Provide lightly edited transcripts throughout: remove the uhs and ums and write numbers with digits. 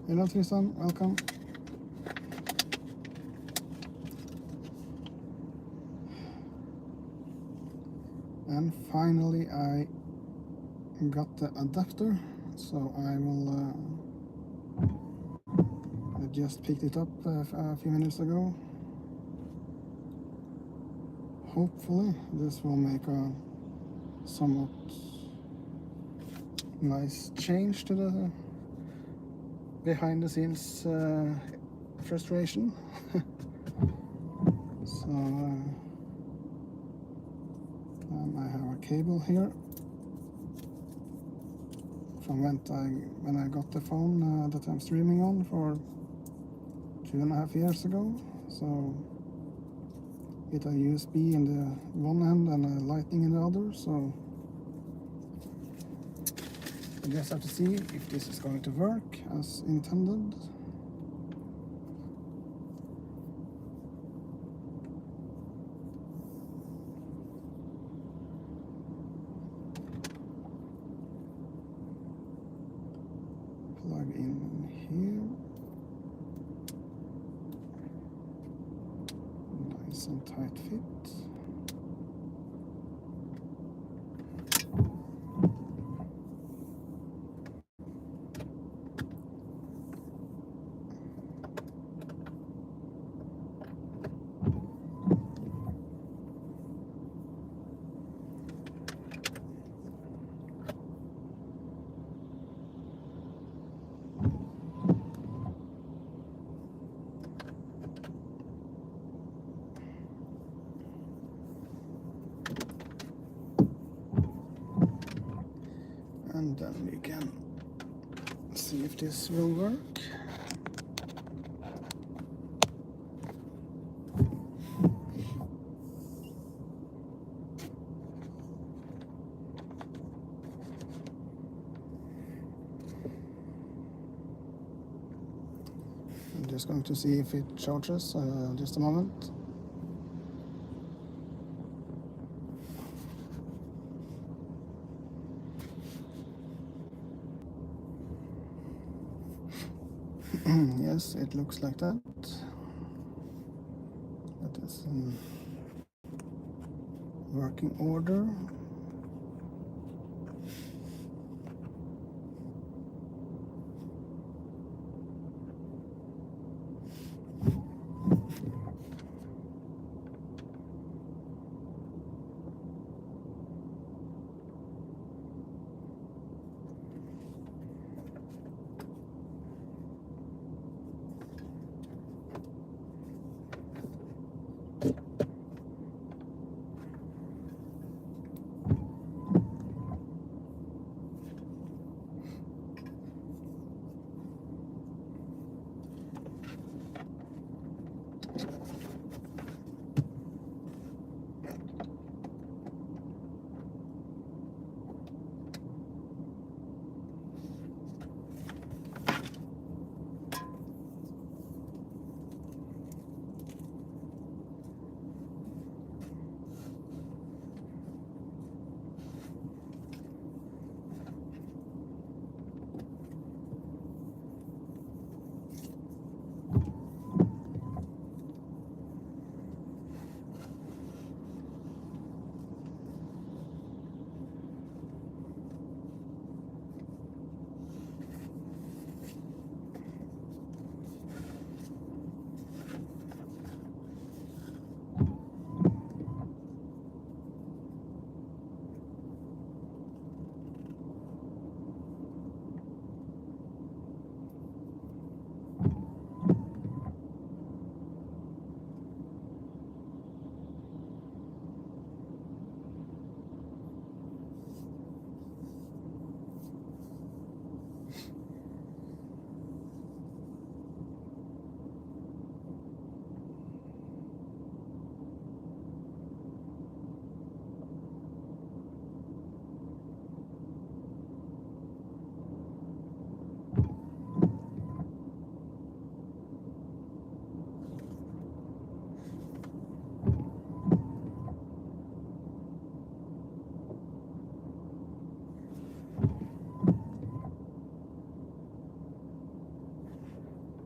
Hello Tristan, welcome. And finally I got the adapter, so I will I just picked it up a few minutes ago. Hopefully this will make a somewhat nice change to the behind the scenes frustration. So I have a cable here from when I got the phone that I'm streaming on for 2.5 years ago. So it a USB in the one end and a lightning in the other. So I just have to see if this is going to work as intended. Plug in here. Nice and tight fit. And then we can see if this will work. I'm just going to see if it charges, just a moment. Yes, it looks like that. That is in working order.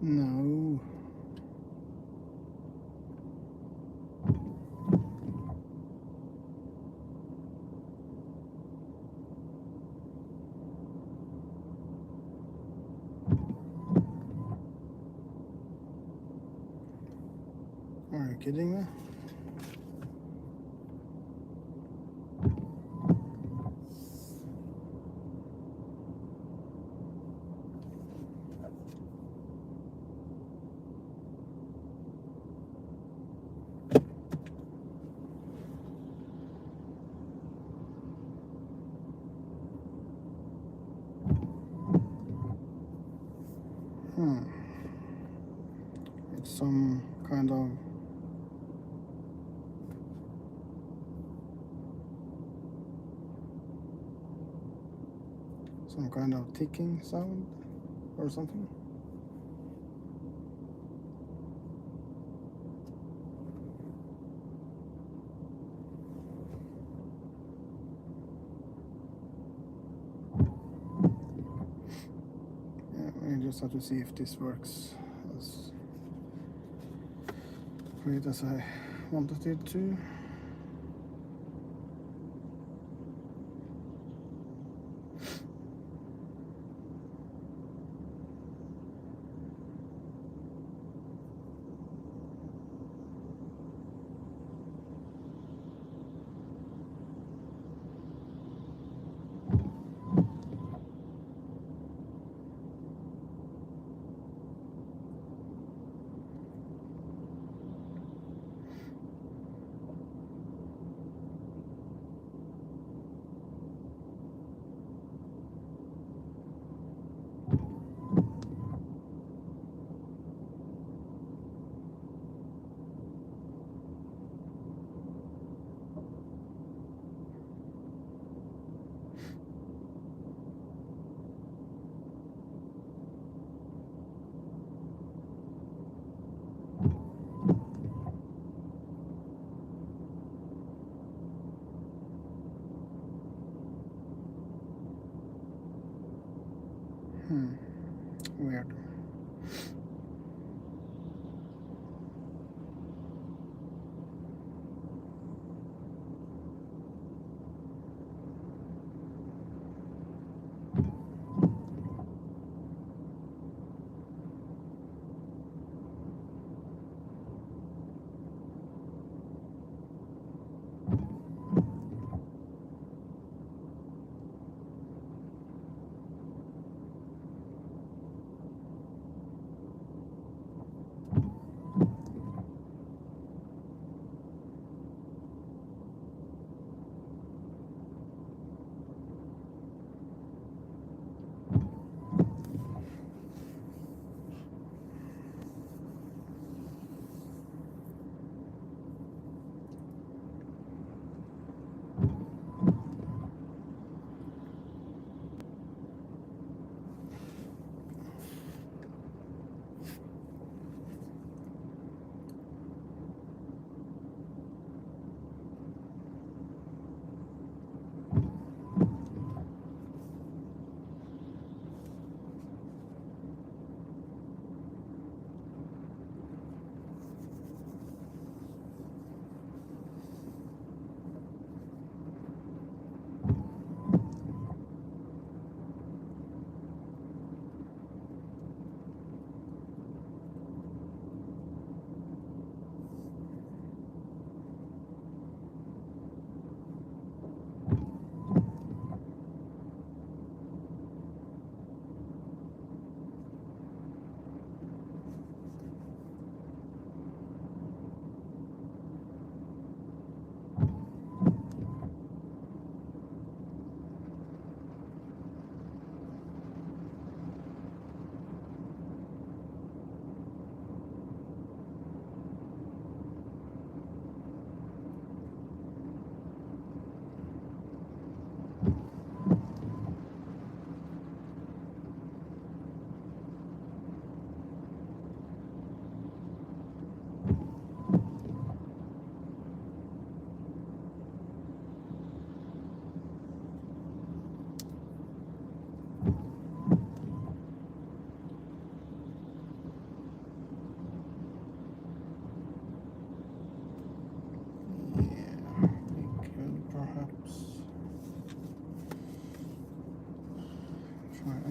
No. Are you kidding me? It's some kind of ticking sound or something. Yeah, we just have to see if this works as great as I wanted it to. Weird.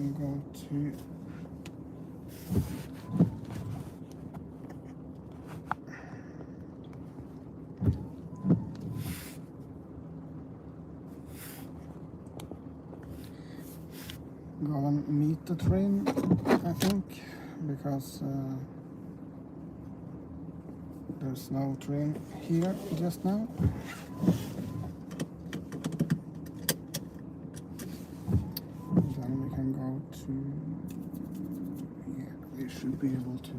can go to go and meet the train, I think, because there's no train here just now. Then we can go to, yeah, we should be able to.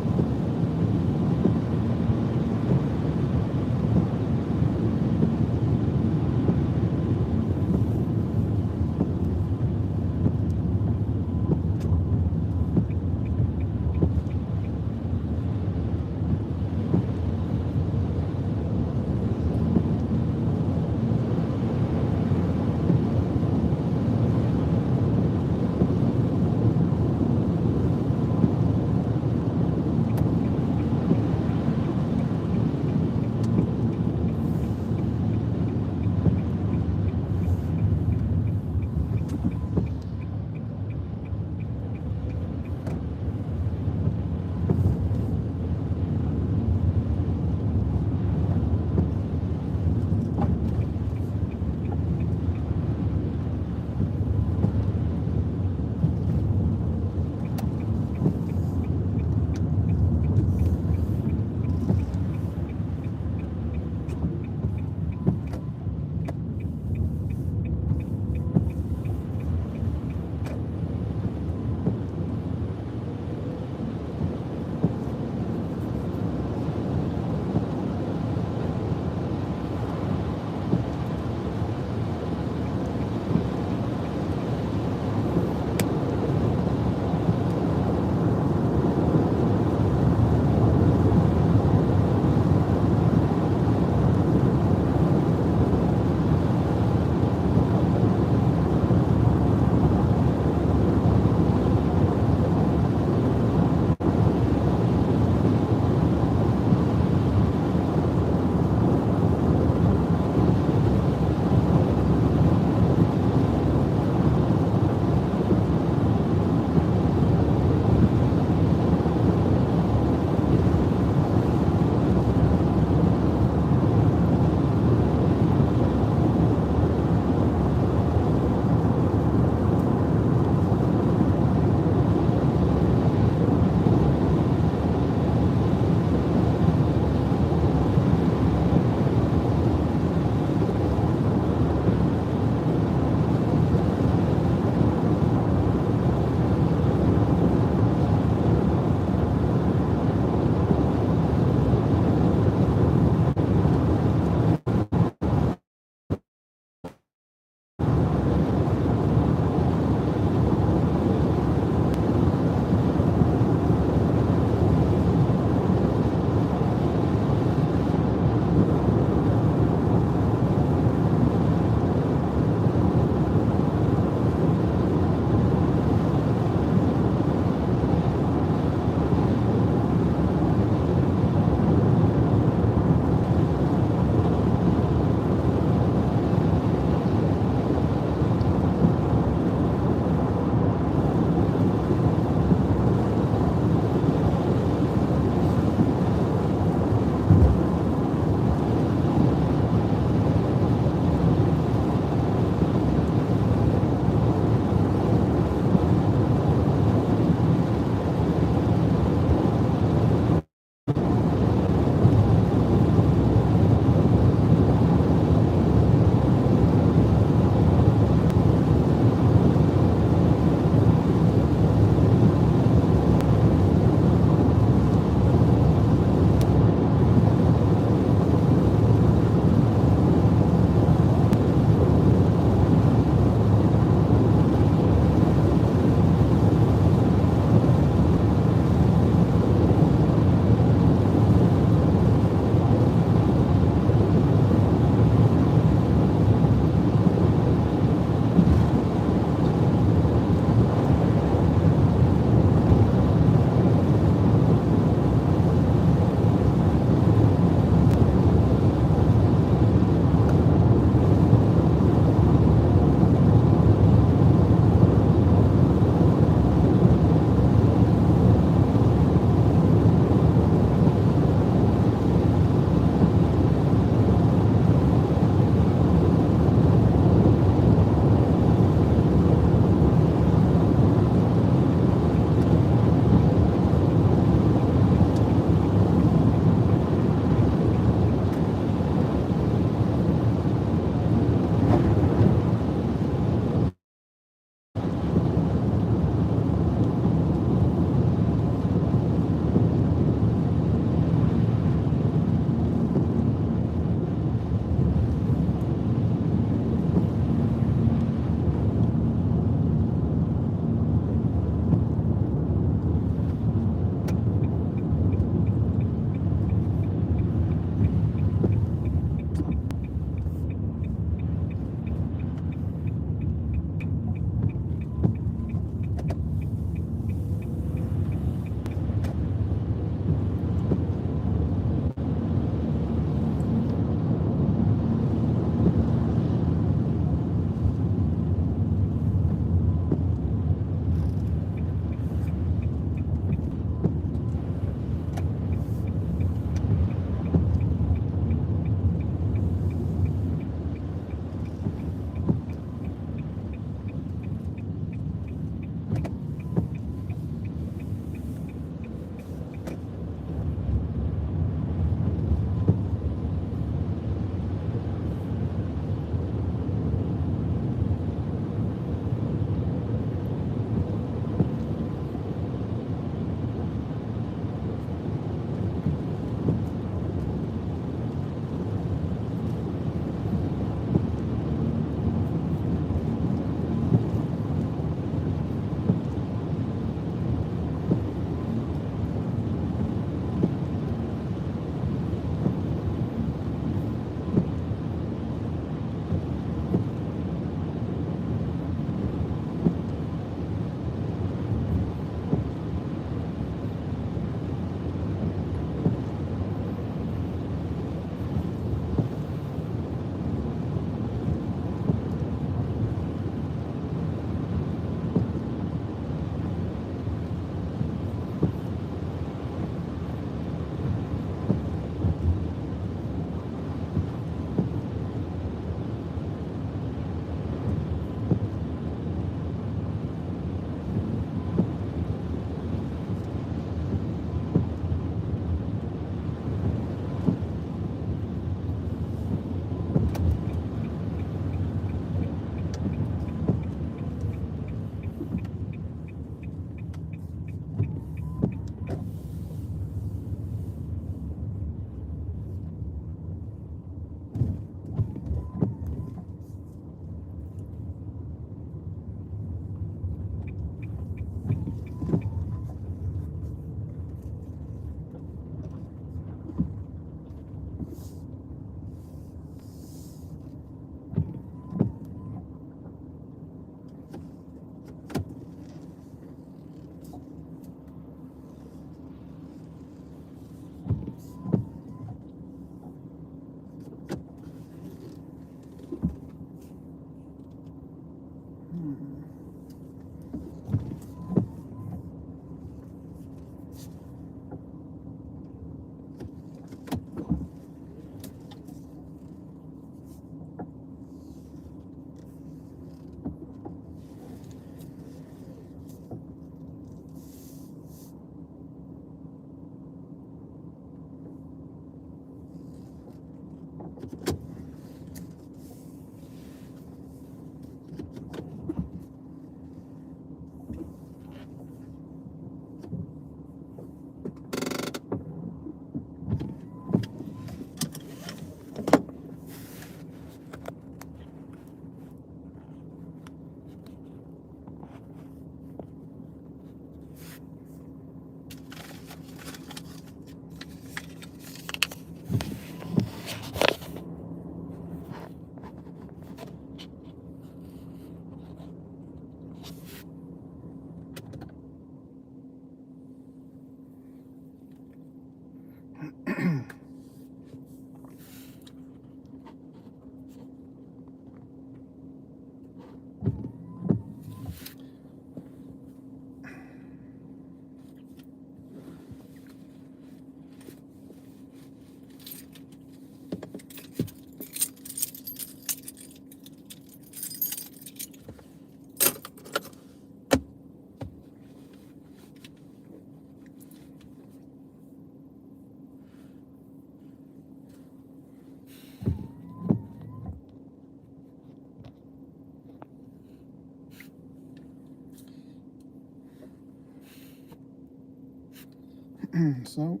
So,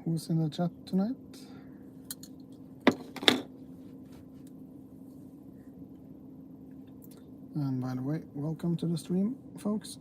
who's in the chat tonight? And by the way, welcome to the stream, folks.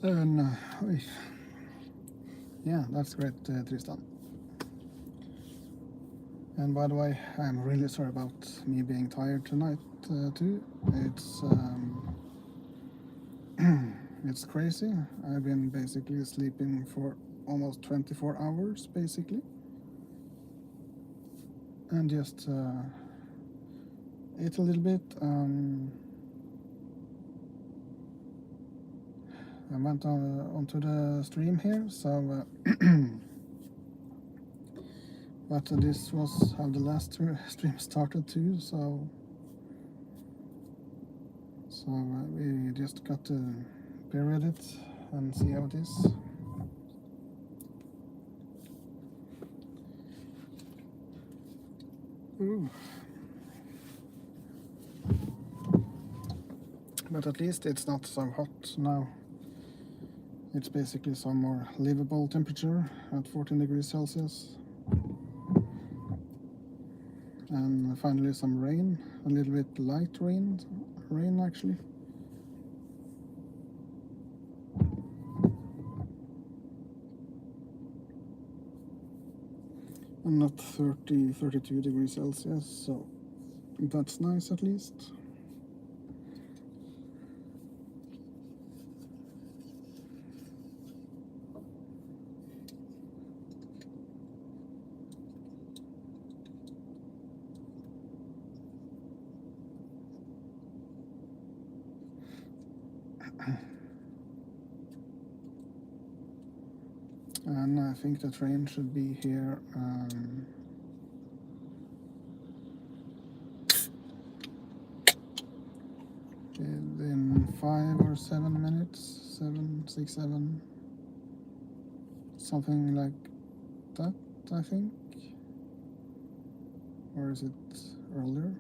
And, yeah, that's great, Tristan. And by the way, I'm really sorry about me being tired tonight, too. It's it's crazy. I've been basically sleeping for almost 24 hours, basically. And just ate a little bit. I went onto the stream here, so but this was how the last stream started too, so we just got to period it and see how it is. Ooh. But at least it's not so hot now. It's basically some more livable temperature at 14 degrees Celsius. And finally some rain, a little bit light rain actually. And not 32 degrees Celsius, so that's nice at least. And I think the train should be here in 5 or 7 minutes, 6, 7, something like that, I think. Or is it earlier?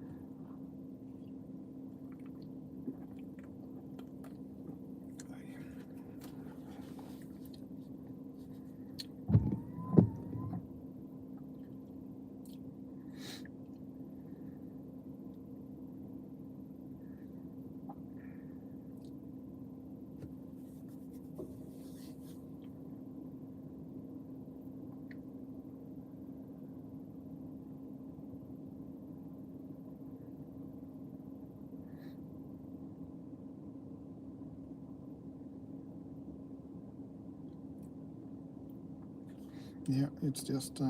Yeah, it's just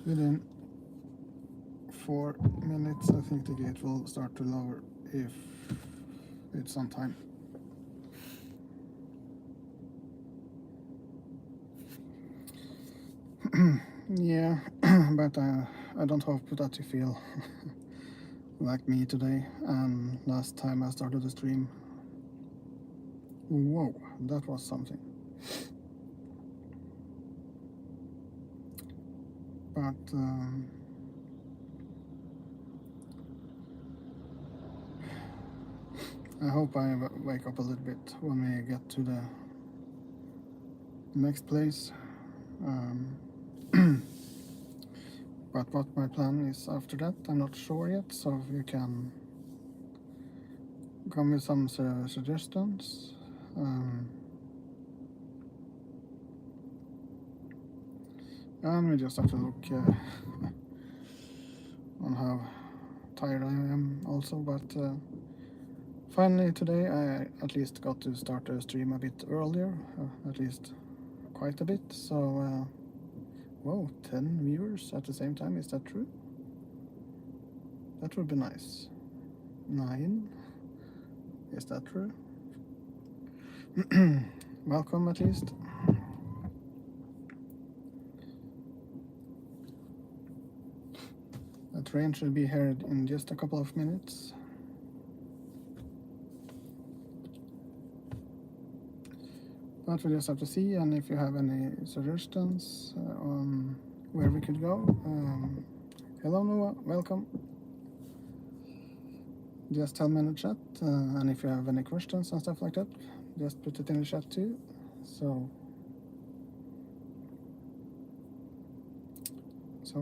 within 4 minutes I think the gate will start to lower if it's on time. Yeah, but I don't hope that you feel like me today and last time I started the stream. Whoa, that was something. But I hope I wake up a little bit when we get to the next place. But what my plan is after that, I'm not sure yet, so if you can come with some suggestions. And we just have to look on how tired I am also, but finally today I at least got to start the stream a bit earlier, at least quite a bit, so whoa, 10 viewers at the same time, is that true? That would be nice. 9, is that true? Welcome at least. train should be here in just a couple of minutes. But we just have to see, and if you have any suggestions on where we could go. Hello Noah, welcome. Just tell me in the chat, and if you have any questions and stuff like that, just put it in the chat too. So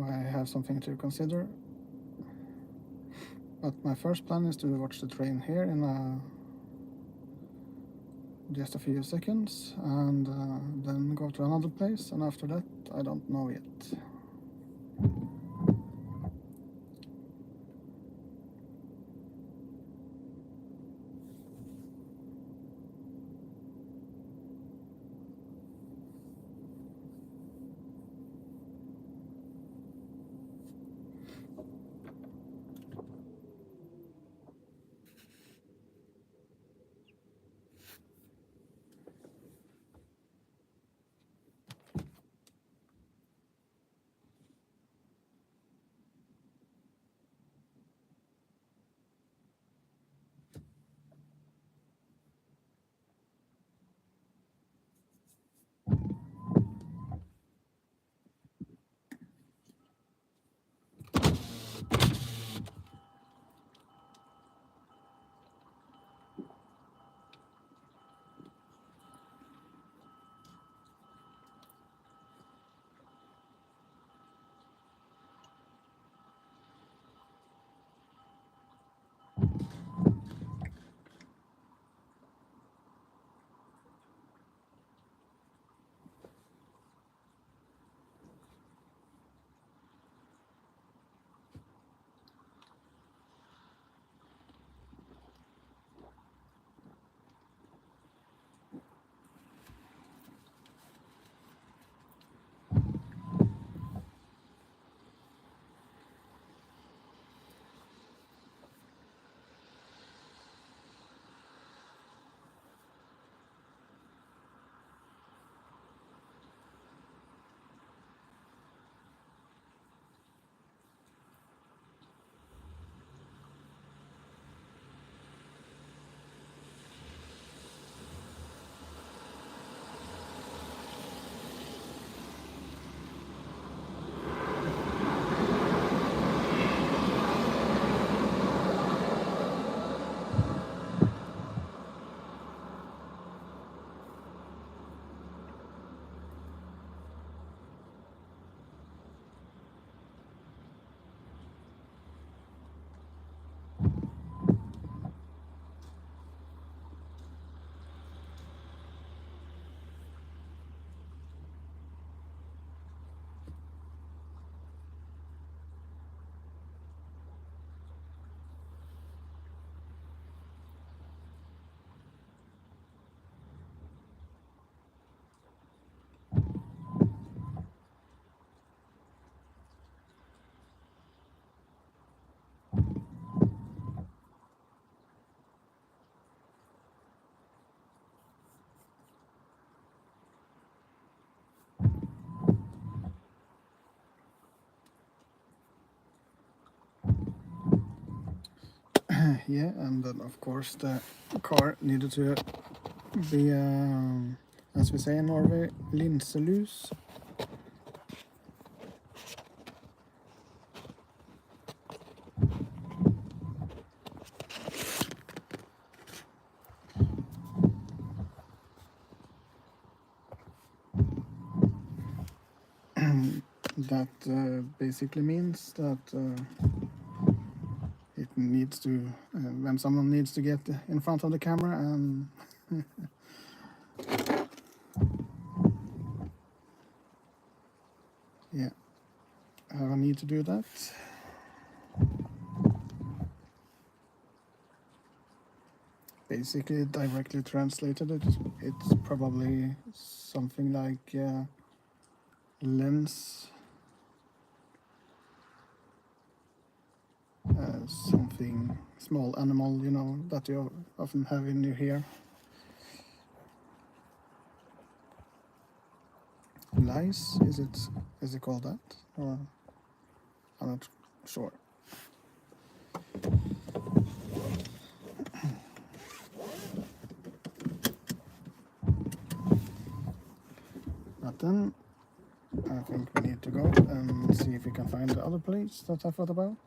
I have something to consider. But my first plan is to watch the train here in just a few seconds, and then go to another place, and after that I don't know yet. Yeah, and then of course the car needed to be, as we say in Norway, linselus. That basically means that it needs to, when someone needs to get in front of the camera and yeah, I have a need to do that. Basically, directly translated, it's probably something like lens, something small animal, you know, that you often have in your hair. Lice, is it called that? Or I'm not sure. But then I think we need to go and see if we can find the other place that I thought about.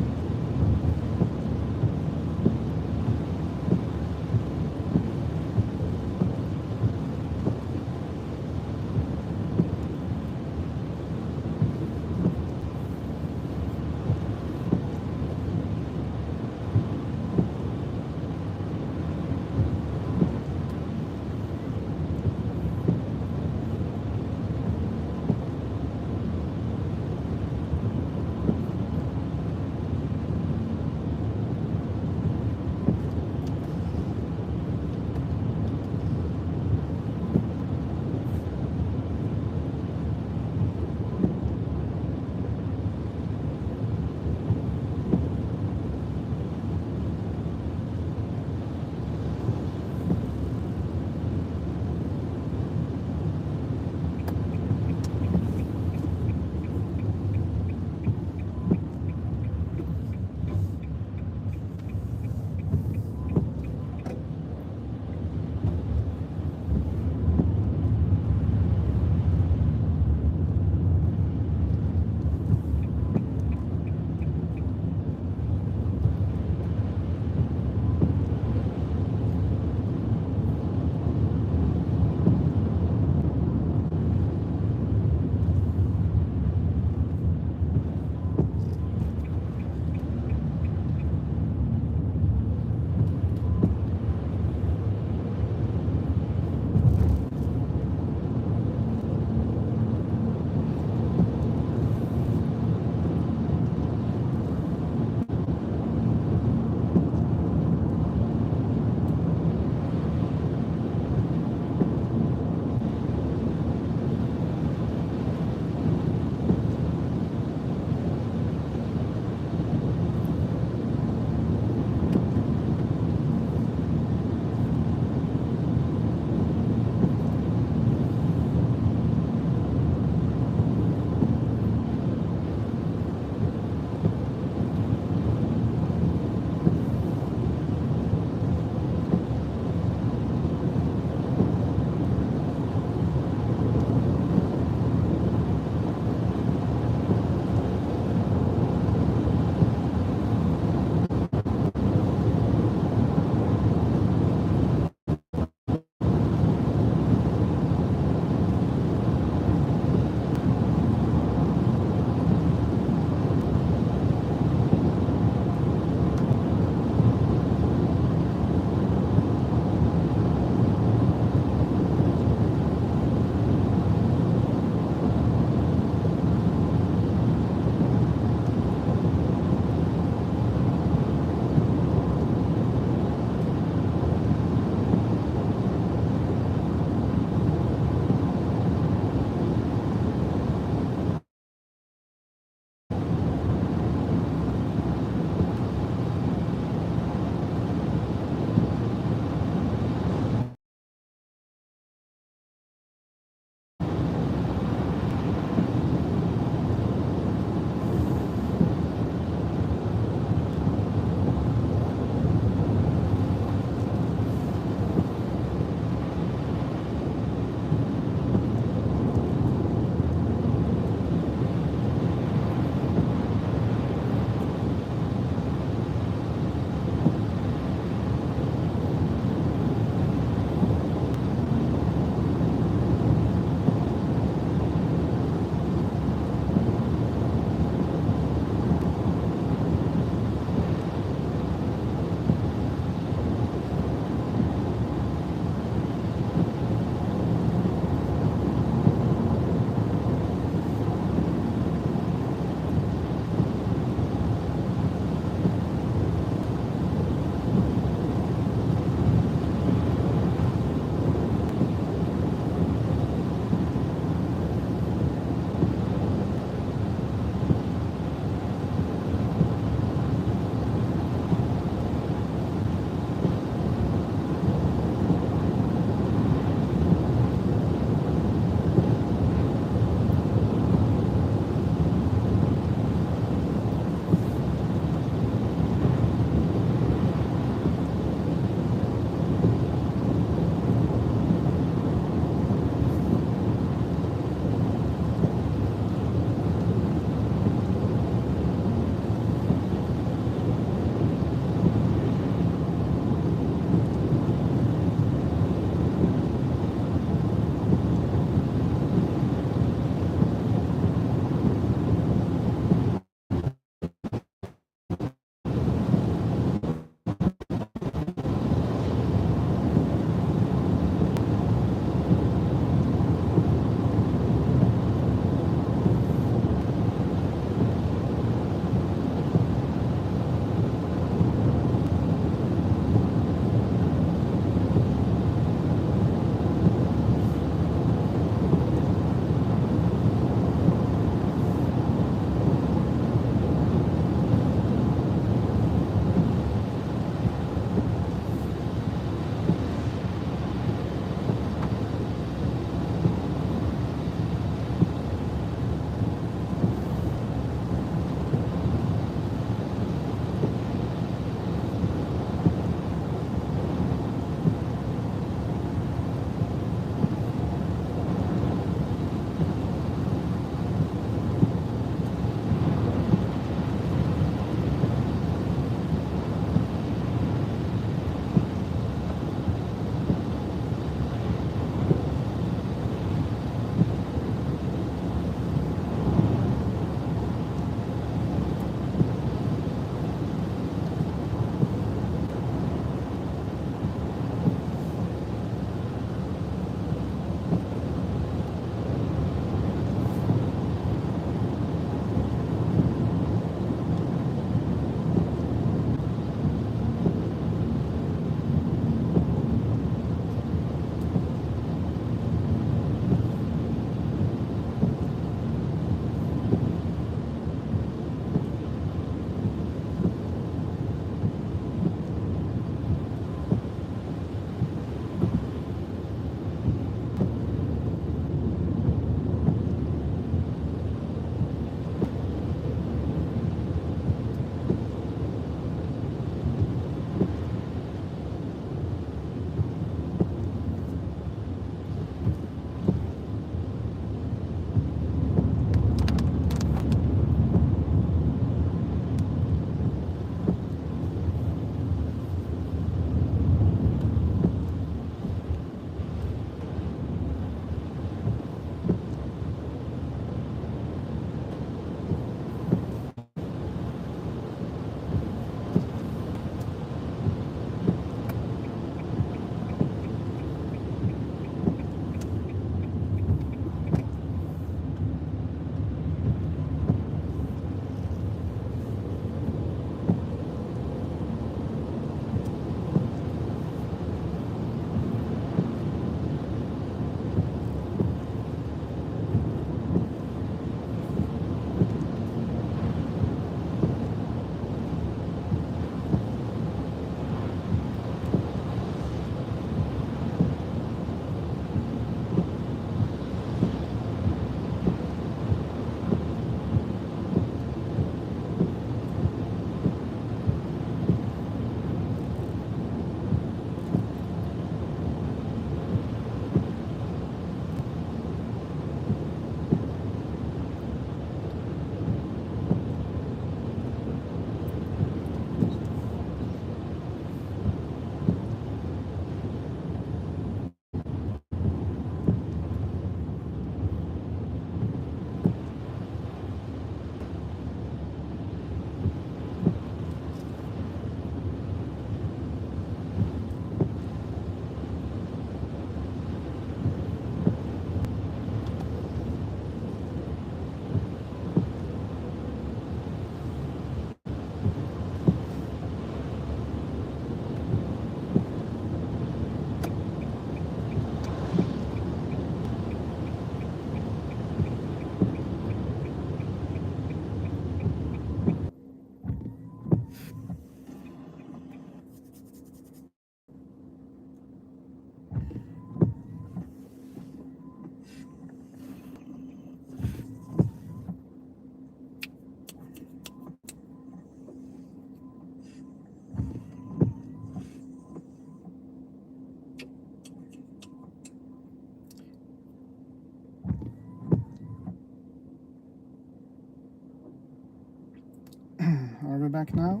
back now.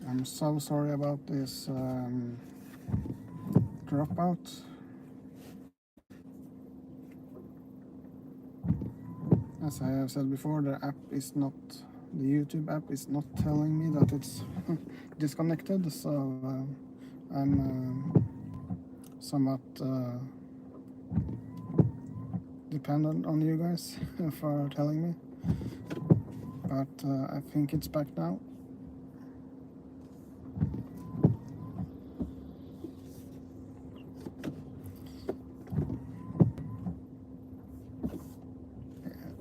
I'm so sorry about this dropout. As I have said before, the YouTube app is not telling me that it's disconnected, so I'm somewhat dependent on you guys for telling me. But I think it's back now.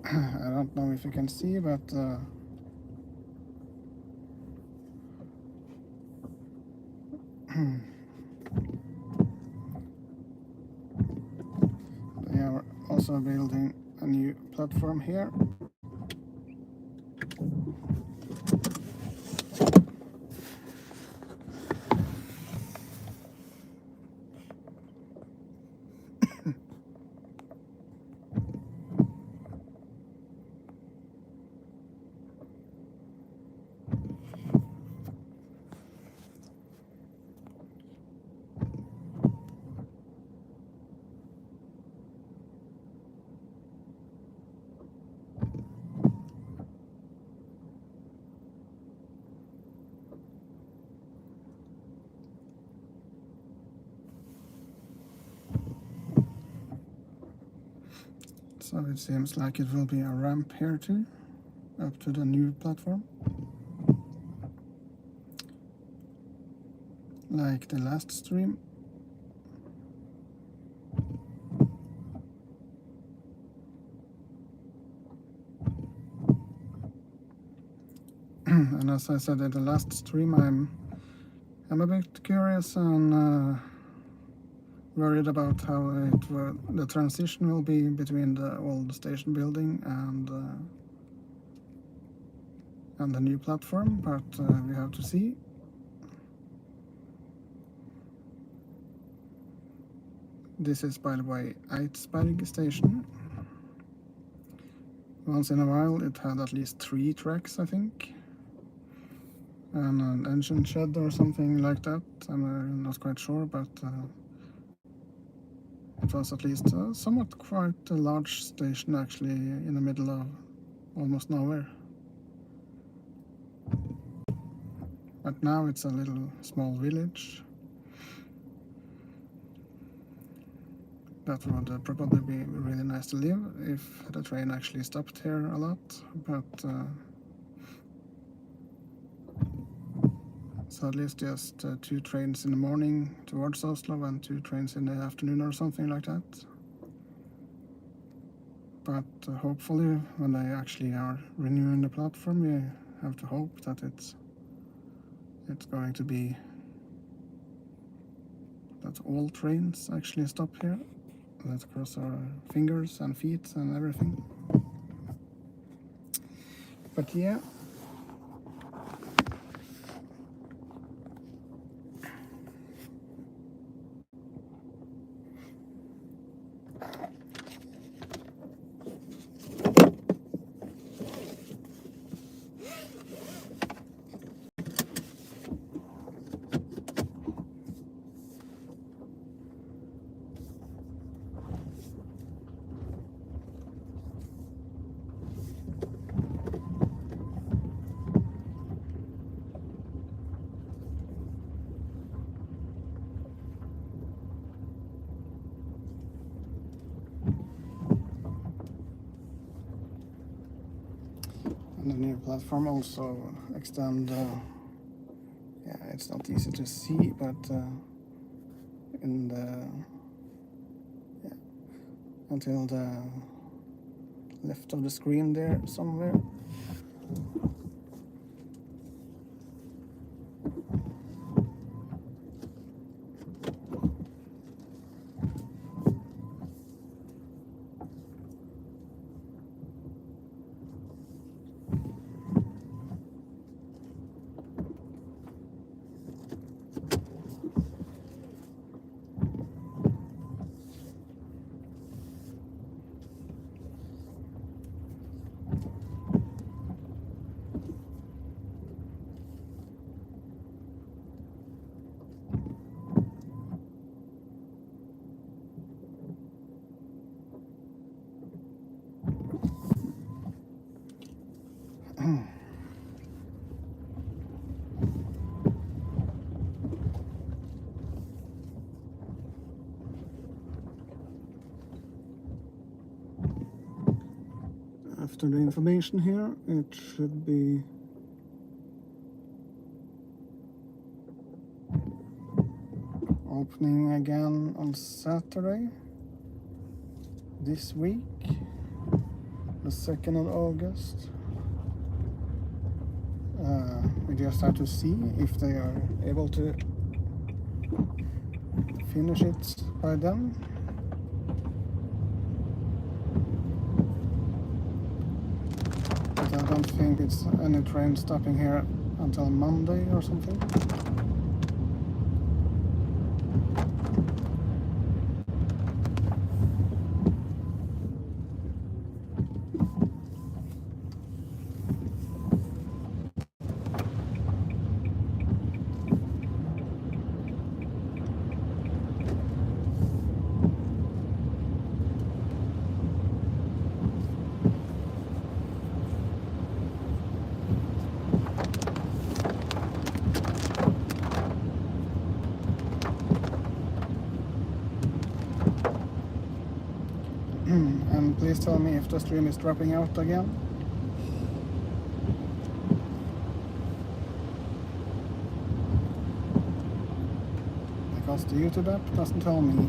I don't know if you can see, but they are also building a new platform here. So it seems like it will be a ramp here too, up to the new platform. Like the last stream. And as I said in the last stream, I'm a bit curious and worried about how the transition will be between the old station building and the new platform, but we have to see. This is, by the way, Eidsberg station. Once in a while it had at least 3 tracks, I think, and an engine shed or something like that. I'm not quite sure, but it was at least somewhat quite a large station, actually, in the middle of almost nowhere. But now it's a little small village. That would probably be really nice to live if the train actually stopped here a lot, but sadly it's just 2 trains in the morning towards Oslo and 2 trains in the afternoon or something like that. But hopefully when they actually are renewing the platform, we have to hope that it's going to be that all trains actually stop here. Let's cross our fingers and feet and everything. But yeah. And the new platform also extend, yeah, it's not easy to see, but in the, yeah, until the left of the screen there somewhere. after the information here, it should be opening again on Saturday this week, the 2nd of August. We just have to see if they are able to finish it by then. But I don't think it's any train stopping here until Monday or something. And please tell me if the stream is dropping out again. Because the YouTube app doesn't tell me.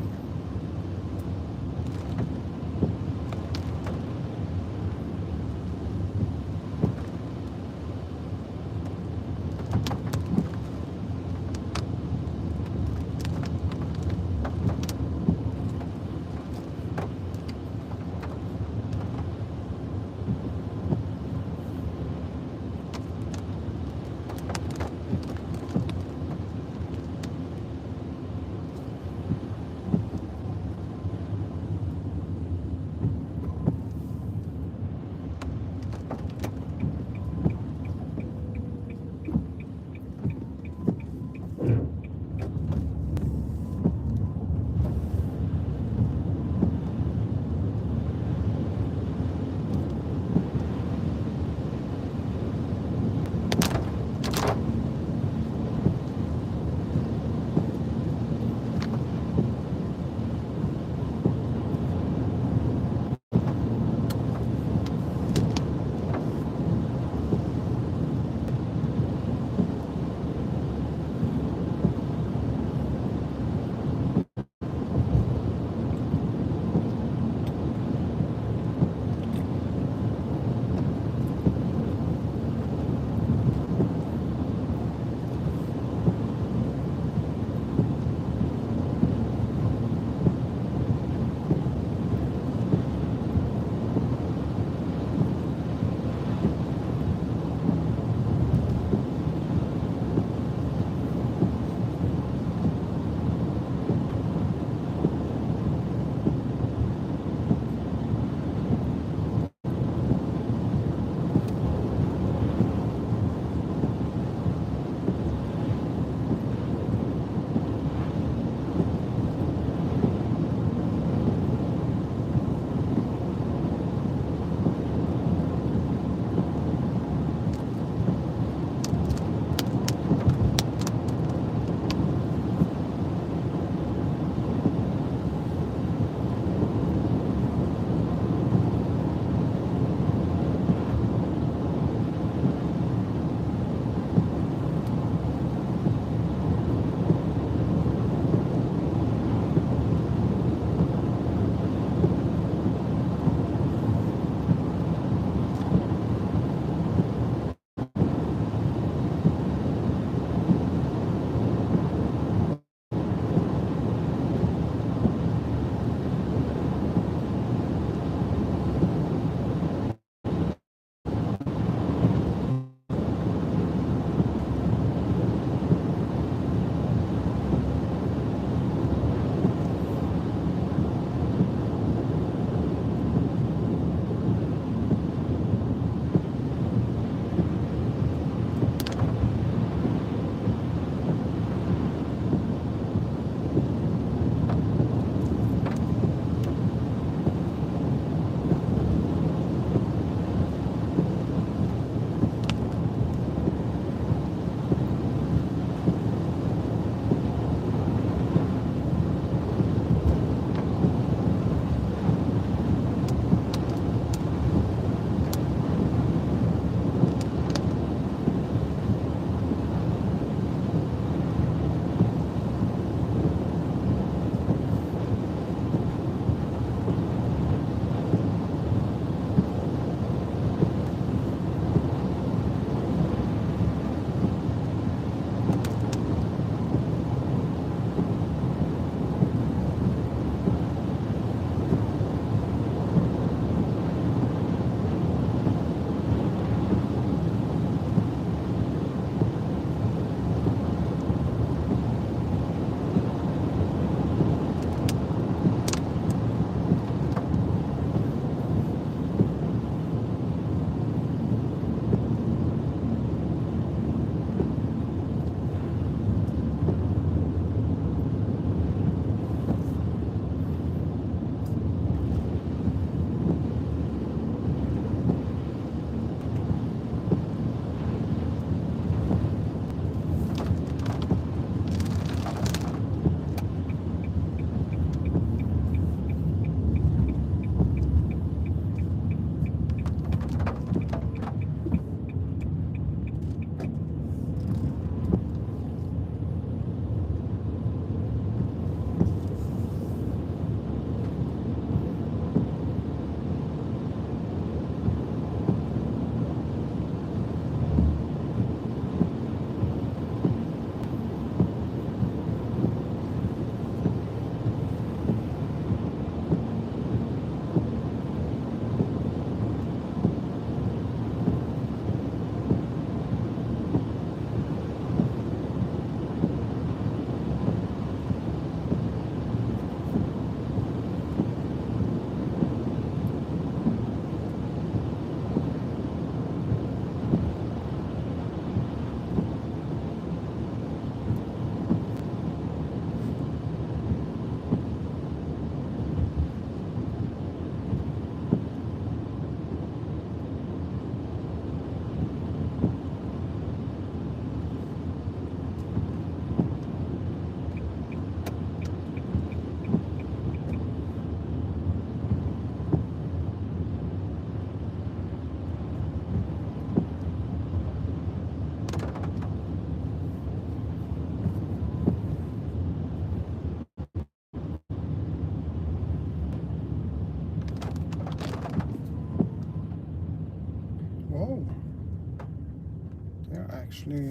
actually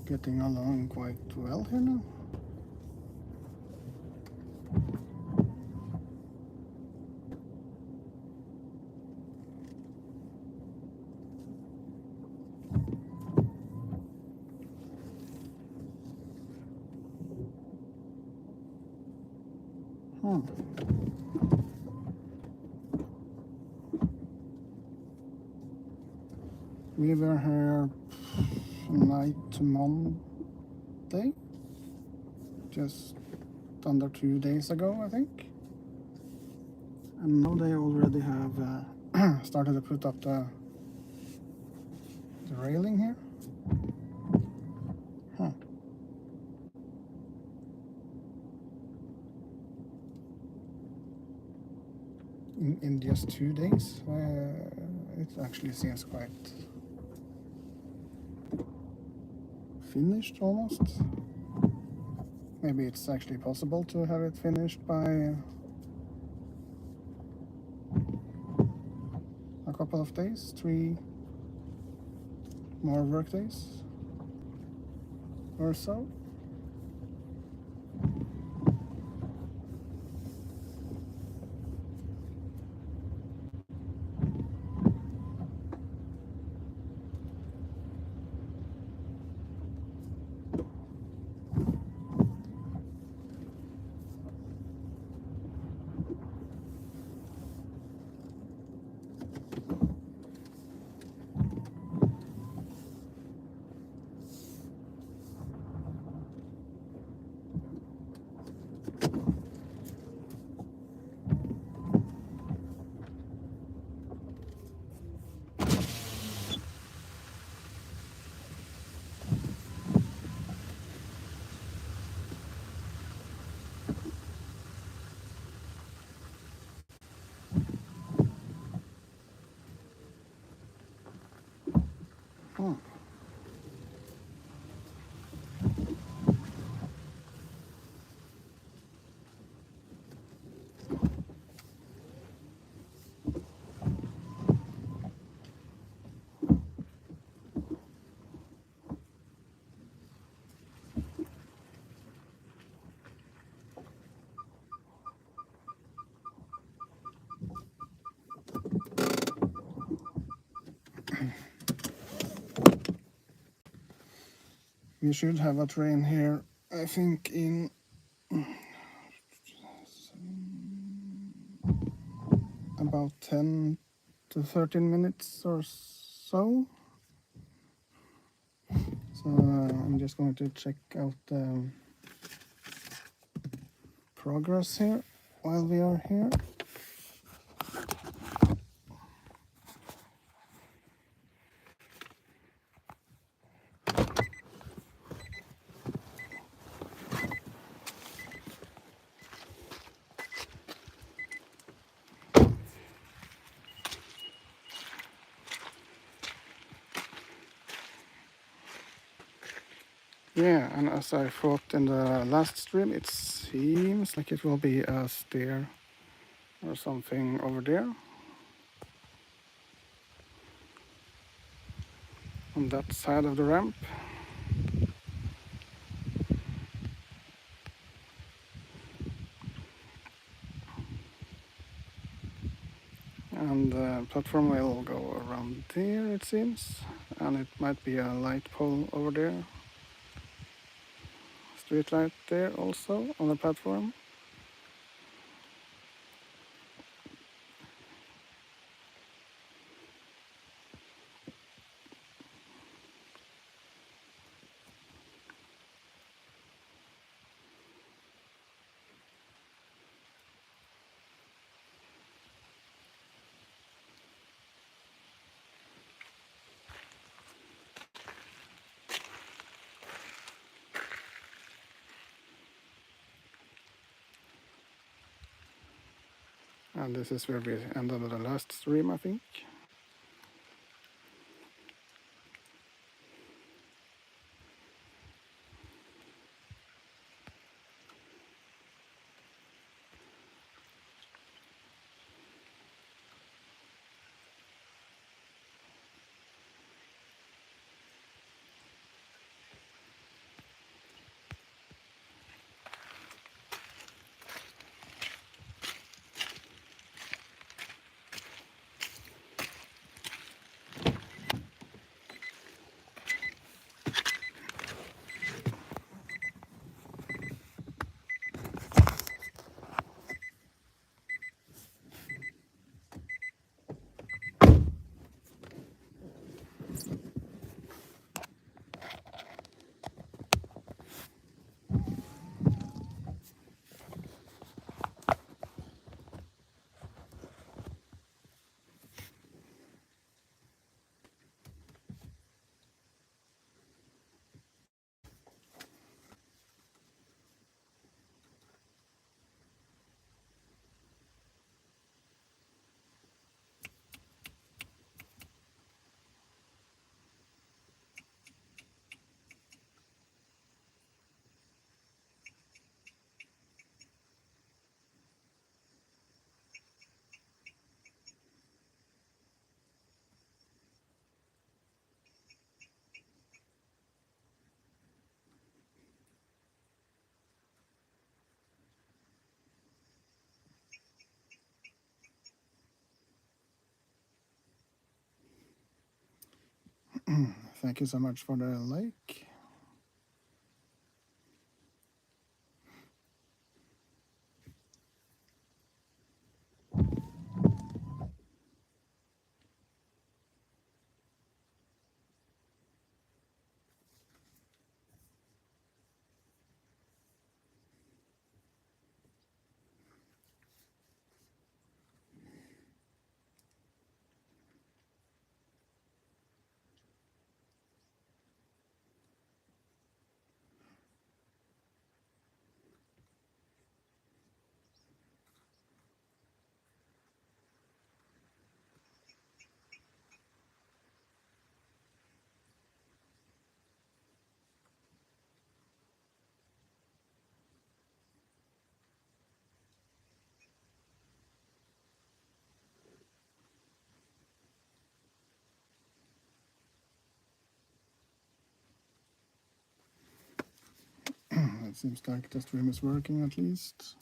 getting along quite well here now. We were here night to Monday, just under 2 days ago, I think. And now they already have started to put up the railing here. In just 2 days, it actually seems quite finished almost. Maybe it's actually possible to have it finished by a couple of days, 3 more work days or so. We should have a train here, I think, in about 10 to 13 minutes or so. So I'm just going to check out the progress here while we are here. Yeah, and as I thought in the last stream, it seems like it will be a stair or something over there on that side of the ramp. And the platform will go around there, it seems, and it might be a light pole over there. Street light there also on the platform. And this is where we ended the last stream, I think. Thank you so much for the like. It seems like the stream is working at least.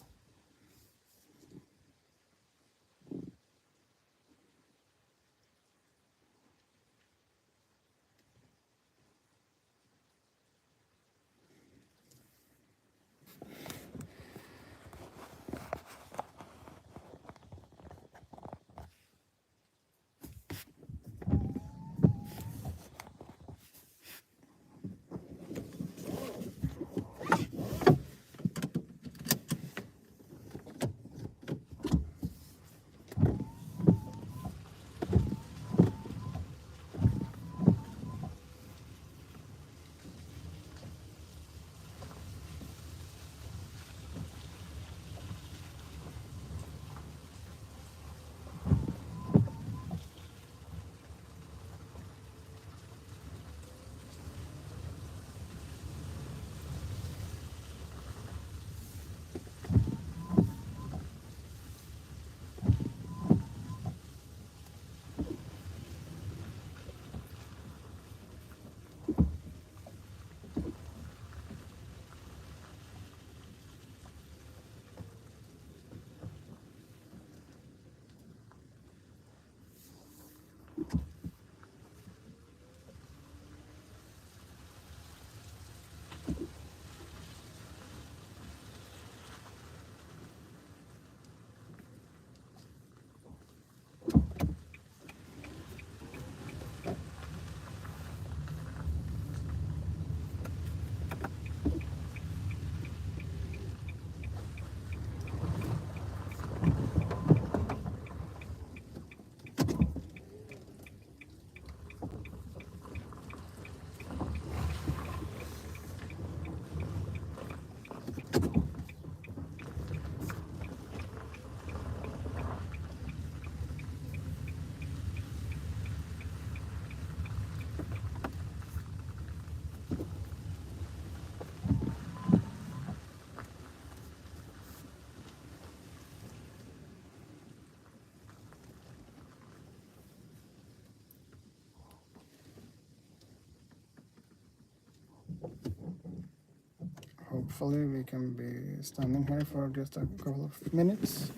Hopefully we can be standing here for just a couple of minutes.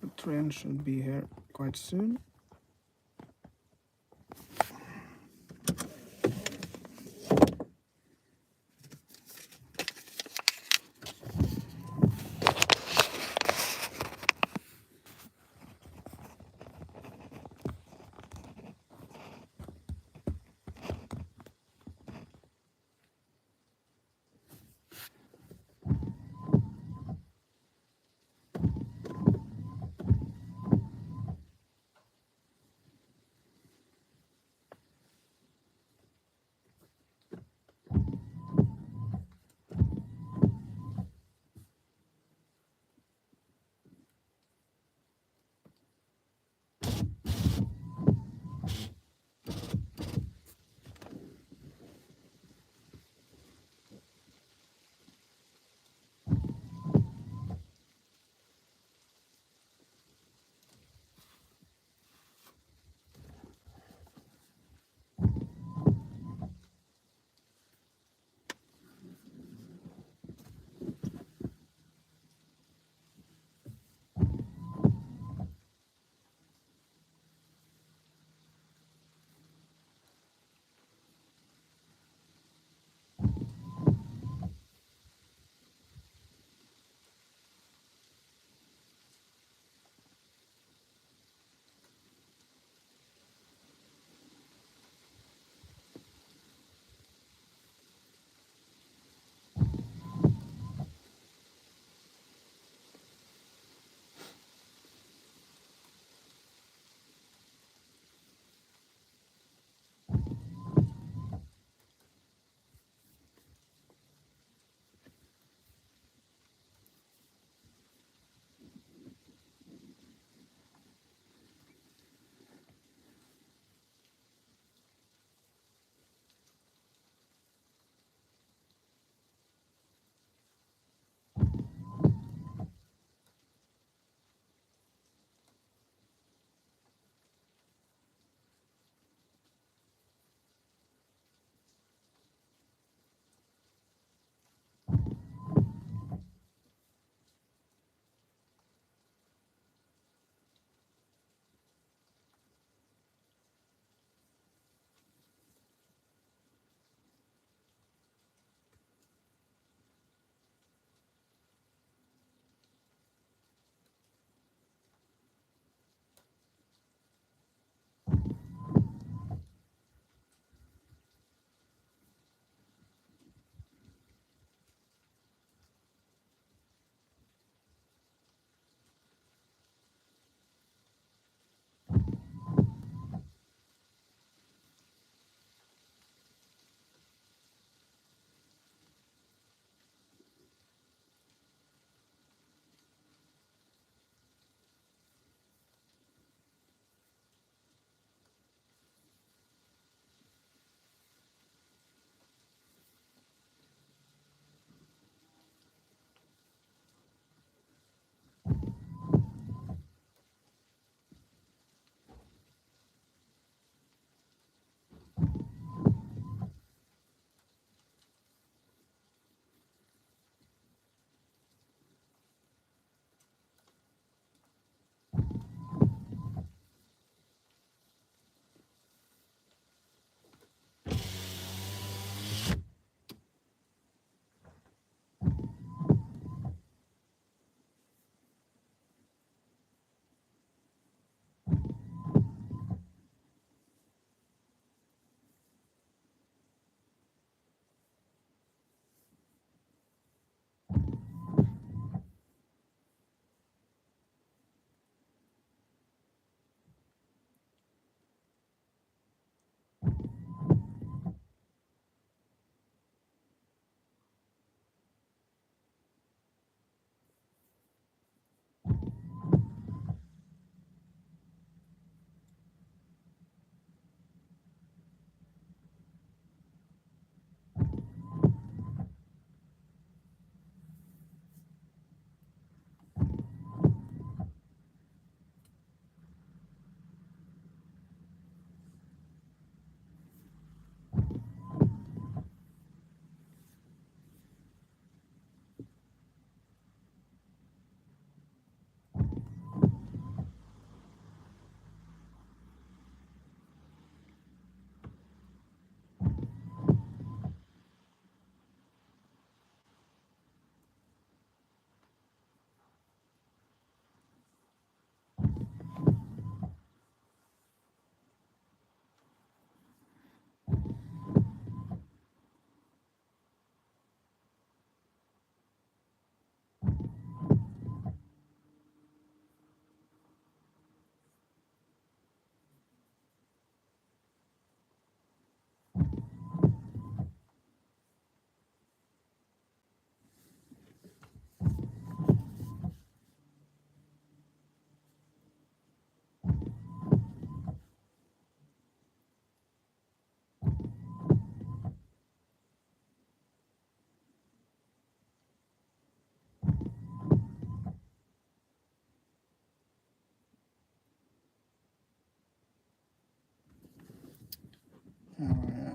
The train should be here quite soon.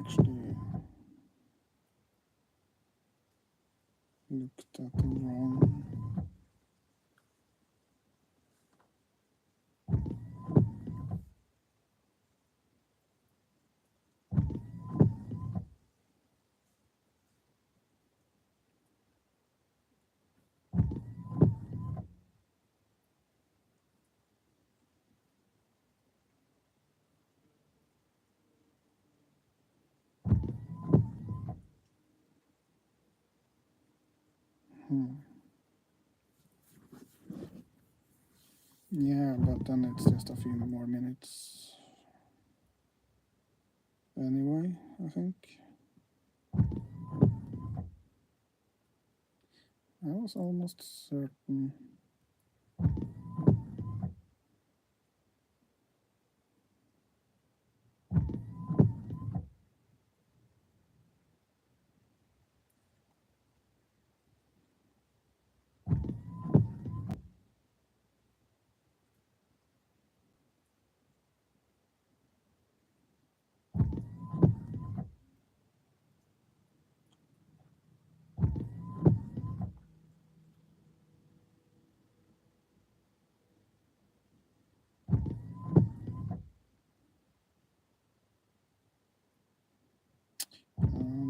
actually looked at the wrong. Yeah, but then it's just a few more minutes anyway, I think. I was almost certain.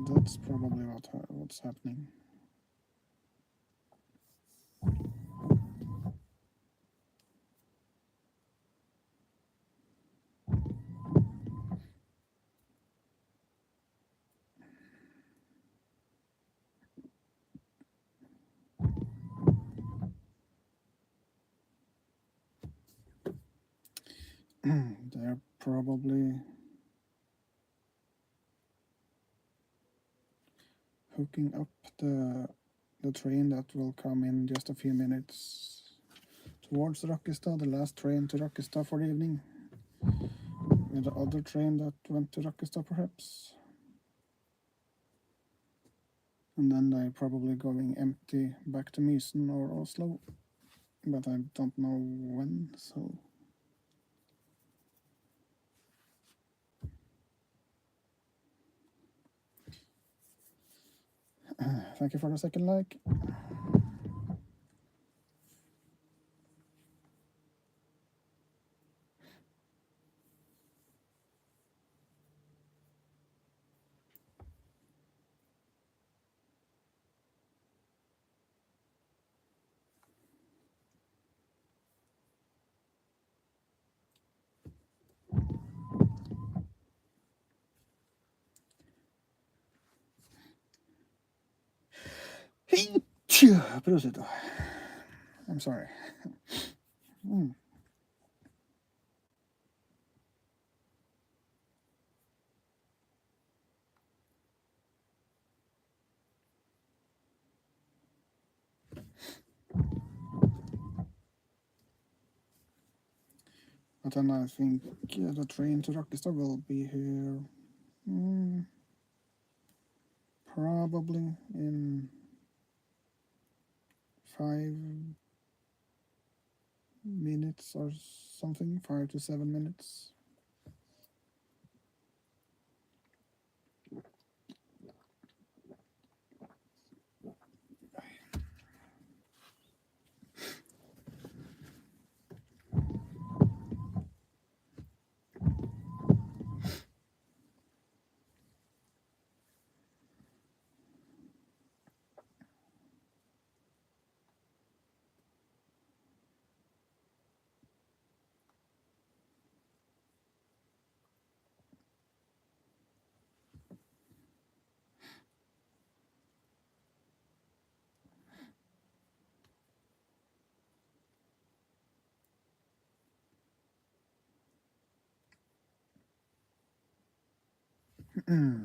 That's probably what's happening. They're probably hooking up the train that will come in just a few minutes towards Rakkestad, the last train to Rakkestad for the evening, with the other train that went to Rakkestad perhaps. And then they're probably going empty back to Mysen or Oslo, but I don't know when, so... Thank you for the second like. I'm sorry. But then I think the train to Rakkestad will be here probably in 5 minutes or something, 5 to 7 minutes.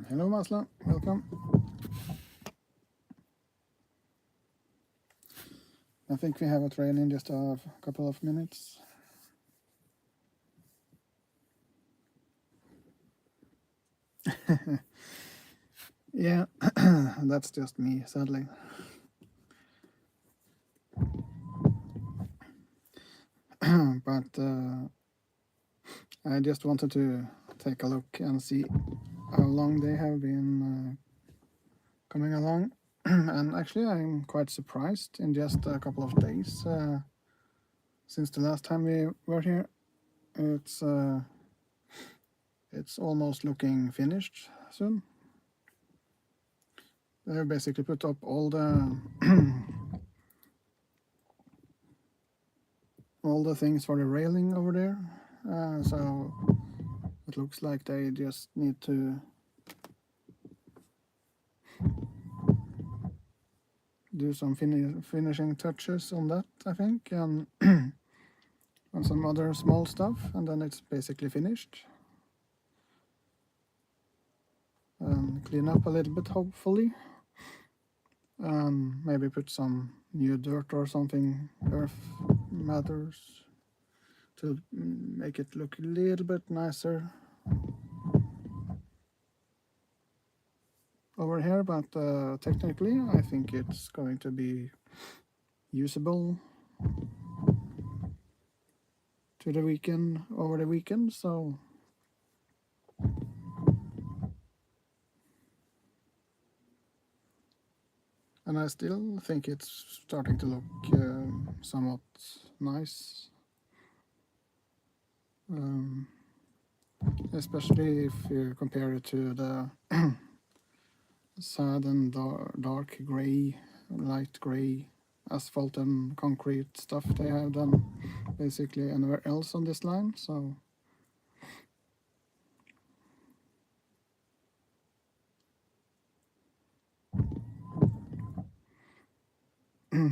Hello, Masla. Welcome. I think we have a train in just a couple of minutes. Yeah, that's just me, sadly. But I just wanted to take a look and see how long they have been coming along. And actually I'm quite surprised in just a couple of days since the last time we were here. It's almost looking finished soon. They have basically put up all the all the things for the railing over there, so it looks like they just need to do some finishing touches on that, I think, and on some other small stuff, and then it's basically finished. Clean up a little bit, hopefully, and maybe put some new dirt or something, earth matters, to make it look a little bit nicer over here. But technically I think it's going to be usable to the weekend, over the weekend, so and I still think it's starting to look somewhat nice, especially if you compare it to the sad and dark gray, light gray asphalt and concrete stuff they have done basically anywhere else on this line. So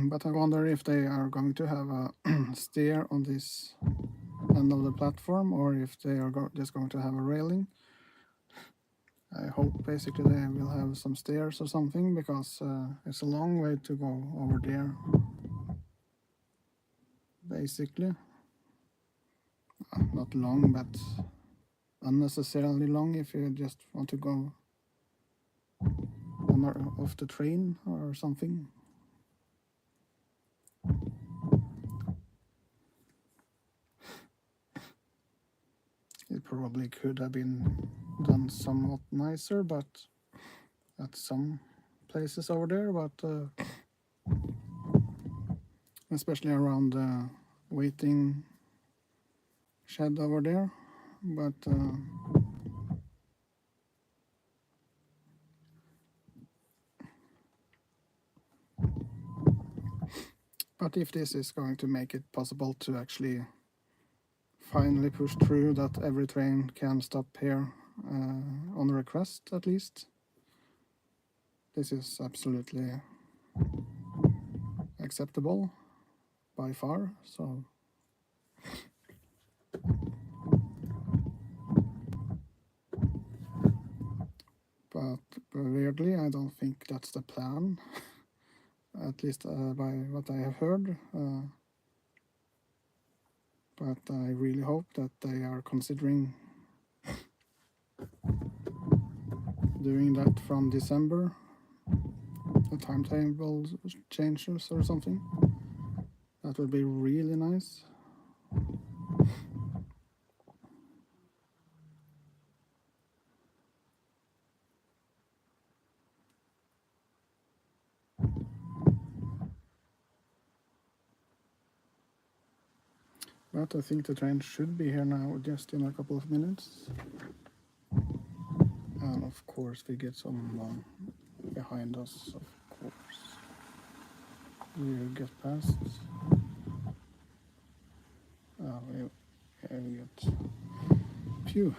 but I wonder if they are going to have a stair on this end of the platform, or if they are just going to have a railing. I hope basically they will have some stairs or something, because it's a long way to go over there, basically. Not long, but unnecessarily long if you just want to go on or off the train or something. It probably could have been done somewhat nicer, but at some places over there, but especially around the waiting shed over there. But if this is going to make it possible to actually finally push through that every train can stop here on request, at least, this is absolutely acceptable by far. So but weirdly I don't think that's the plan, at least by what I have heard, but I really hope that they are considering doing that from December, the timetable changes or something. That would be really nice. But I think the train should be here now, just in a couple of minutes. And of course we get someone behind us, of course. We get past. We get... Phew.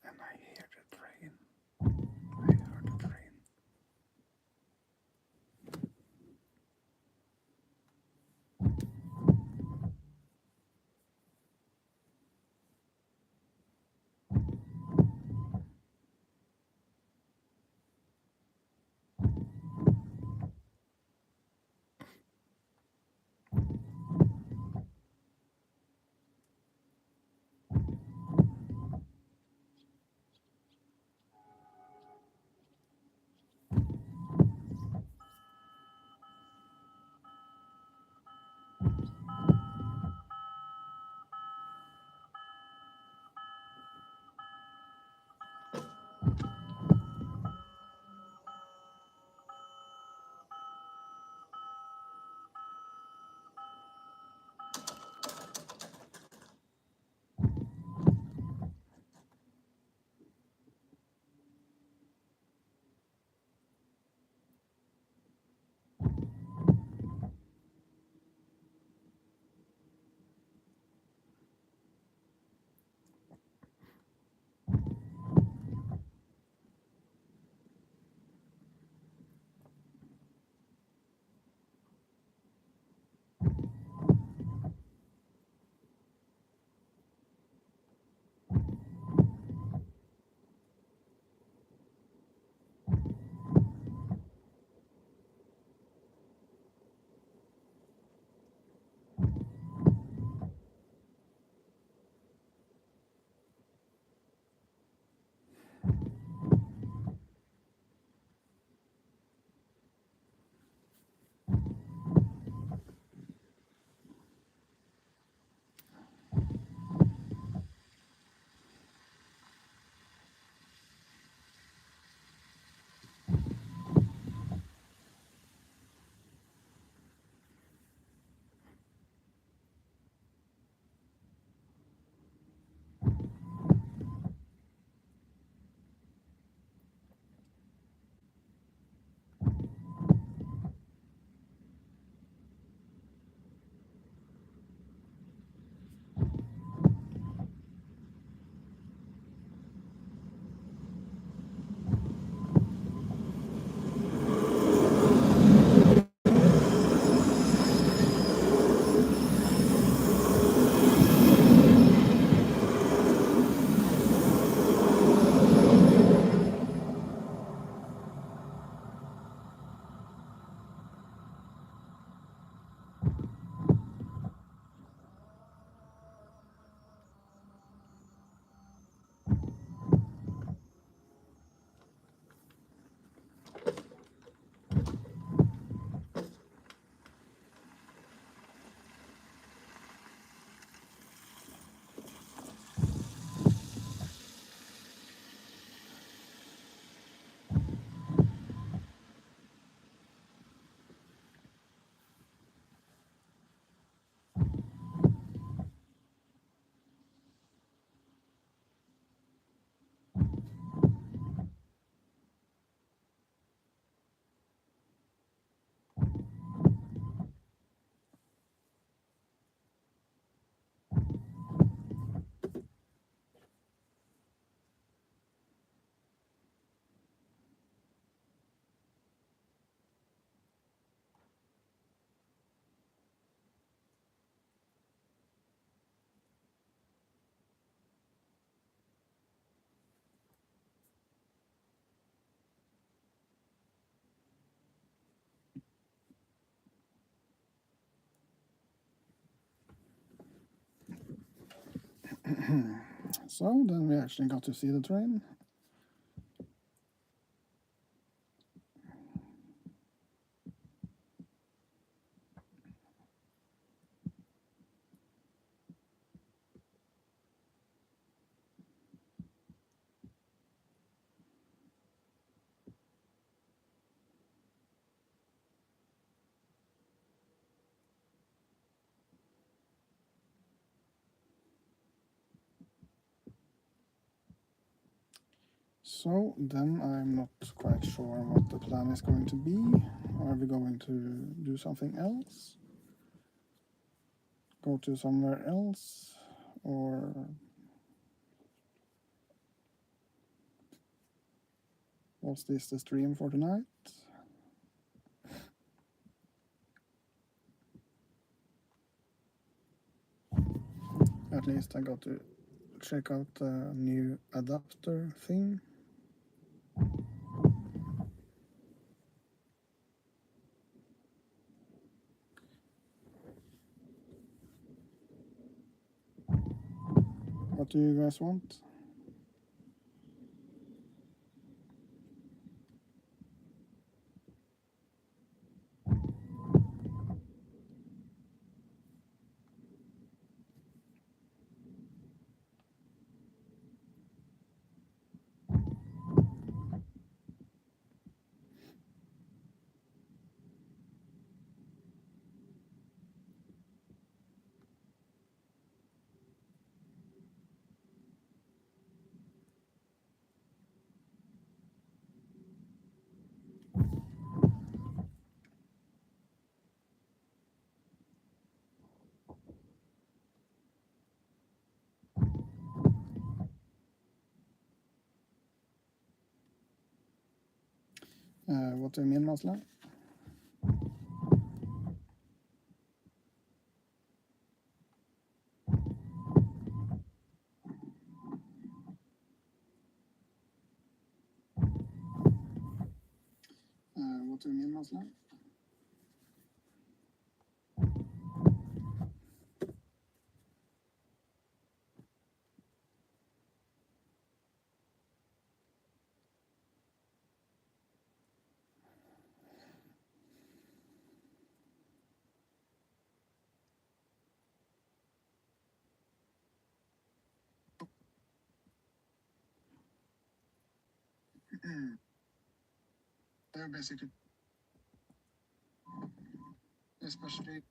And I hear the train. I heard the train. So then we actually got to see the train. So then I'm not quite sure what the plan is going to be. Are we going to do something else? Go to somewhere else? Or was this the stream for tonight? At least I got to check out the new adapter thing. What do you guys want? What do you mean, Masla? What do you mean, Masla? They're basically, especially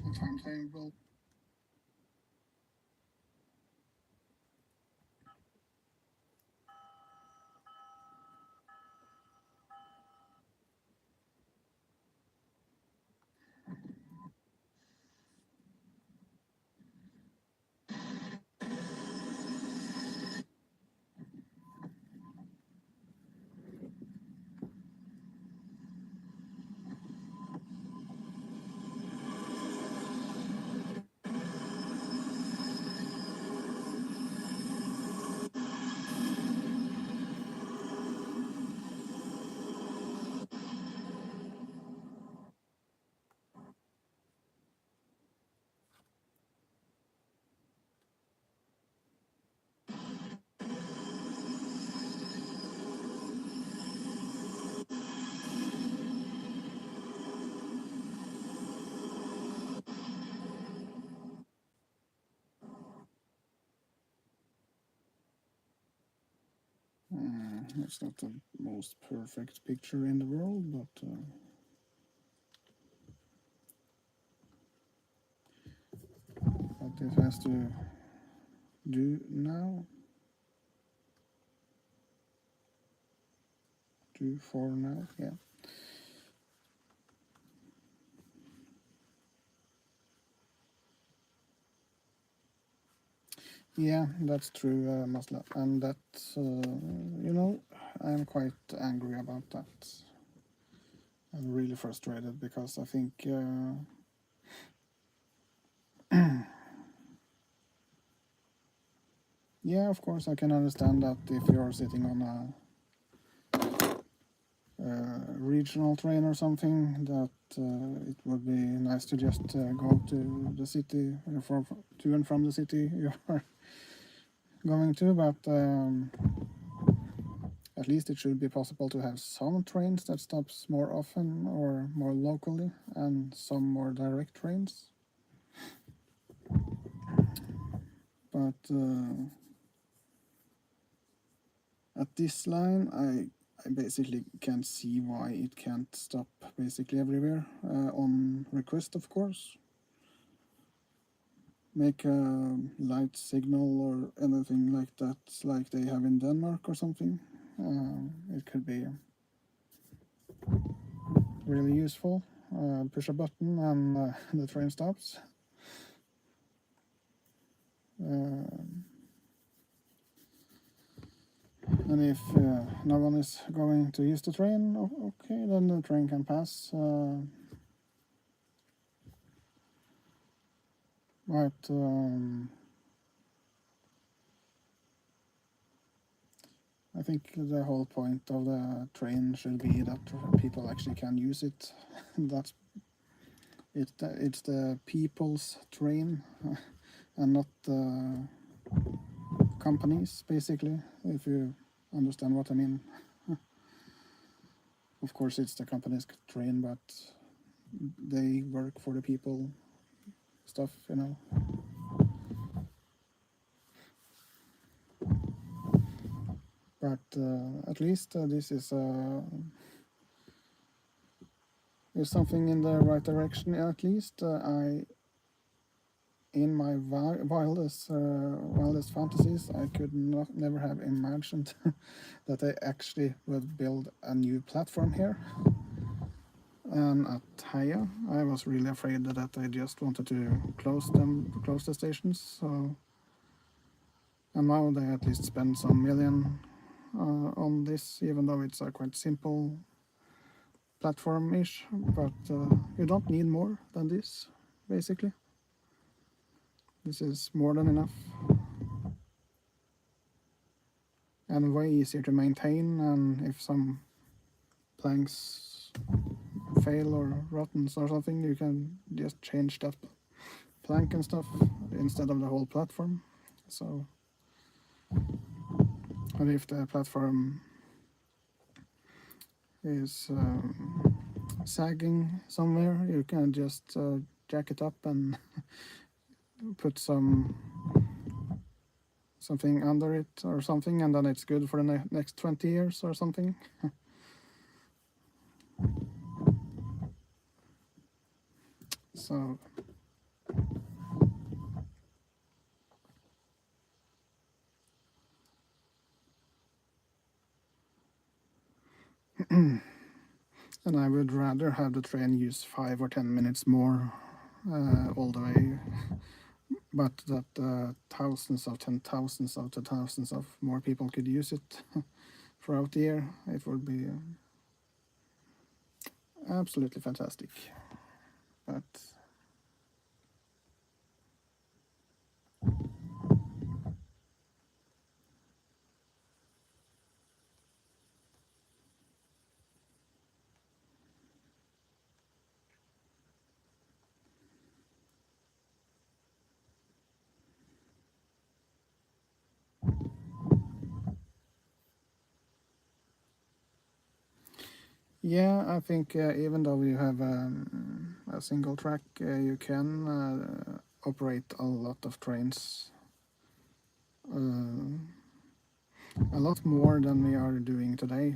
if I'm playing well. It's not the most perfect picture in the world, but it has to do now. Do for now, yeah. Yeah, that's true, Masla. And that's, you know, I'm quite angry about that. I'm really frustrated because I think, yeah, of course, I can understand that if you're sitting on a regional train or something, that it would be nice to just go to the city, to and from the city you're going to, but at least it should be possible to have some trains that stops more often or more locally, and some more direct trains. But at this line, I basically can't see why it can't stop basically everywhere, on request, of course. Make a light signal or anything like that, like they have in Denmark or something. It could be really useful. Push a button and the train stops. And if no one is going to use the train, okay, then the train can pass. But I think the whole point of the train should be that people actually can use it. That's it. It's the people's train, and not the companies, basically. If you understand what I mean. Of course, it's the company's train, but they work for the people. Stuff, you know. But at least this is something in the right direction. At least in my wildest fantasies, I could never have imagined that I actually would build a new platform here. And at Heia, I was really afraid that I just wanted to close the stations. So, and now they at least spend some million on this, even though it's a quite simple platform-ish, but you don't need more than this, basically. This is more than enough. And way easier to maintain, and if some planks fail or rottens or something, you can just change that plank and stuff instead of the whole platform. So, and if the platform is sagging somewhere, you can just jack it up and put something under it or something, and then it's good for the next 20 years or something. So and I would rather have the train use 5 or 10 minutes more all the way, but that thousands of thousands of more people could use it throughout the year. It would be absolutely fantastic. But yeah, I think even though you have a single track, you can operate a lot of trains. A lot more than we are doing today.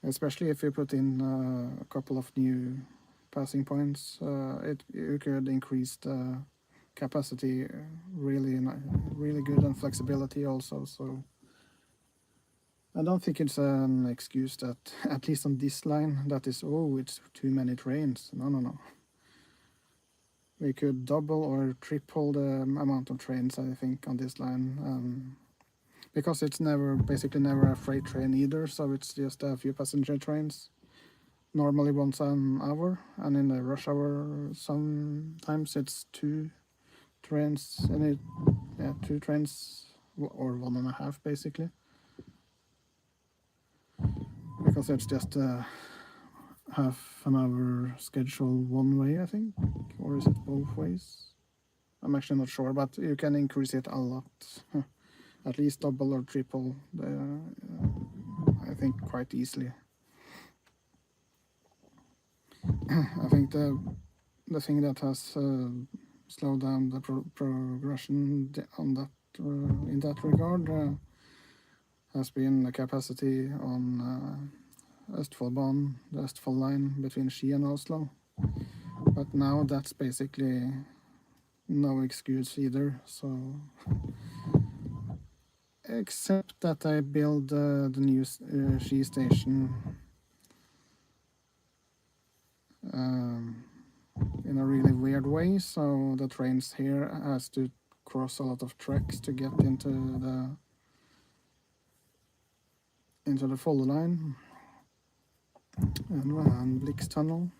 Especially if you put in a couple of new passing points, you could increase the capacity really good, and flexibility also. So I don't think it's an excuse that, at least on this line, that is, oh, it's too many trains. No. We could double or triple the amount of trains, I think, on this line. Because it's basically never a freight train either, so it's just a few passenger trains. Normally once an hour, and in the rush hour sometimes it's 2 trains, and yeah, 2 trains or 1.5 basically, because it's just half an hour schedule one way, I think, or is it both ways? I'm actually not sure, but you can increase it a lot, at least double or triple, I think, quite easily. I think the thing that has slowed down the progression on that in that regard has been the capacity on Østfoldbanen, the Østfold line between Ski and Oslo. But now that's basically no excuse either. So except that I build the new Ski station in a really weird way, so the trains here has to cross a lot of tracks to get into the Follo line and Blix tunnel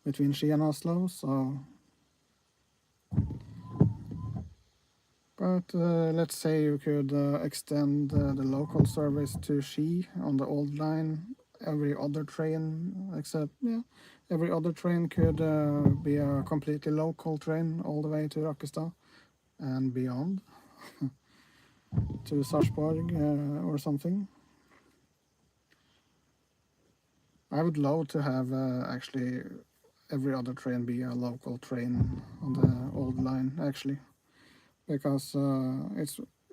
between Ski and Oslo. So, but let's say you could extend the local service to Ski on the old line. Every other train, except every other train could be a completely local train all the way to Rakkestad and beyond to Sarpsborg or something. I would love to have actually every other train be a local train on the old line, actually, because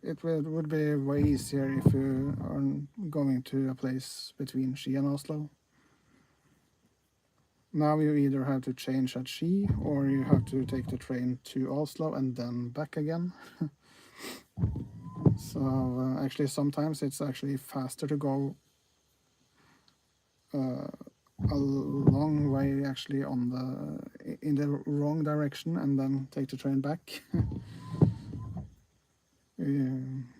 it would be way easier if you are going to a place between Ski and Oslo. Now you either have to change at Ski, or you have to take the train to Oslo and then back again. So actually sometimes it's actually faster to go a long way actually in the wrong direction and then take the train back.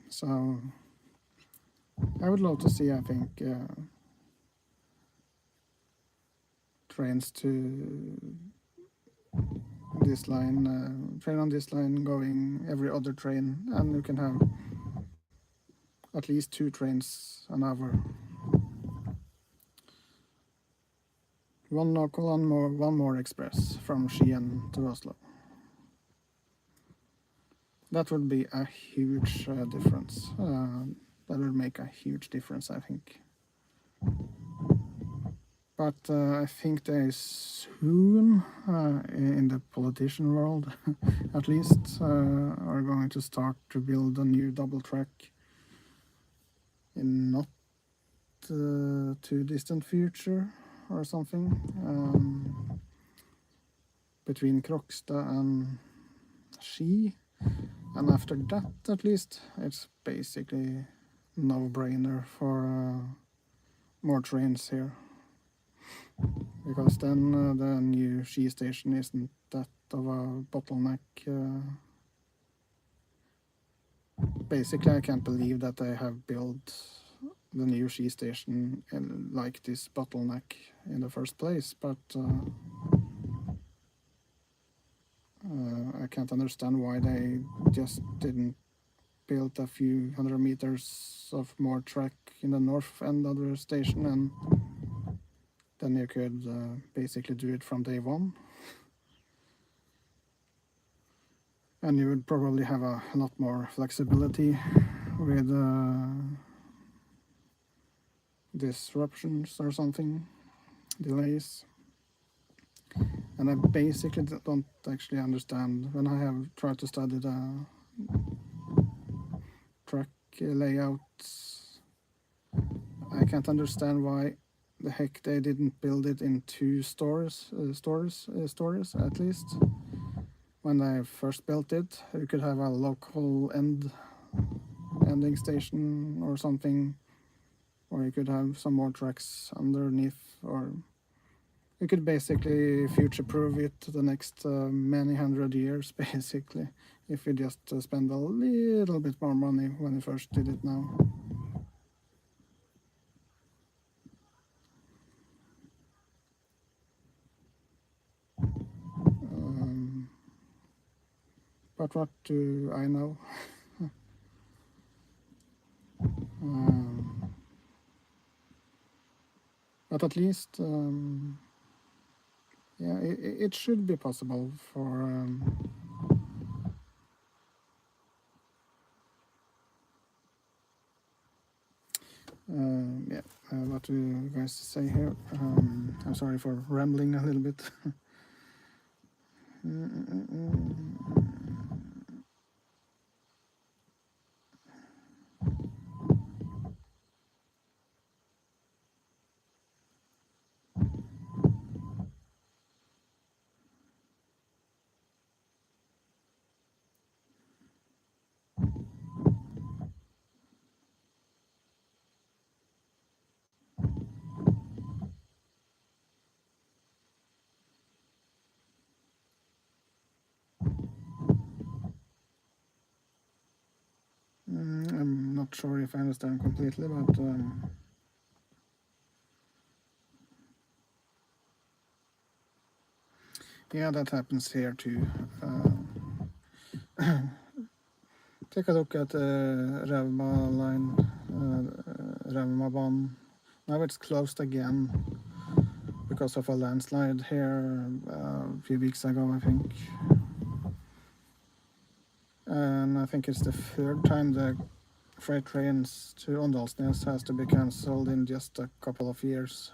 So I would love to see, I think, trains to this line, train on this line going every other train, and you can have at least 2 trains an hour. One local and one more express from Skien to Oslo. That would be a huge difference. That would make a huge difference, I think. But I think they soon, in the politician world at least, are going to start to build a new double track in not too distant future or something, between Krokstad and Ski. And after that, at least, it's basically no-brainer for more trains here. Because then the new Ski station isn't that of a bottleneck. Basically, I can't believe that they have built the new Ski station in, like this bottleneck in the first place, but I can't understand why they just didn't build a few hundred meters of more track in the north end of the station, and then you could basically do it from day one. And you would probably have a lot more flexibility with disruptions or something, delays. And I basically don't actually understand, when I have tried to study the track layouts, I can't understand why the heck they didn't build it in two stories at least. When I first built it, you could have a local ending station or something, or you could have some more tracks underneath, or you could basically future-proof it the next many hundred years, basically, if you just spend a little bit more money when you first did it now. But what do I know? But at least, yeah, it should be possible for yeah, what do you guys say here? I'm sorry for rambling a little bit. I'm not sure if I understand completely, but yeah, that happens here too. Take a look at the Rauma line, Raumabanen. Now it's closed again because of a landslide here a few weeks ago, I think. And I think it's the third time the freight trains to Åndalsnes has to be cancelled in just a couple of years.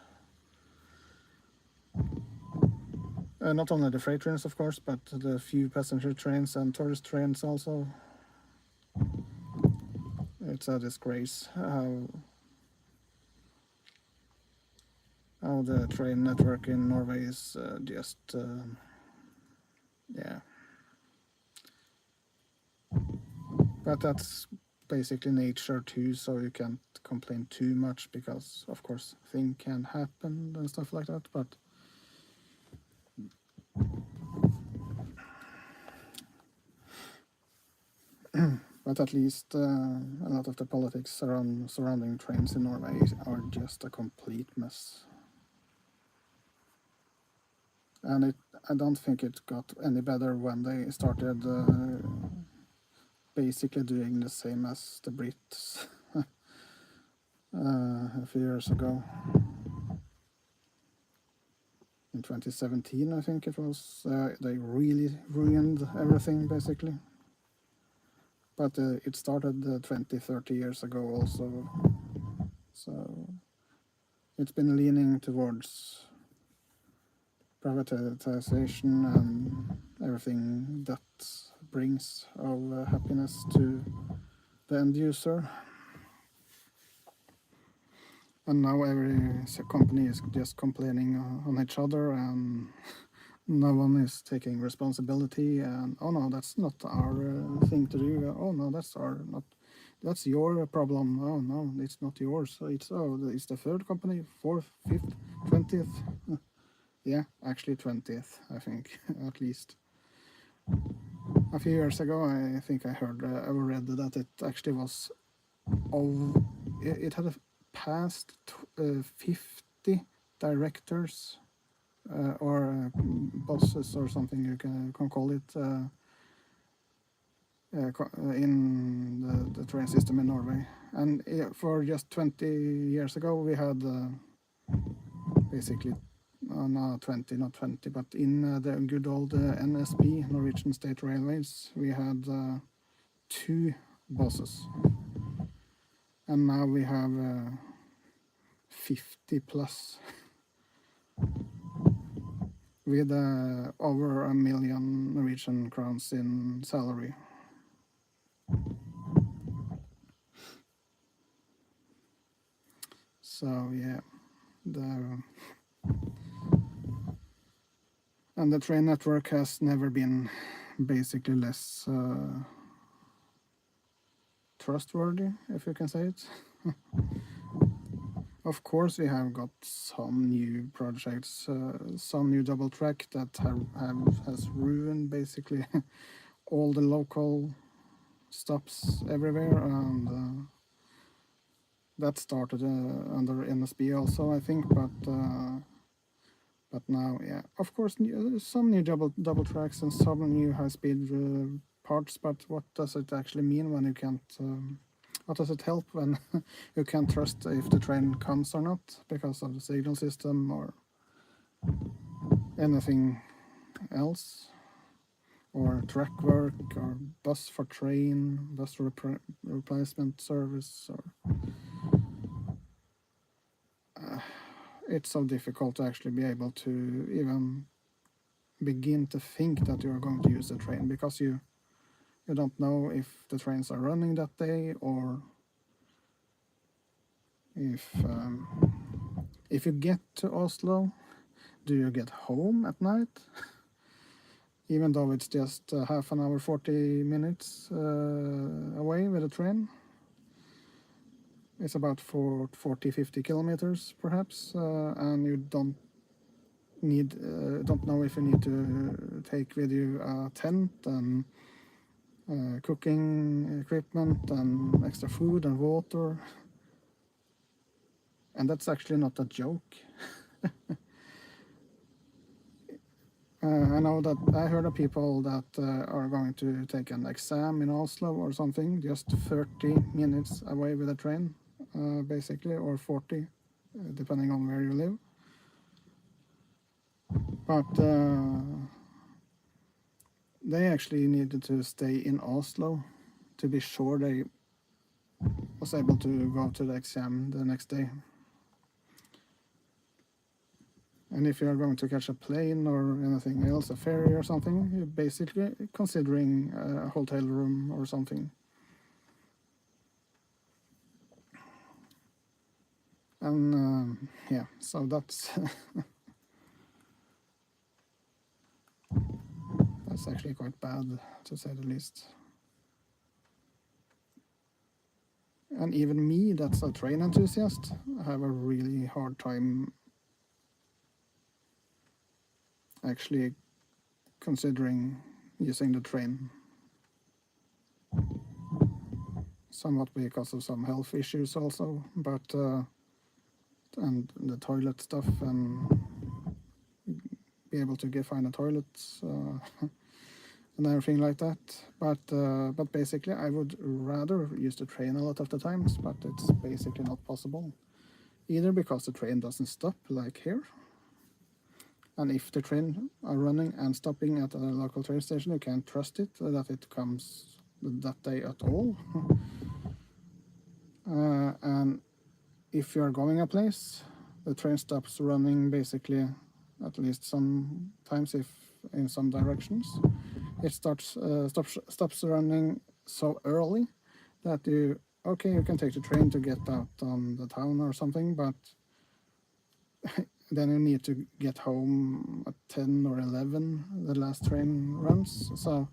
Not only the freight trains, of course, but the few passenger trains and tourist trains also. It's a disgrace how the train network in Norway is just, yeah. But that's basically nature too, so you can't complain too much because, of course, things can happen and stuff like that, but but at least a lot of the politics surrounding trains in Norway are just a complete mess. And I don't think it got any better when they started basically doing the same as the Brits a few years ago. In 2017, I think it was, they really ruined everything, basically. But it started 20, 30 years ago also. So it's been leaning towards privatization and everything that brings of happiness to the end user. And now every company is just complaining on each other, and no one is taking responsibility. And oh no, that's not our thing to do. Oh no, that's your problem. Oh no, it's not yours. It's the third company, fourth, fifth, 20th. Yeah, actually 20th, I think, at least. A few years ago, I think I read that it actually was it had passed 50 directors or bosses or something you can call it in the train system in Norway. And for just 20 years ago, we had basically not 20, but in the good old NSB, Norwegian State Railways, we had 2 bosses. And now we have 50 plus with over 1 million Norwegian crowns in salary. So yeah, and the train network has never been basically less trustworthy, if you can say it. Of course, we have got some new projects, some new double track that has ruined basically all the local stops everywhere, and that started under NSB also, I think, but now, yeah, of course, some new double tracks and some new high-speed parts, but what does it actually mean when you can't? What does it help when you can't trust if the train comes or not because of the signal system or anything else? Or track work, or bus for train, bus replacement service, or it's so difficult to actually be able to even begin to think that you're going to use the train, because you don't know if the trains are running that day, or if you get to Oslo, do you get home at night? Even though it's just half an hour, 40 minutes away with a train. It's about 40-50 kilometers perhaps, and you don't know if you need to take with you a tent and cooking equipment and extra food and water. And that's actually not a joke. I know that I heard of people that are going to take an exam in Oslo or something, just 30 minutes away with a train, basically, or 40, depending on where you live. But they actually needed to stay in Oslo to be sure they was able to go to the exam the next day. And if you're going to catch a plane or anything else, a ferry or something, you're basically considering a hotel room or something. And yeah, so that's that's actually quite bad, to say the least. And even me, that's a train enthusiast, I have a really hard time actually considering using the train. Somewhat because of some health issues also, but and the toilet stuff, and be able to find a toilet and everything like that. But basically, I would rather use the train a lot of the times, but it's basically not possible. Either because the train doesn't stop like here, and if the train are running and stopping at a local train station, you can't trust it that it comes that day at all. And if you're going a place, the train stops running basically, at least sometimes if in some directions. It stops running so early that you can take the train to get out on the town or something, but then you need to get home at 10 or 11, the last train runs. So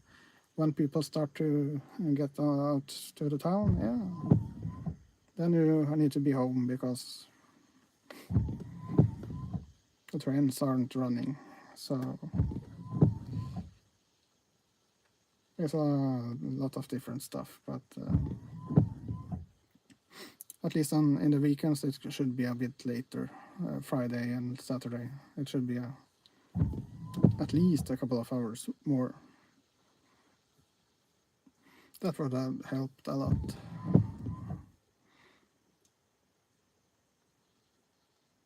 when people start to get out to the town, then you need to be home because the trains aren't running. So it's a lot of different stuff, but at least in the weekends it should be a bit later. Friday and Saturday it should be at least a couple of hours more. That would have helped a lot.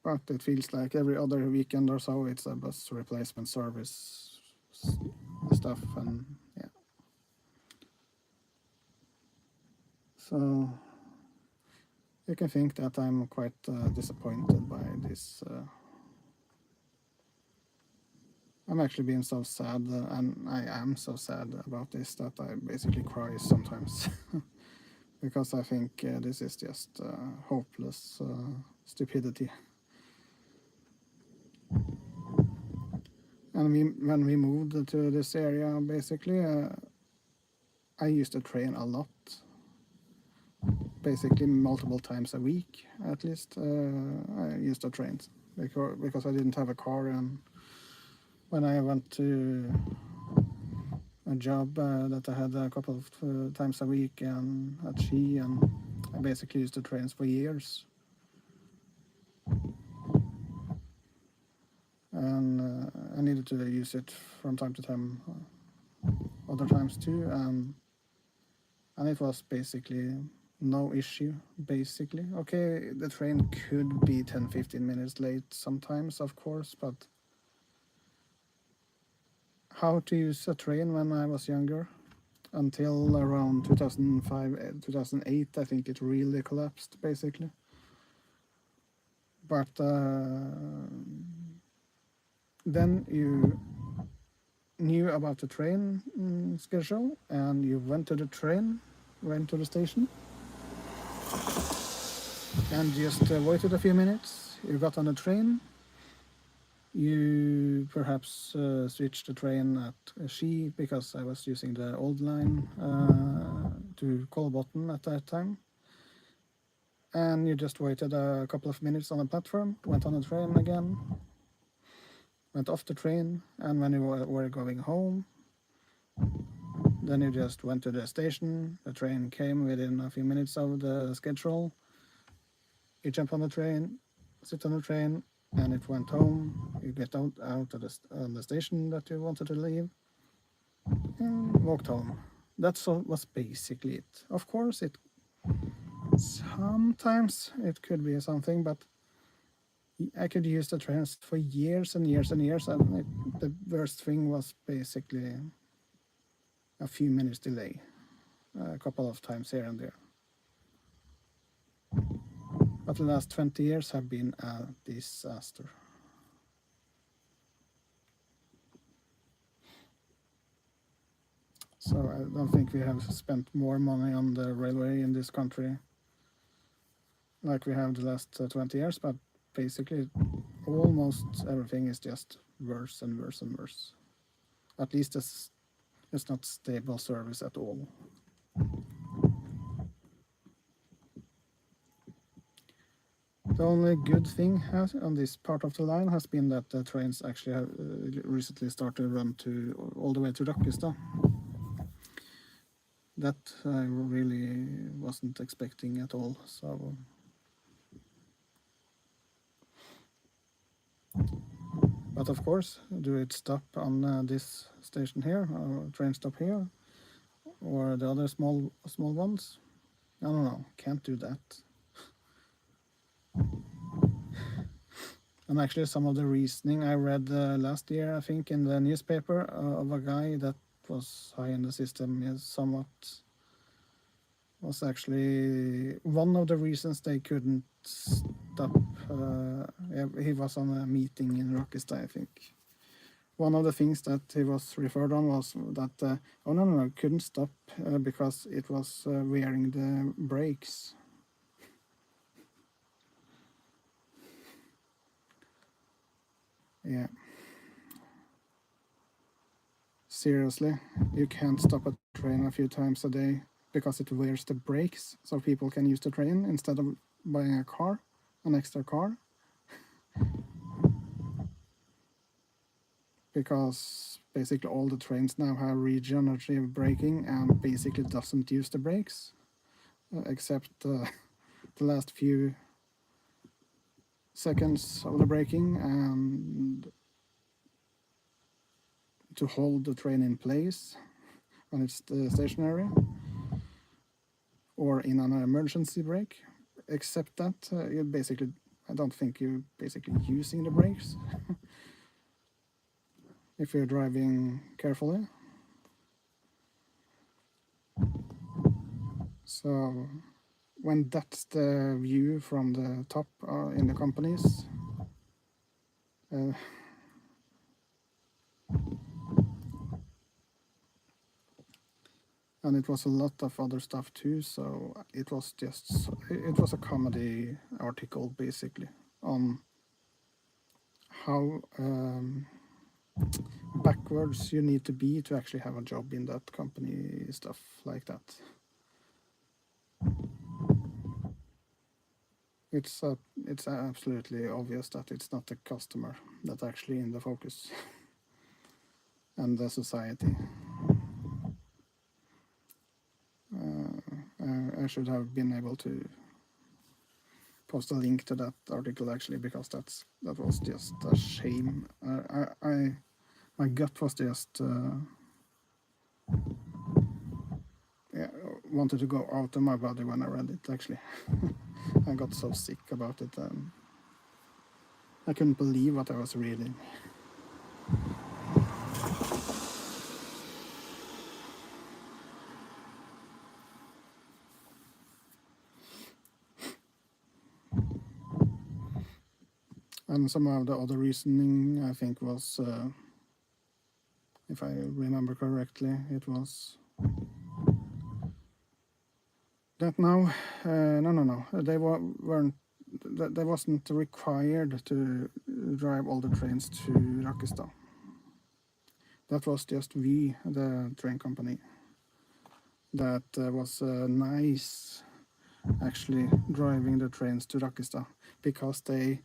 But it feels like every other weekend or so it's a bus replacement service stuff, and yeah. So you can think that I'm quite disappointed by this. I'm actually being so sad, and I am so sad about this that I basically cry sometimes. Because I think this is just hopeless stupidity. And when we moved to this area, basically, I used the train a lot. Basically multiple times a week, at least. I used the trains because I didn't have a car, and when I went to a job that I had a couple of times a week and at Ski, and I basically used the trains for years. And I needed to use it from time to time, other times too, and it was basically no issue, basically. Okay, the train could be 10-15 minutes late sometimes, of course, but how to use a train when I was younger, until around 2005, 2008, I think it really collapsed, basically. But then you knew about the train schedule, and you went to the station, and just waited a few minutes. You got on the train. You perhaps switched the train at Ski, because I was using the old line to Kolbotn at that time. And you just waited a couple of minutes on the platform, went on the train again, went off the train, and when you were going home, then you just went to the station. The train came within a few minutes of the schedule. You jump on the train, sit on the train, and it went home. You get out of the station that you wanted to leave, and walked home. That was basically it. Of course, sometimes it could be something, but I could use the trains for years and years and years, and the worst thing was basically a few minutes delay, a couple of times here and there. But the last 20 years have been a disaster. So I don't think we have spent more money on the railway in this country like we have the last 20 years, but basically almost everything is just worse and worse and worse. At least it's not stable service at all. The only good thing on this part of the line has been that the trains actually have recently started to run all the way to Rakkestad. That I really wasn't expecting at all. So, but of course, do it stop on this station here, or train stop here, or the other small ones? I don't know. Can't do that. And actually, some of the reasoning I read last year, I think, in the newspaper of a guy that was high in the system is somewhat was actually one of the reasons they couldn't stop. He was on a meeting in Rockestad, I think. One of the things that he was referred on was that, oh no, couldn't stop because it was wearing the brakes. Yeah. Seriously, you can't stop a train a few times a day because it wears the brakes, so people can use the train instead of buying a car, an extra car. Because basically all the trains now have regenerative braking and basically doesn't use the brakes, except the last few seconds of the braking and to hold the train in place when it's stationary or in an emergency brake. Except that you basically, I don't think you're basically using the brakes if you're driving carefully. So when that's the view from the top in the companies, and it was a lot of other stuff too, so it was a comedy article basically on how backwards you need to be to actually have a job in that company, stuff like that. It's absolutely obvious that it's not the customer that's actually in the focus and the society. I should have been able to post a link to that article actually, because that was just a shame. My gut was just wanted to go out of my body when I read it actually. I got so sick about it. I couldn't believe what I was reading. And some of the other reasoning, I think, was, if I remember correctly, it was that now, no, they wasn't required to drive all the trains to Rakkestad. That was just the train company, that was nice, actually driving the trains to Rakkestad, because they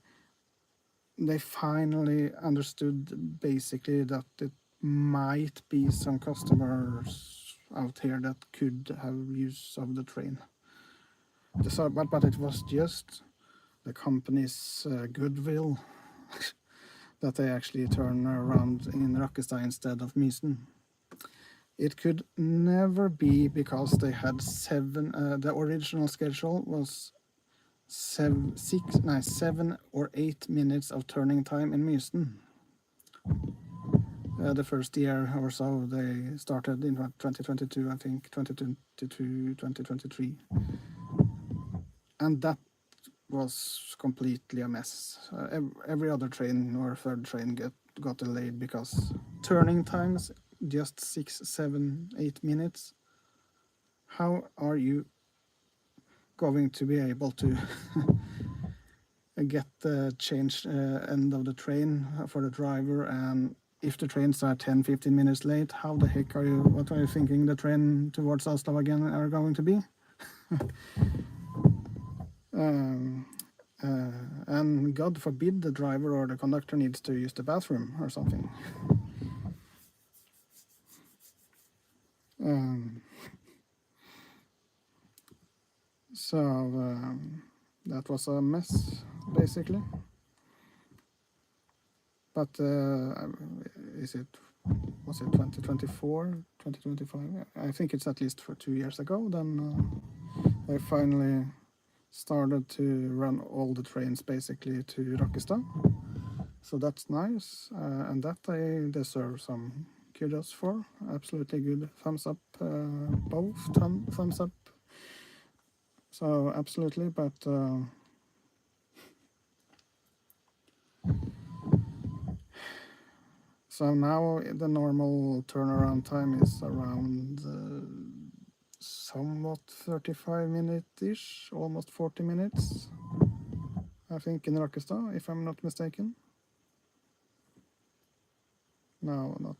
finally understood basically that it might be some customers out here that could have use of the train. So, but it was just the company's goodwill that they actually turn around in Rakkestad instead of Mysen. It could never be because they had the original schedule was 7 or 8 minutes of turning time in Mysen. The first year or so they started in 2022, I think, 2022, 2023. And that was completely a mess. Every other train or third train got delayed because turning times just 6, 7, 8 minutes. How are you going to be able to get the changed end of the train for the driver? And if the trains are 10-15 minutes late, how the heck what are you thinking the train towards Oslo again are going to be? And God forbid the driver or the conductor needs to use the bathroom or something. So that was a mess, basically. But was it 2024, 2025? I think it's at least for 2 years ago. Then they finally started to run all the trains basically to Rakkestad. So that's nice, and that they deserve some kudos for. Absolutely good. Thumbs up, both thumbs up. So absolutely, but so now the normal turnaround time is around somewhat 35 minutes-ish, almost 40 minutes, I think, in Rakkestad, if I'm not mistaken. No, not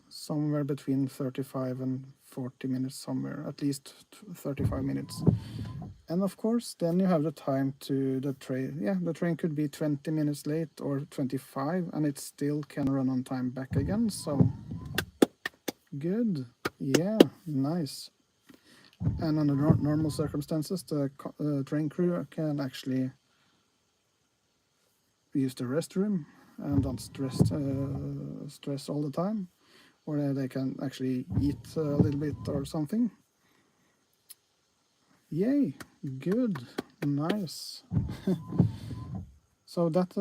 somewhere between 35 and 40 minutes, somewhere, at least 35 minutes. And of course, then you have the time to the train. Yeah, the train could be 20 minutes late or 25, and it still can run on time back again. So good. Yeah, nice. And under normal circumstances, the train crew can actually use the restroom and don't stress all the time, or they can actually eat a little bit or something. Yay, good, nice. So that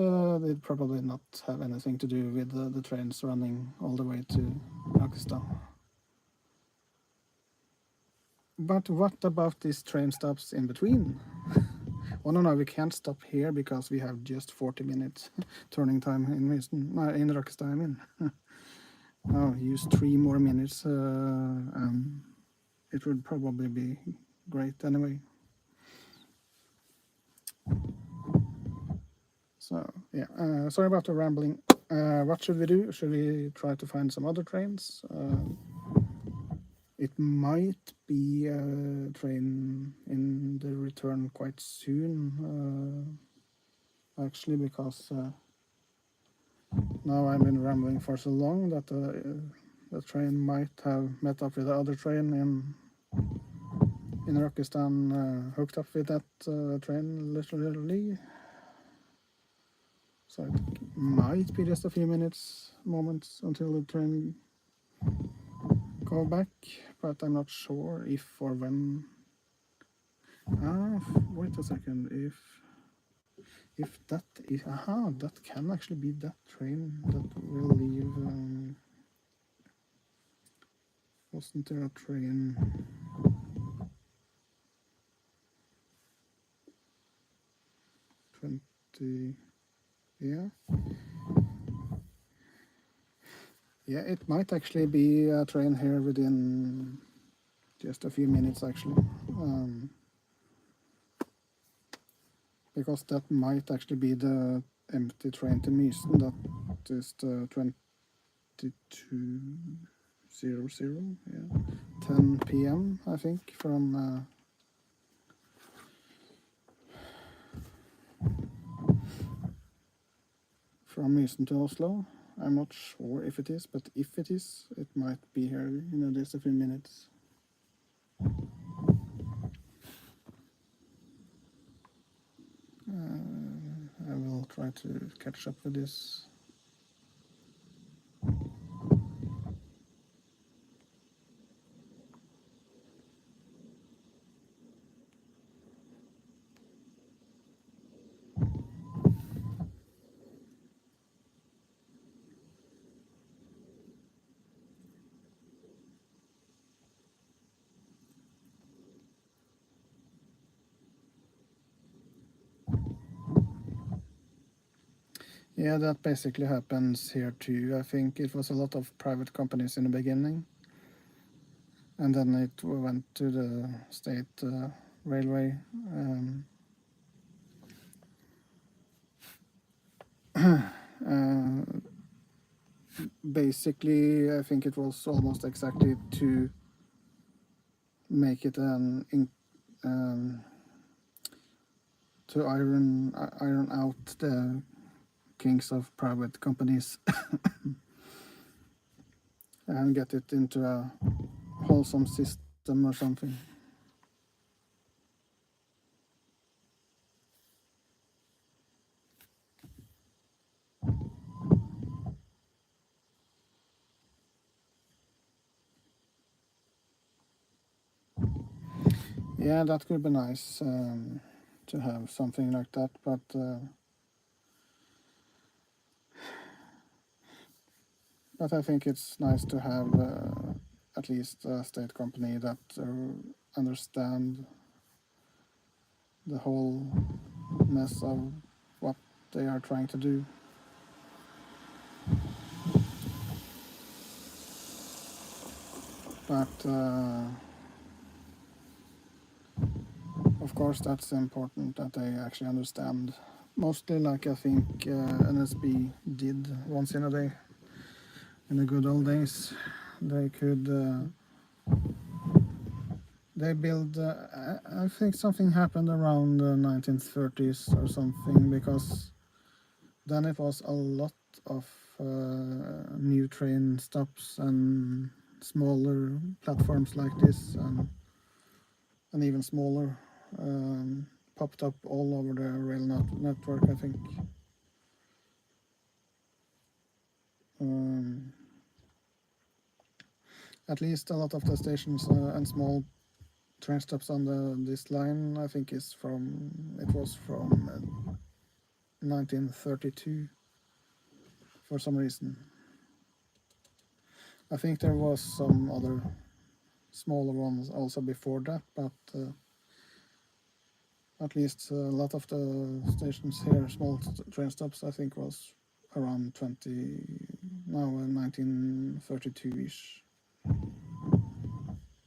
did probably not have anything to do with the trains running all the way to Rakkestad. But what about these train stops in between? Oh no, we can't stop here because we have just 40 minutes turning time in Rakkestad, I mean. Oh, use 3 more minutes, it would probably be great anyway. So, yeah, sorry about the rambling. What should we do? Should we try to find some other trains? It might be a train in the return quite soon, actually, because now I've been rambling for so long that the train might have met up with the other train in Rakkestad, hooked up with that train literally. So it might be just a few moments until the train go back, but I'm not sure if or when. Wait a second. If that is that can actually be that train that will leave. Wasn't there a train? Yeah. Yeah, it might actually be a train here within just a few minutes, actually. Because that might actually be the empty train to Mysen. That is the 22:00, yeah. 10 p.m., I think, from Mysen to Oslo. I'm not sure if it is, but if it is, it might be here in just a few minutes. I will try to catch up with this. Yeah, that basically happens here too. I think it was a lot of private companies in the beginning, and then it went to the state railway. Basically, I think it was almost exactly to make it to iron out the kinks of private companies and get it into a wholesome system or something. Yeah, that could be nice to have something like that, but I think it's nice to have at least a state company that understand the whole mess of what they are trying to do. But of course that's important that they actually understand. Mostly like I think NSB did once in a day. In the good old days, they could they build I think something happened around the 1930s or something, because then it was a lot of new train stops and smaller platforms like this, and even smaller popped up all over the rail network, I think. At least a lot of the stations and small train stops on this line, I think, it was from 1932 for some reason. I think there was some other smaller ones also before that, but at least a lot of the stations here, small train stops, I think was around 1932-ish.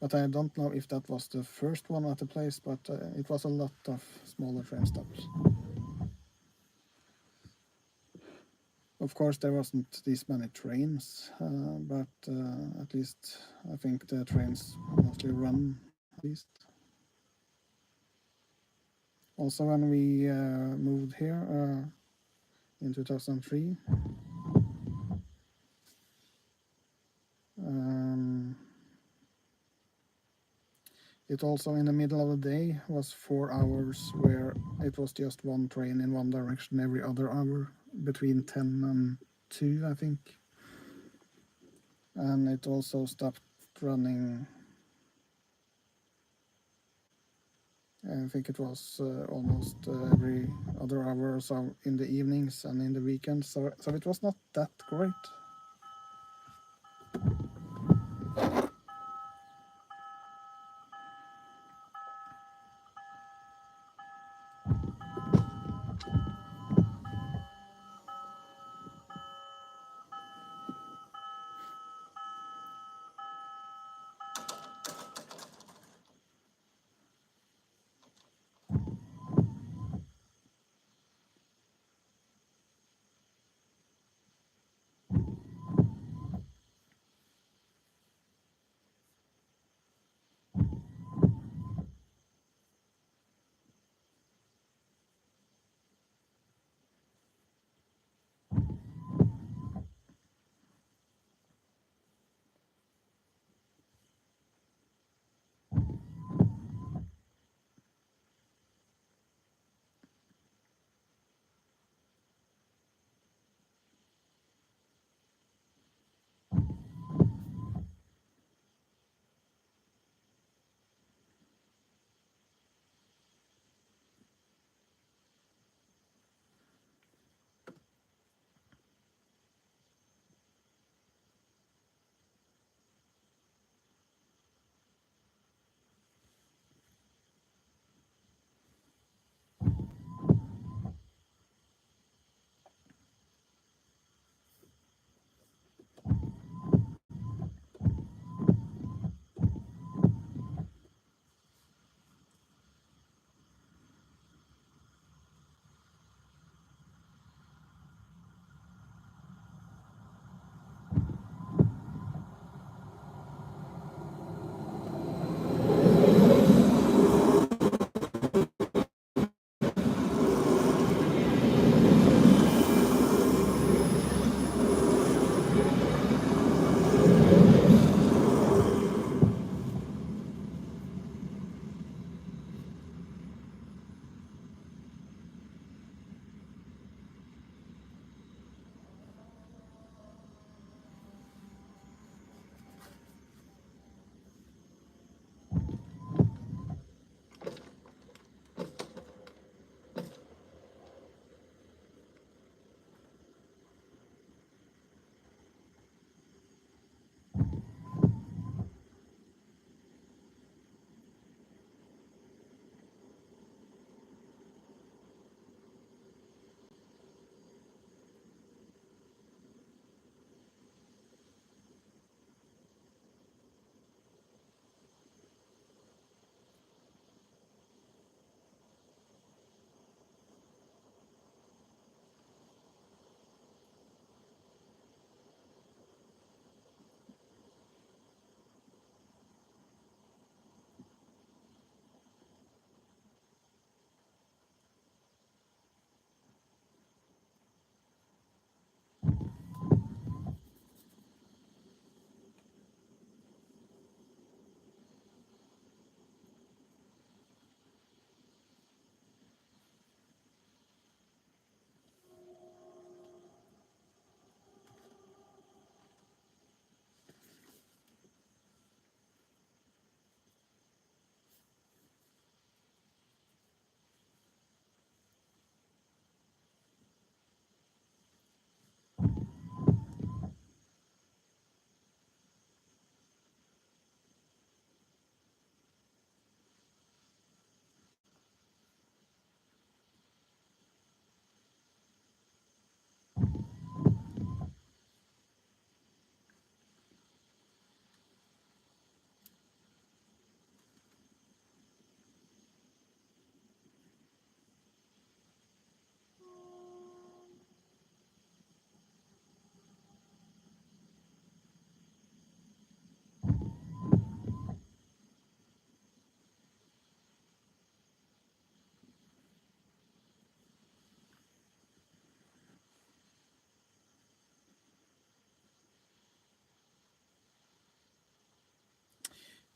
But I don't know if that was the first one at the place, but it was a lot of smaller train stops. Of course, there wasn't these many trains, but at least I think the trains mostly run, at least. Also, when we moved here in 2003, it also in the middle of the day was 4 hours where it was just one train in one direction every other hour between 10 and 2, I think. And it also stopped running, I think it was almost every other hour or so in the evenings and in the weekends, so it was not that great.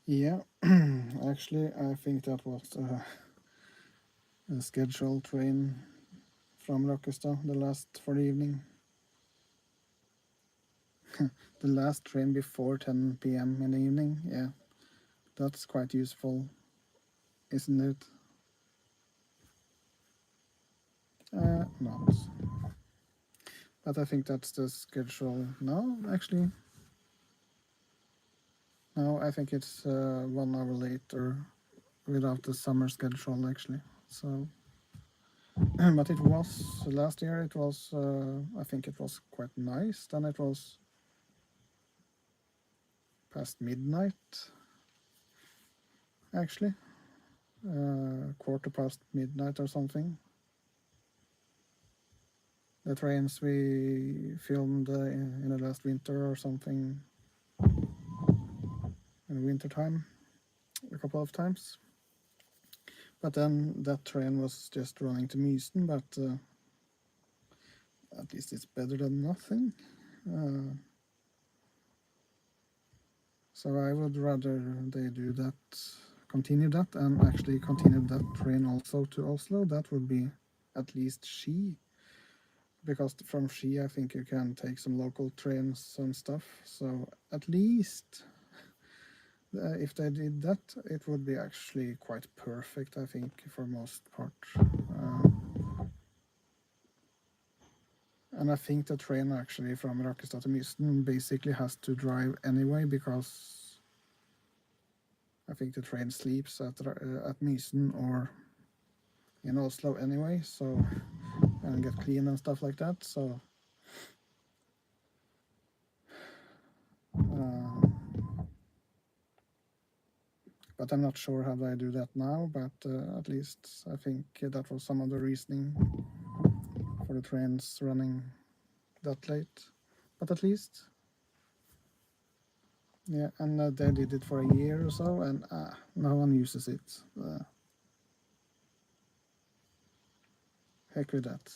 Yeah, actually, I think that was a scheduled train from Rockestad, the last for the evening. The last train before 10 p.m. in the evening, yeah. That's quite useful, isn't it? Not. But I think that's the schedule. No, actually. No, I think it's 1 hour later without the summer schedule, actually. So, but it was, last year it was, I think it was quite nice. Then it was past midnight, actually. Quarter past midnight or something. The trains we filmed in the last winter or something, in winter time, a couple of times. But then that train was just running to Mysen, but at least it's better than nothing. So I would rather they do that, continue that, and actually continue that train also to Oslo. That would be at least Ski, because from Ski I think you can take some local trains and stuff. So at least if they did that, it would be actually quite perfect, I think, for most part. And I think the train actually from Rakkestad to Mysen basically has to drive anyway, because I think the train sleeps at Mysen or in Oslo anyway, so, and get clean and stuff like that. So but I'm not sure how they do that now, but at least I think that was some of the reasoning for the trains running that late. But at least, yeah, and they did it for a year or so, and no one uses it. Heck with that.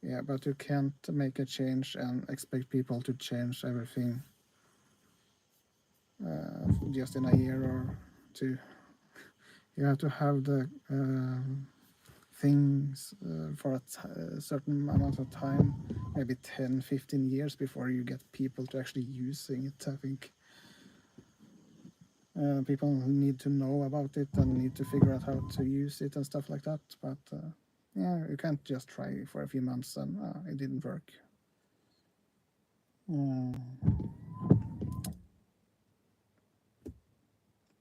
Yeah, but you can't make a change and expect people to change everything just in a year or two. You have to have the things for a certain amount of time, maybe 10, 15 years before you get people to actually using it, I think. People need to know about it and need to figure out how to use it and stuff like that. But yeah, you can't just try for a few months and it didn't work.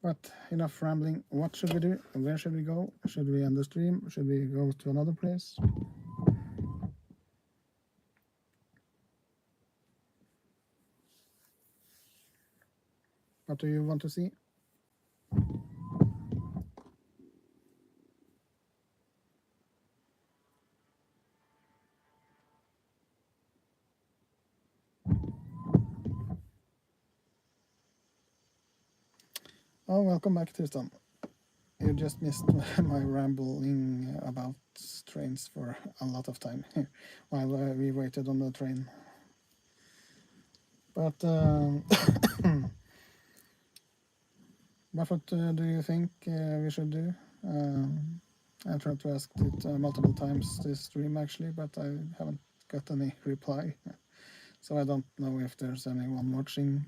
But enough rambling. What should we do? Where should we go? Should we end the stream? Should we go to another place? What do you want to see? Oh, welcome back, Tristan. You just missed my rambling about trains for a lot of time while we waited on the train. But what do you think we should do? I tried to ask it multiple times this stream actually, but I haven't got any reply. So I don't know if there's anyone watching.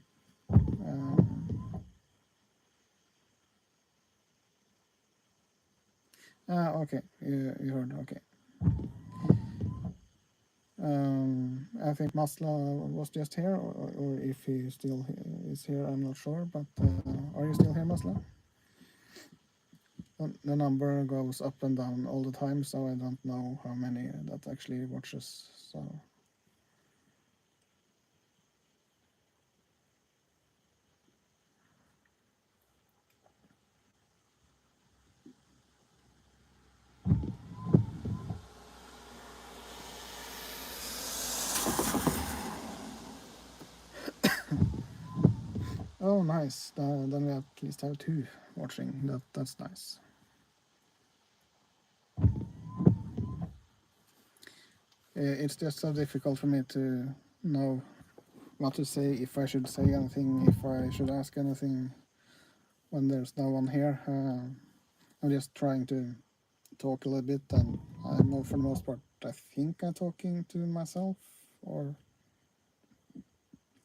Okay, you heard, okay. I think Masla was just here, or if he still is here, I'm not sure, but are you still here, Masla? The number goes up and down all the time, so I don't know how many that actually watches, so... Oh, nice. Then we at least have 2 watching. That's nice. It's just so difficult for me to know what to say, if I should say anything, if I should ask anything when there's no one here. I'm just trying to talk a little bit, and I know for the most part I think I'm talking to myself, or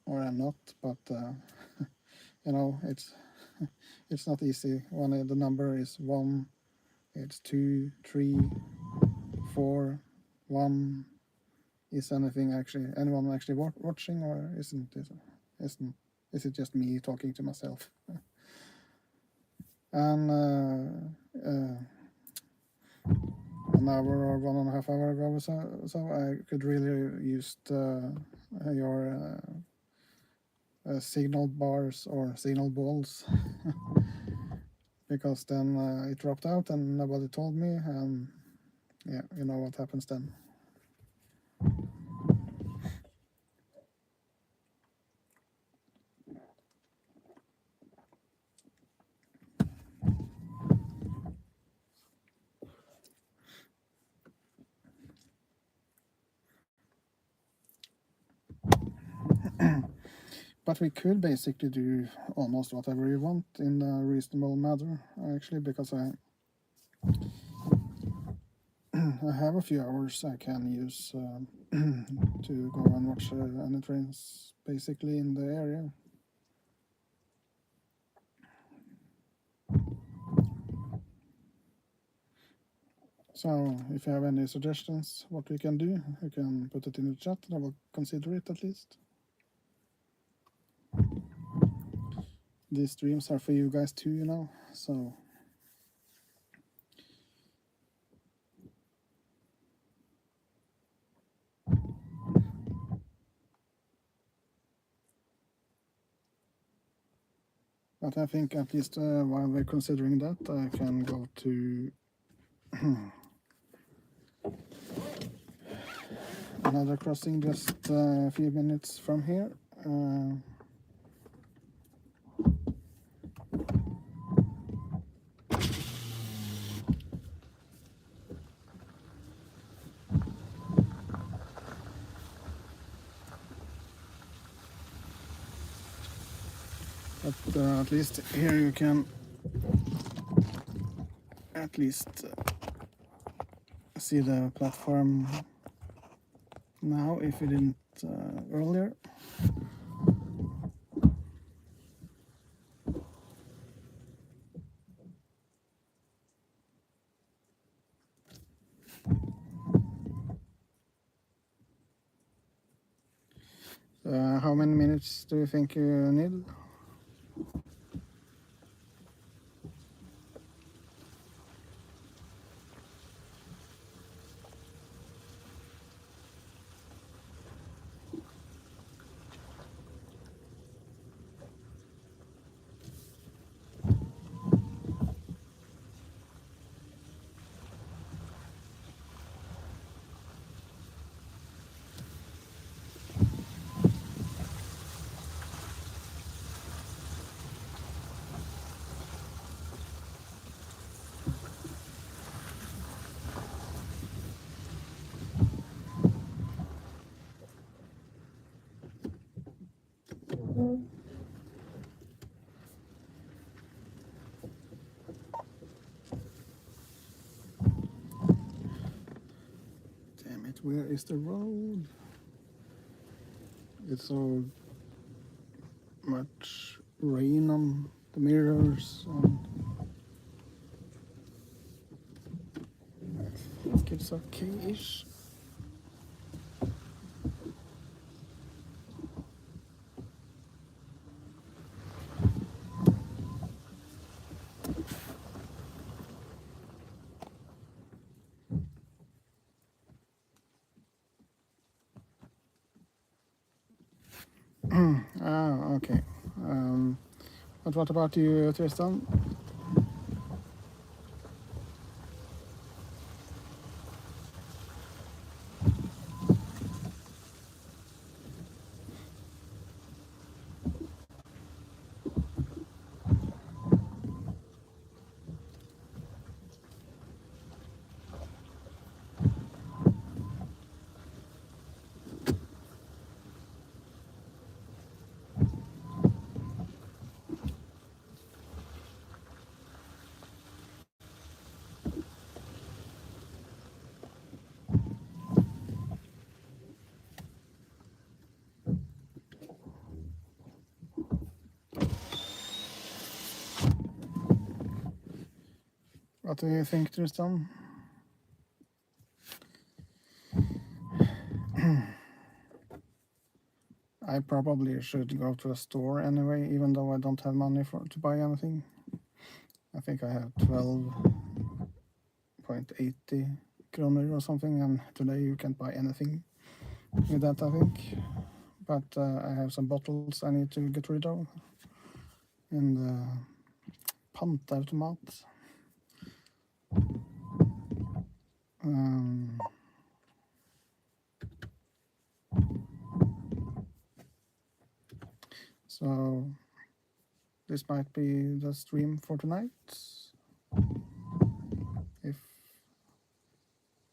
I'm not, but you know, it's it's not easy when the number is 1, it's 2, 3, 4, 1. Is anyone actually watching, or is it just me talking to myself? And an hour or 1.5 hours ago, so I could really use your signal bars or signal balls, because then it dropped out and nobody told me, and yeah, you know what happens then. But we could basically do almost whatever you want in a reasonable manner, actually, because I have a few hours I can use to go and watch any trains basically in the area. So if you have any suggestions what we can do, you can put it in the chat and I will consider it at least. These streams are for you guys too, you know, so but I think at least while we're considering that, I can go to another crossing just a few minutes from here. But at least here you can at least see the platform now if you didn't earlier. How many minutes do you think you need? Damn it, where is the road? It's so much rain on the mirrors, and I think it's okay-ish. Okay. But what about you, Tristan? What do you think, Tristan? I probably should go to a store anyway, even though I don't have money to buy anything. I think I have 12.80 kroner or something, and today you can't buy anything with that, I think. But I have some bottles I need to get rid of in the pantautomat. So this might be the stream for tonight. If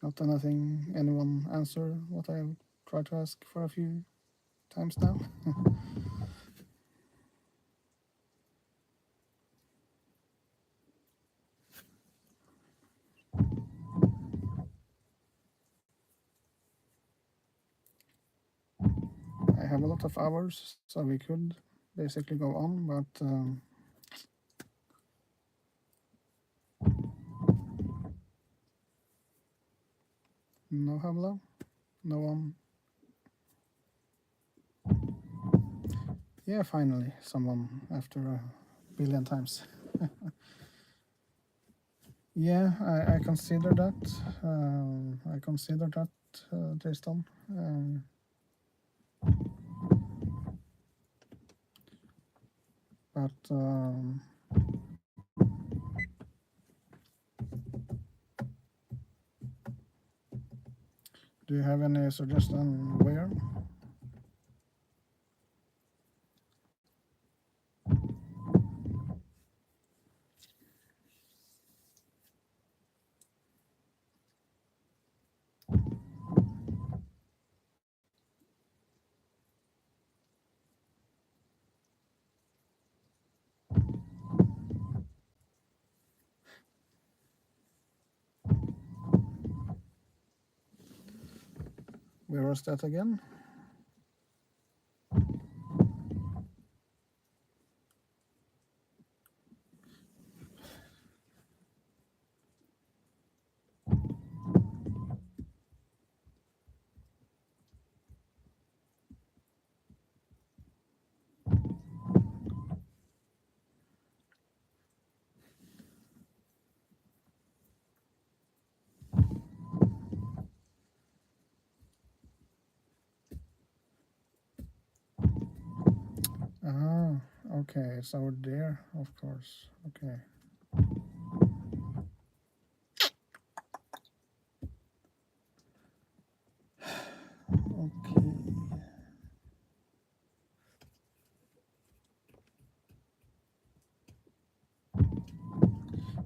not anyone answer what I tried to ask for a few times now. I have a lot of hours, so we could basically go on, but no Havla, no one. Yeah, finally, someone after a billion times. Yeah, I consider that. I consider that, Tristan. But do you have any suggestion where? Where was that again? Ah, okay, it's over there, of course. Okay. Okay.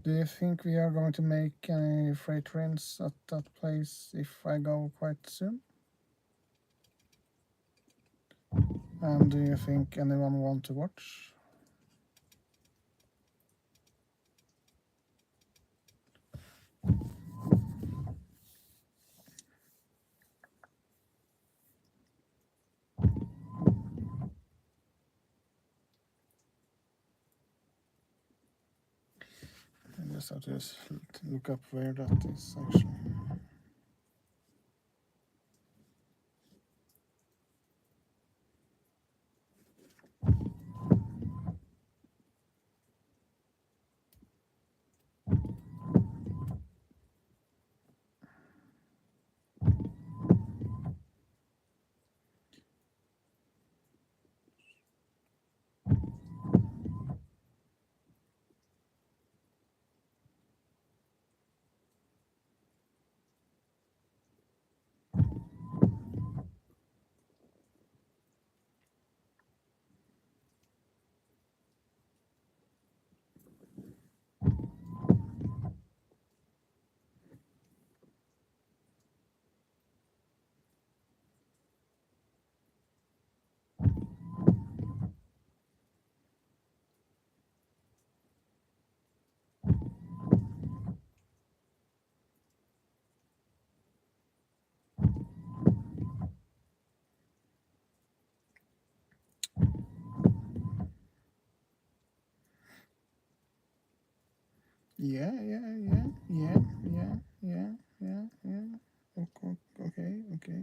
Do you think we are going to make any freight trains at that place if I go quite soon? And do you think anyone want to watch? I just have to look up where that is actually. Yeah. Okay.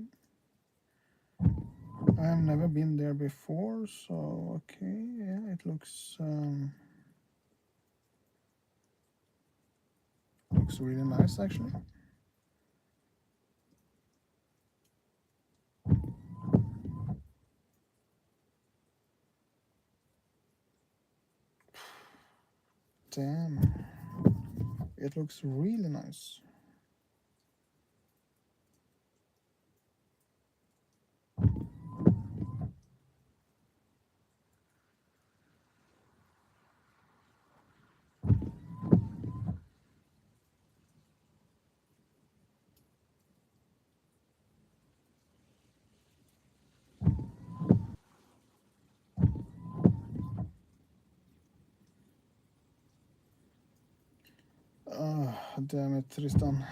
I have never been there before, so okay, yeah, it looks really nice actually. Damn, it looks really nice. Damn it, Tristan.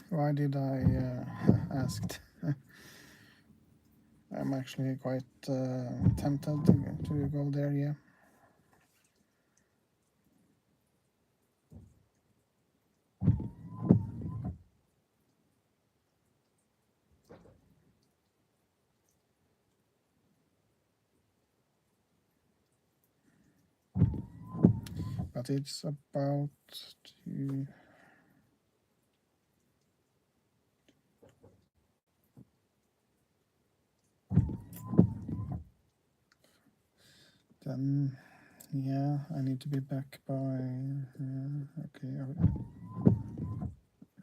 Why did I ask? I'm actually quite tempted to go there, yeah. But it's about to... Then, yeah, I need to be back by... okay,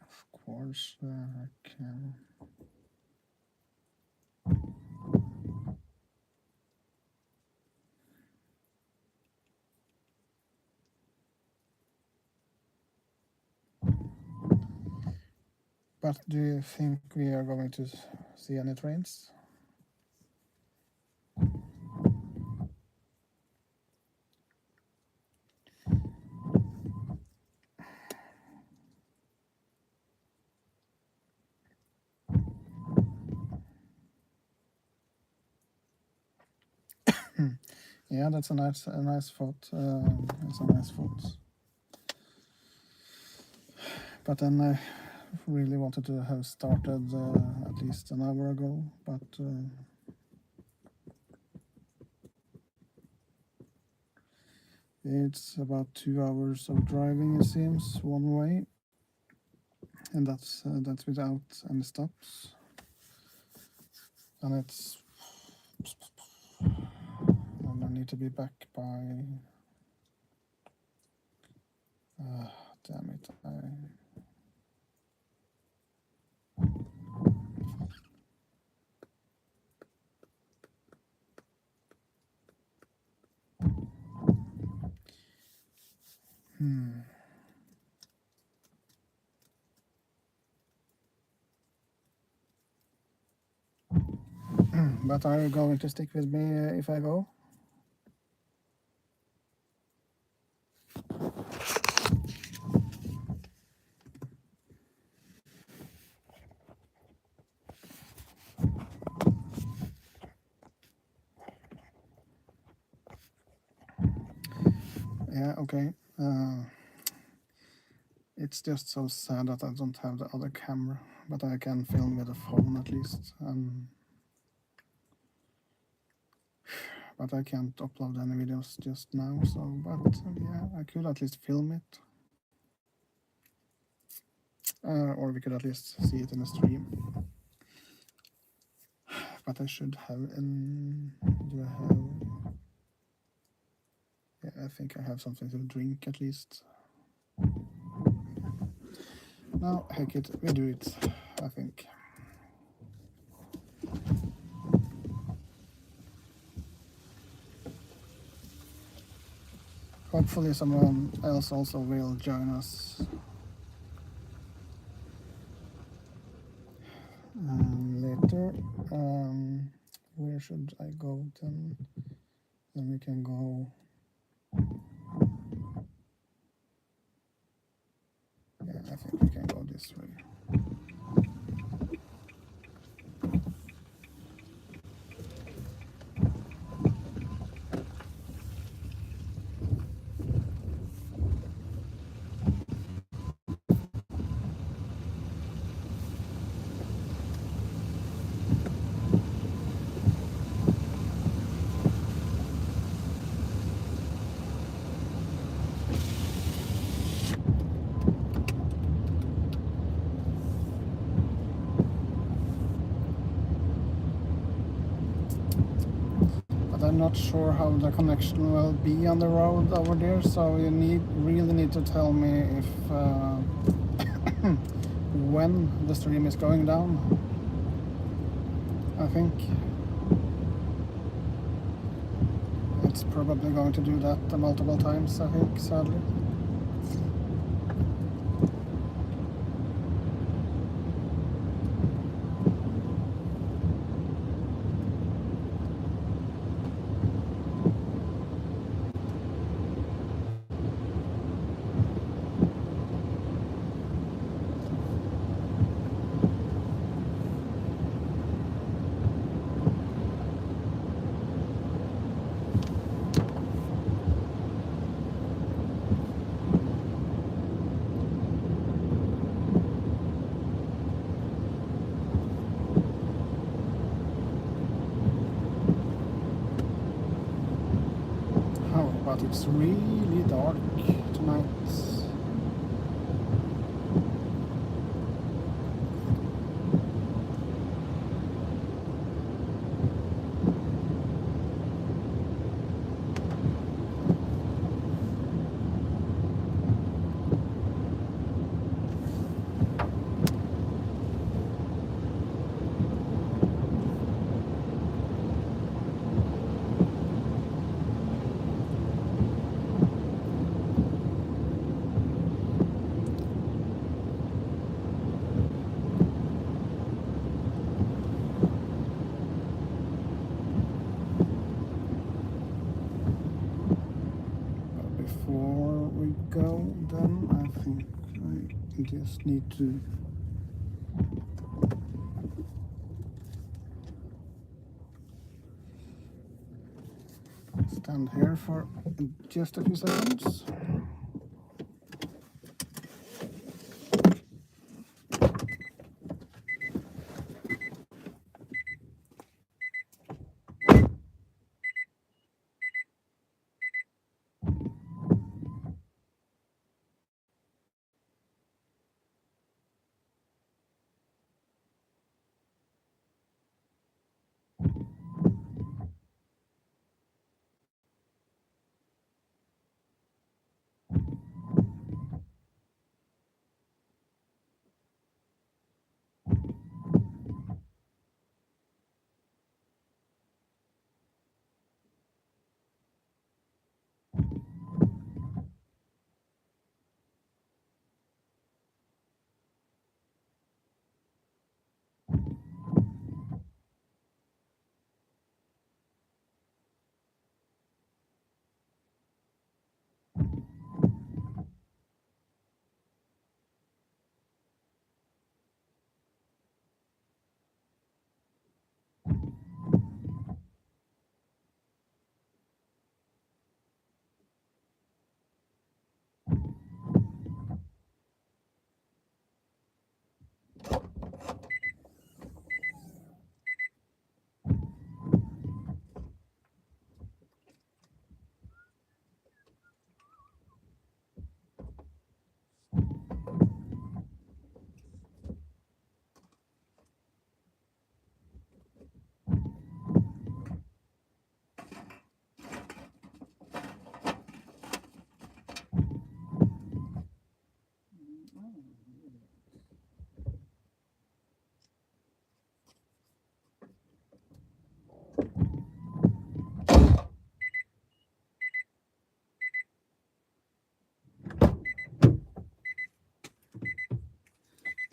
of course I can... But do you think we are going to see any trains? Yeah, that's a nice thought. It's a nice thought. But then I really wanted to have started at least an hour ago, but it's about 2 hours of driving, it seems, one way, and that's without any stops, and it's... and I need to be back by... damn it, But are you going to stick with me if I go? Yeah, okay. It's just so sad that I don't have the other camera, but I can film with a phone at least. But I can't upload any videos just now, so, but yeah, I could at least film it. Or we could at least see it in a stream. But I should have do I have... yeah, I think I have something to drink at least. No, heck it, we do it, I think. Hopefully someone else also will join us. Later. Where should I go then? Then we can go... I think we can go this way. I'm not sure how the connection will be on the road over there, so you really need to tell me if when the stream is going down. I think it's probably going to do that multiple times, I think, sadly. But it's really dark tonight. Before we go, then I think I just need to stand here for just a few seconds.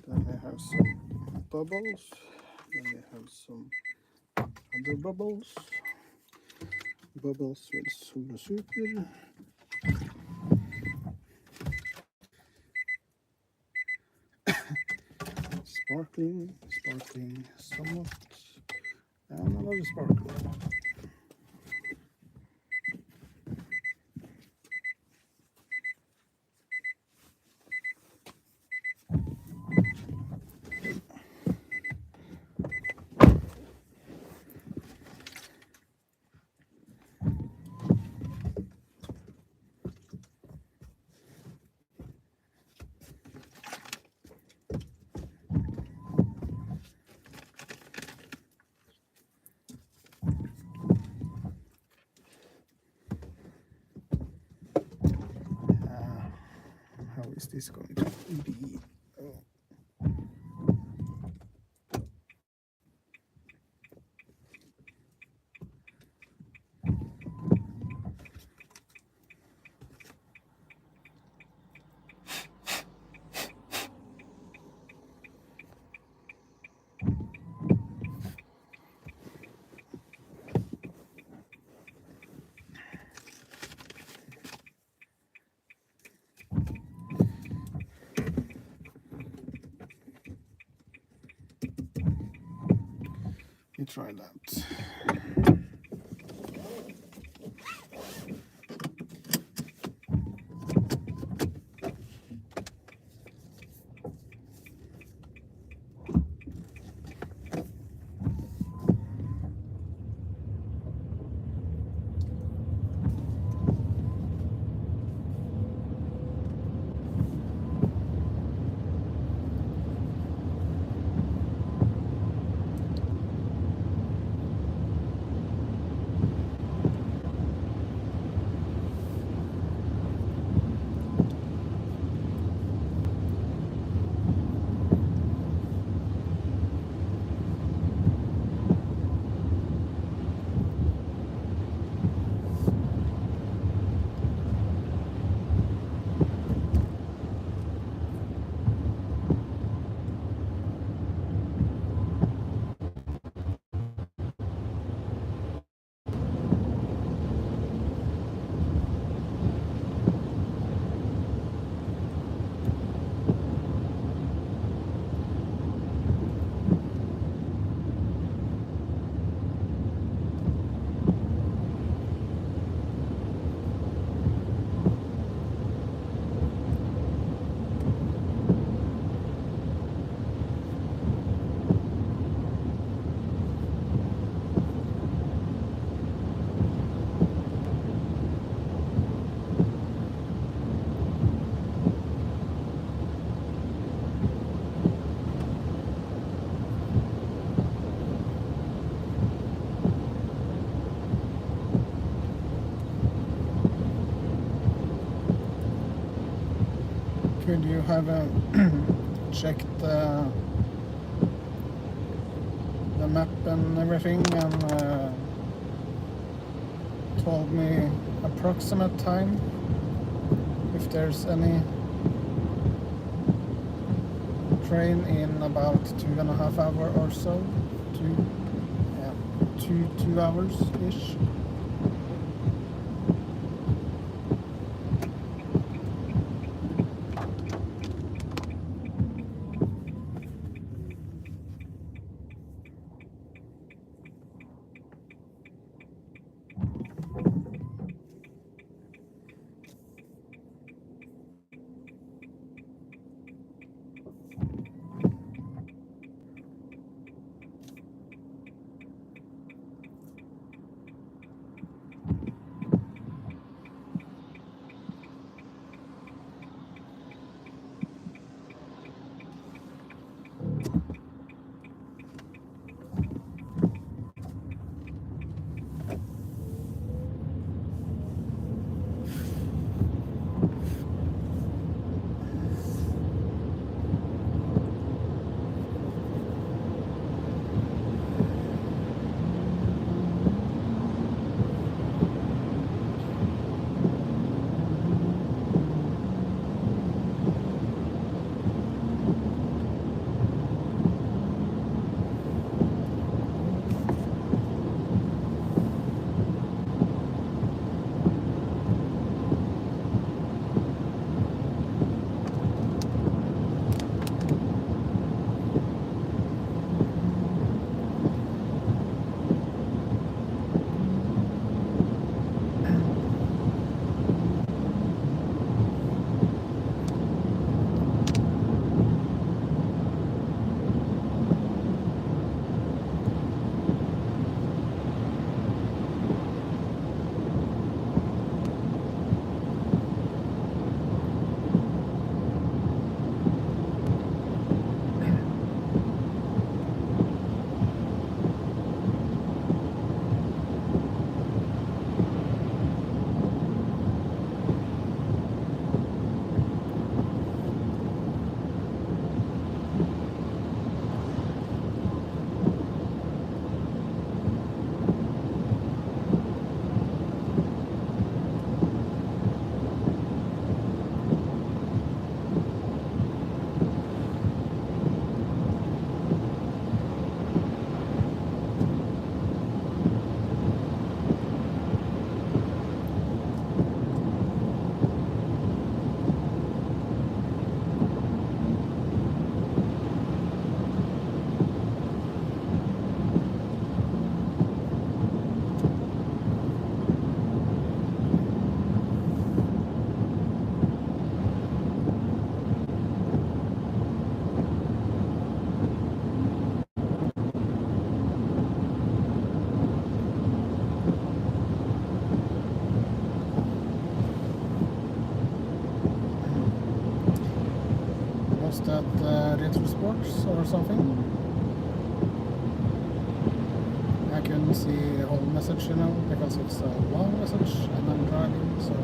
Then I have some bubbles. Then I have some other bubbles. Bubbles with Solo Super. sparkling somewhat, and another sparkling. How is this going to be? Oh. You try that. Could you have checked the map and everything and told me approximate time if there's any train in about 2.5 hours or so? Two hours-ish. that retro sports or something. I couldn't see the whole message, you know, because it's a long message and I'm driving, so.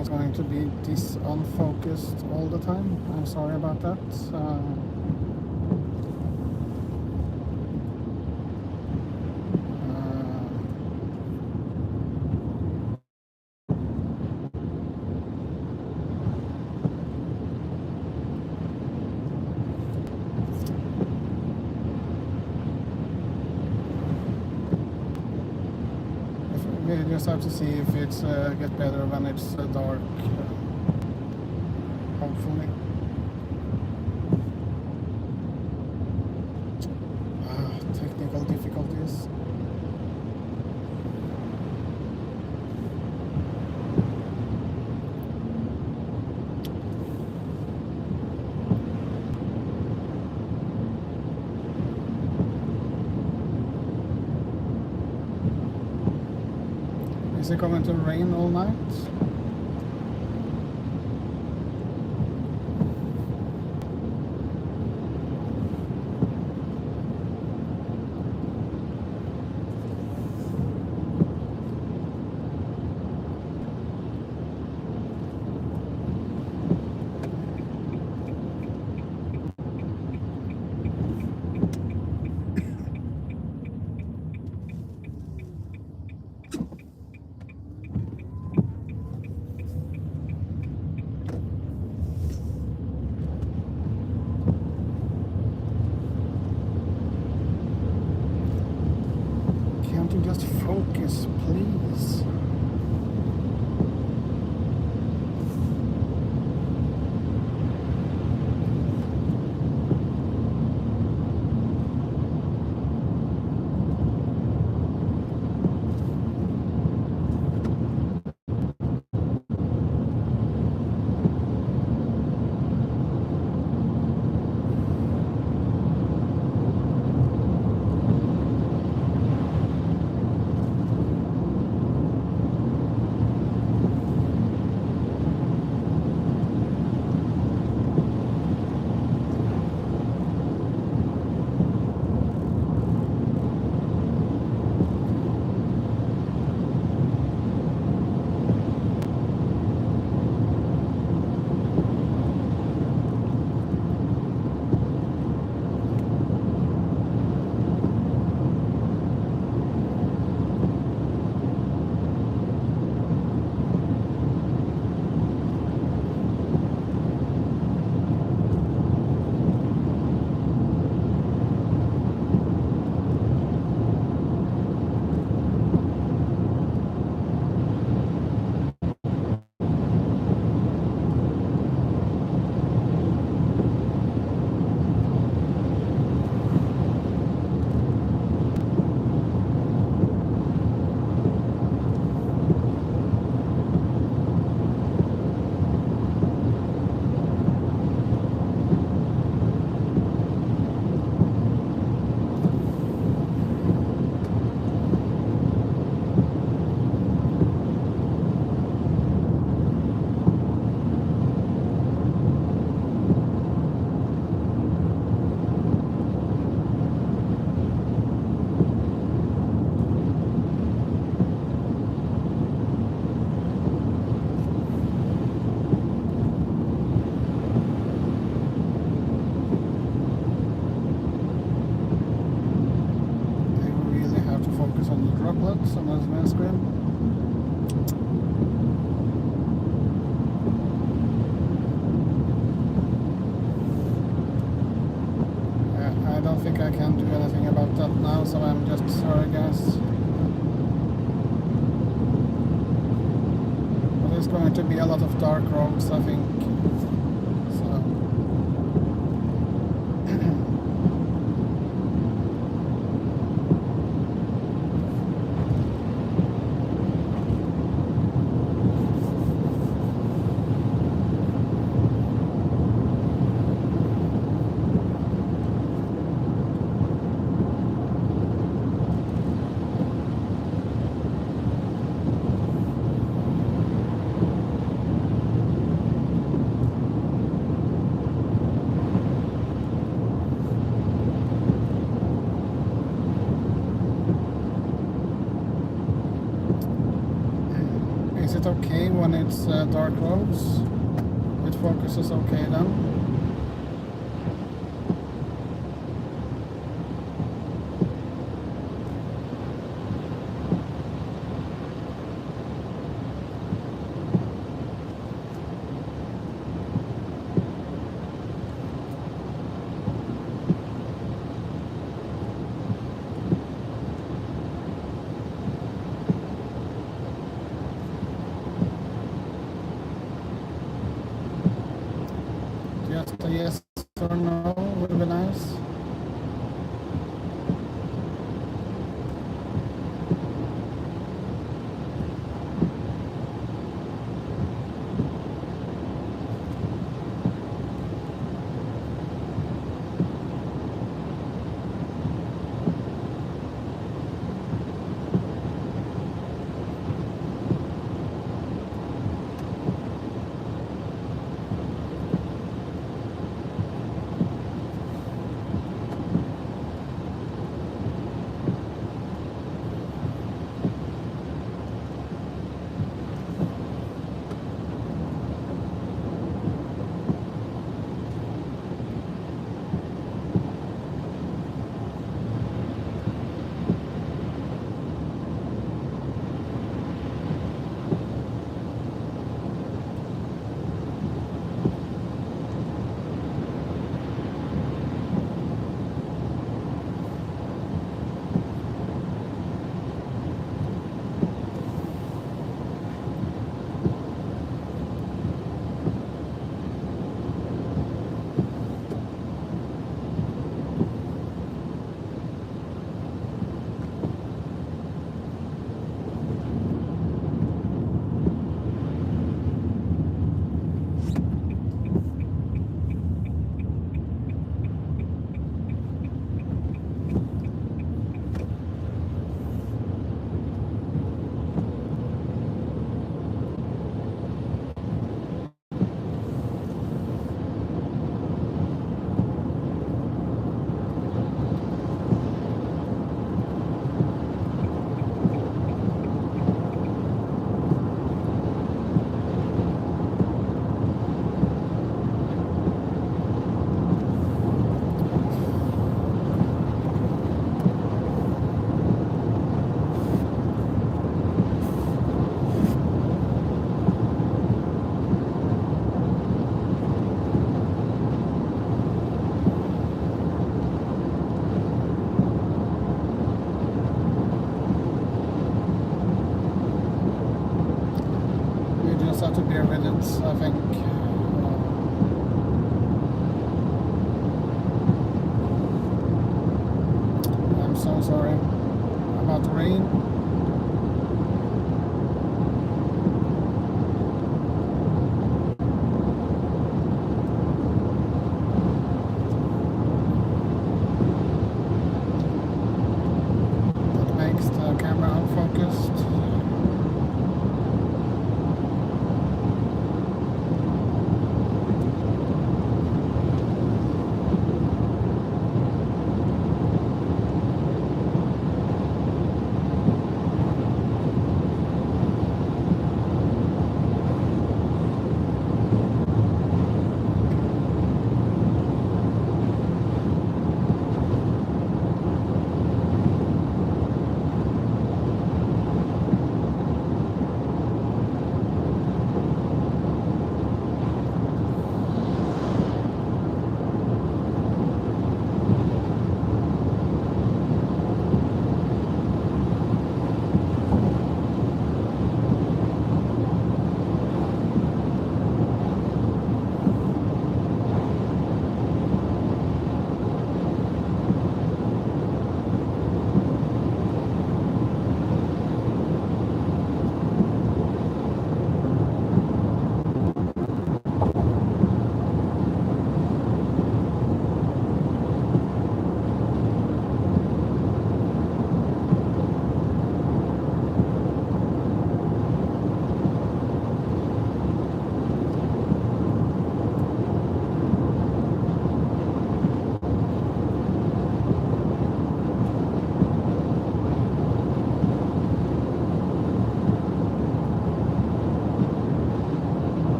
is going to be this unfocused all the time. I'm sorry about that. We just have to see if it's get better when it's dark. Hopefully. Technical difficulties. Is it going to rain all night? Can't you just focus, please? Som er med screen. I don't think I can do anything about that now, so I'm just sorry guys. But there's going to be a lot of dark roads, I think. So Is it okay when it's dark roads? It focuses okay then? Just a yes or no would be nice. Have to bear with it, I think. I'm so sorry about the rain. That makes the camera unfocused.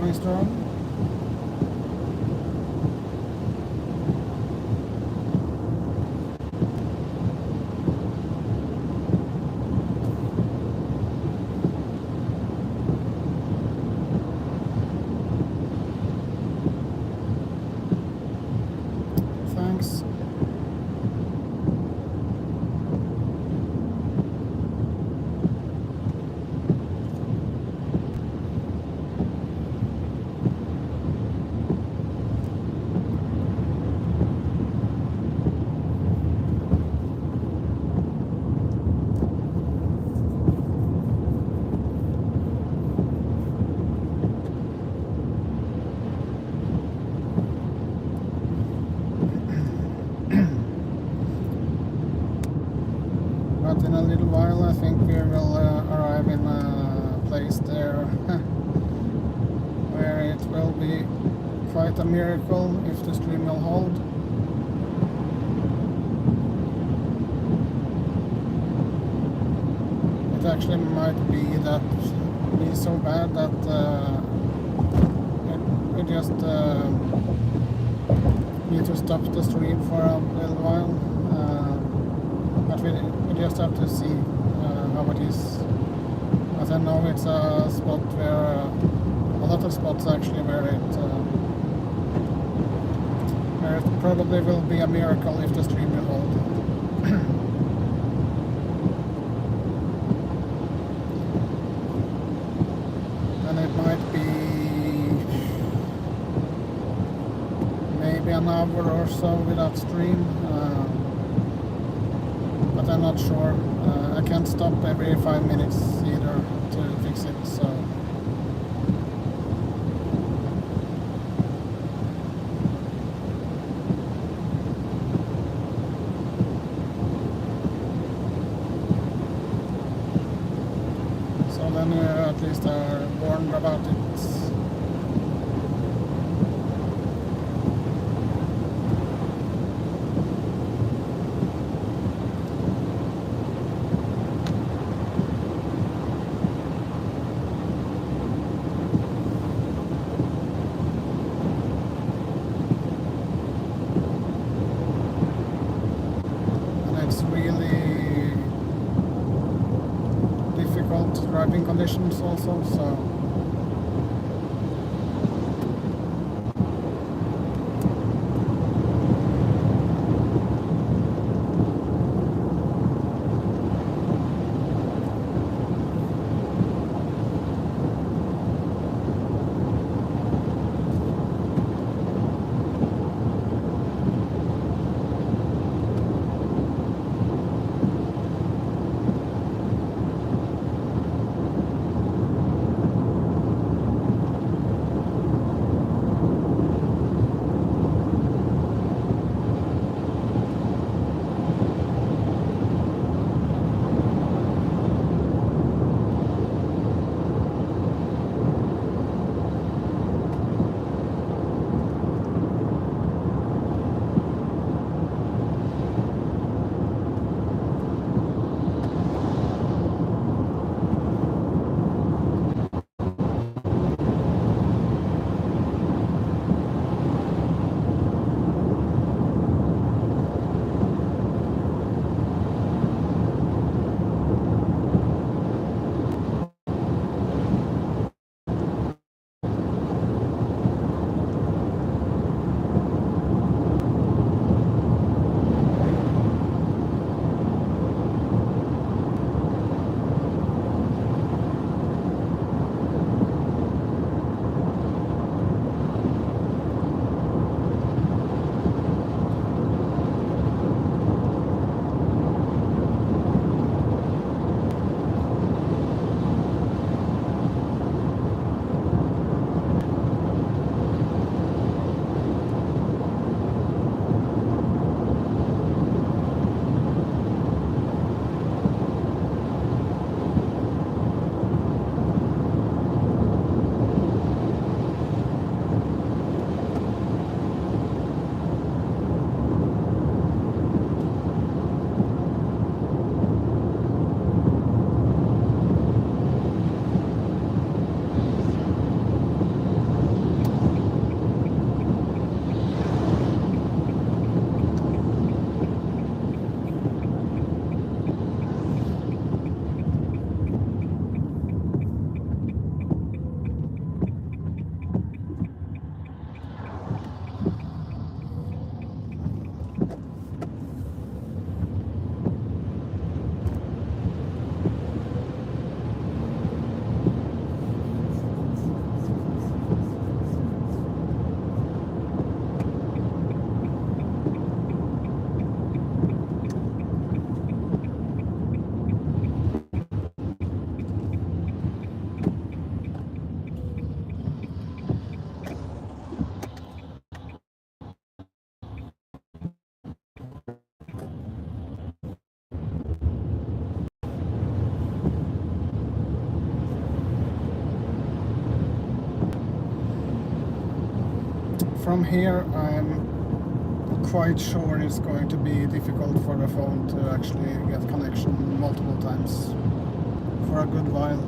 coming strong. Thanks. But in a little while I think we will arrive in a place there where it will be quite a miracle if the stream will hold. It actually might be so bad that we just need to stop the stream for a little while. But we just have to see how it is. As I know, it's a spot where a lot of spots actually where it probably will be a miracle if the stream will hold. And it might be maybe an hour or so without stream. But I'm not sure. I can't stop every 5 minutes either to fix it, so. So then you at least are warned about it. Driving conditions also, so from here I'm quite sure it's going to be difficult for the phone to actually get connection multiple times for a good while.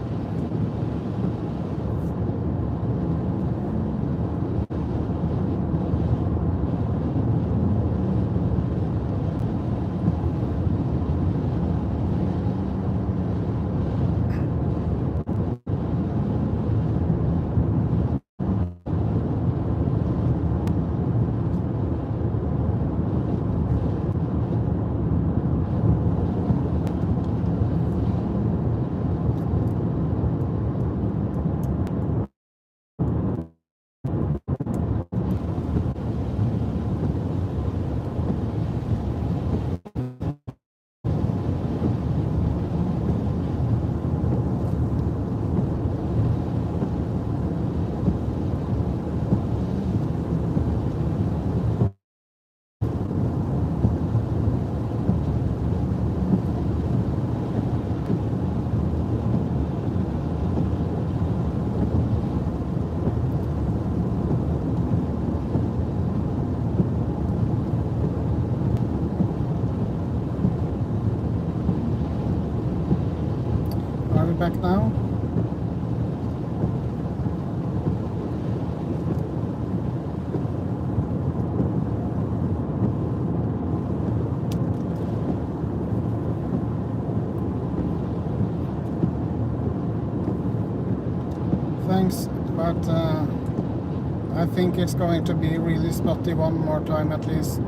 Back now. Thanks, but I think it's going to be really spotty one more time at least.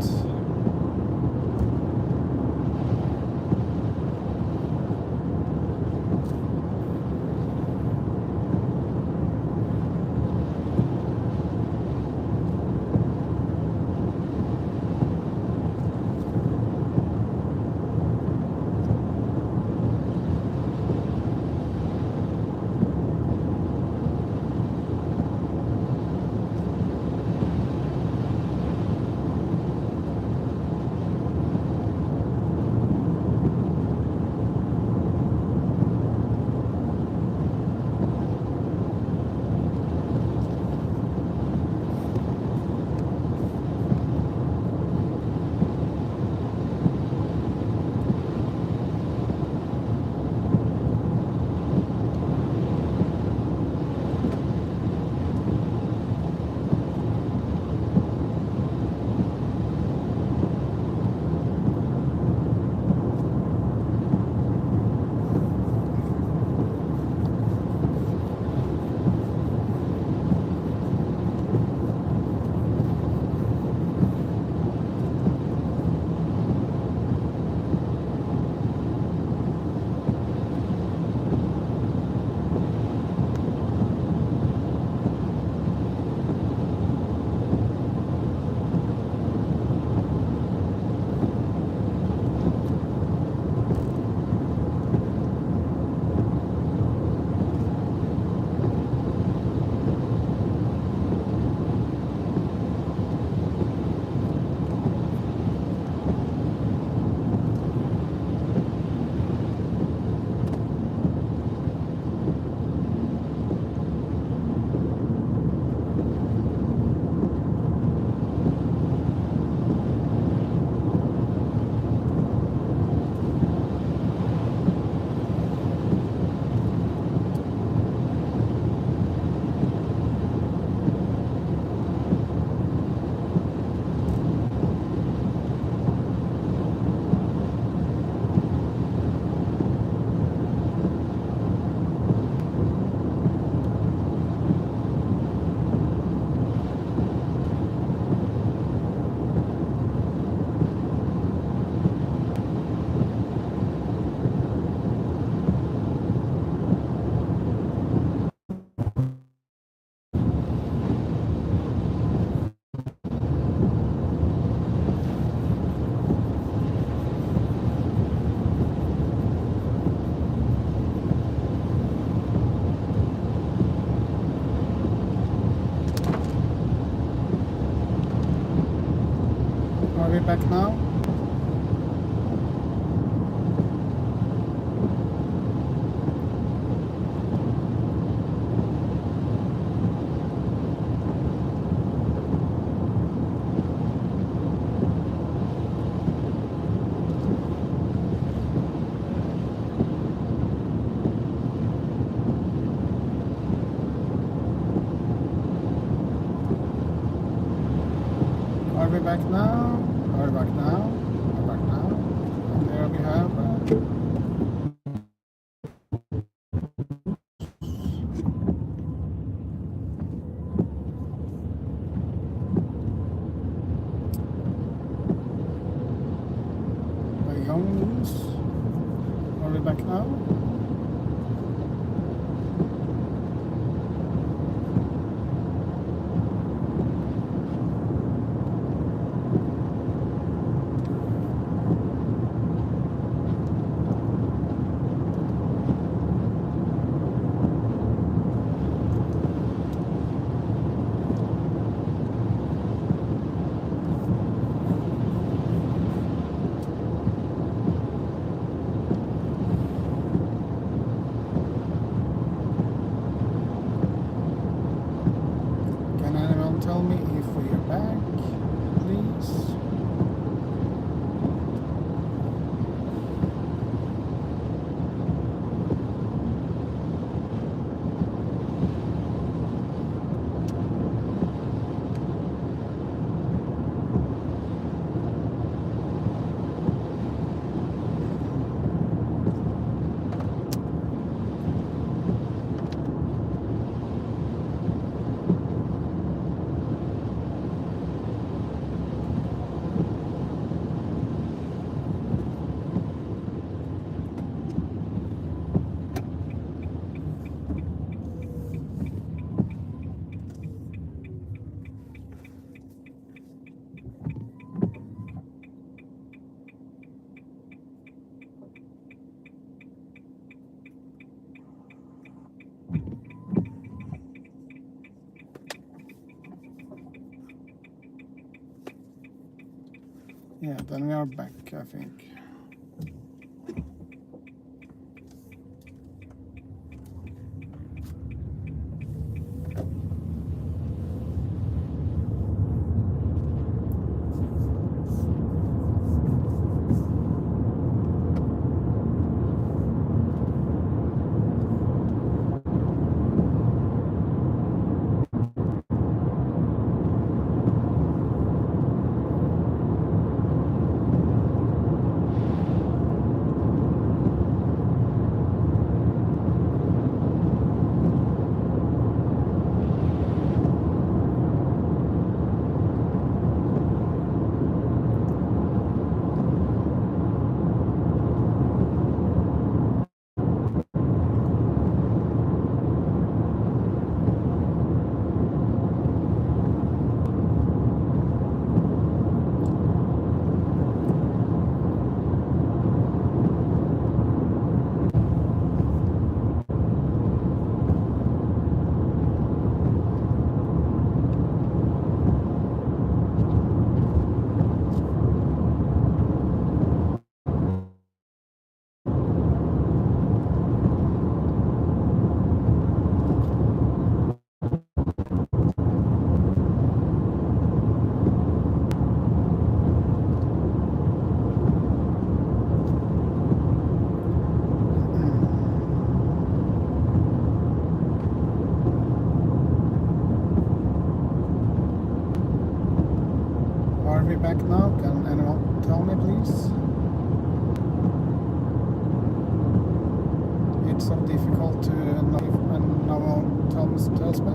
Are we back now? Are we back now? Are we back now? Are we back now? And there we have young news. Are we back now? Tell me if we are back, please. Yeah, then we are back, I think. Back now? Can anyone tell me, please? It's so difficult to know if no one tells me.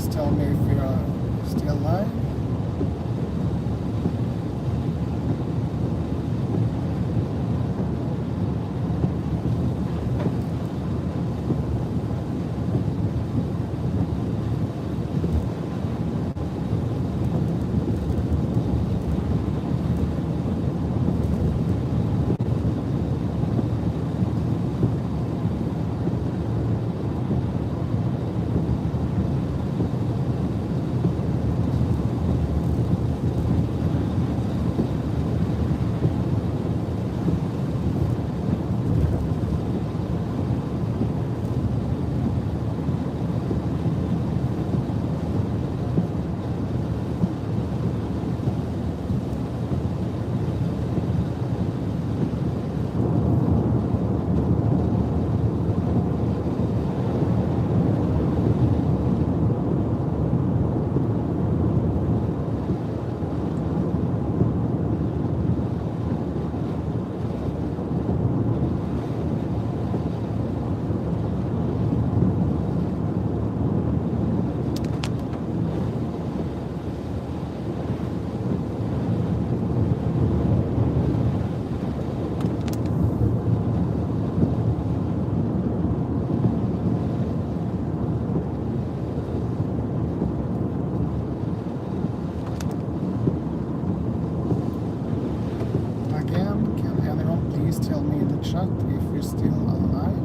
please tell me if we are still live? Tell me in the chat if we're still alive.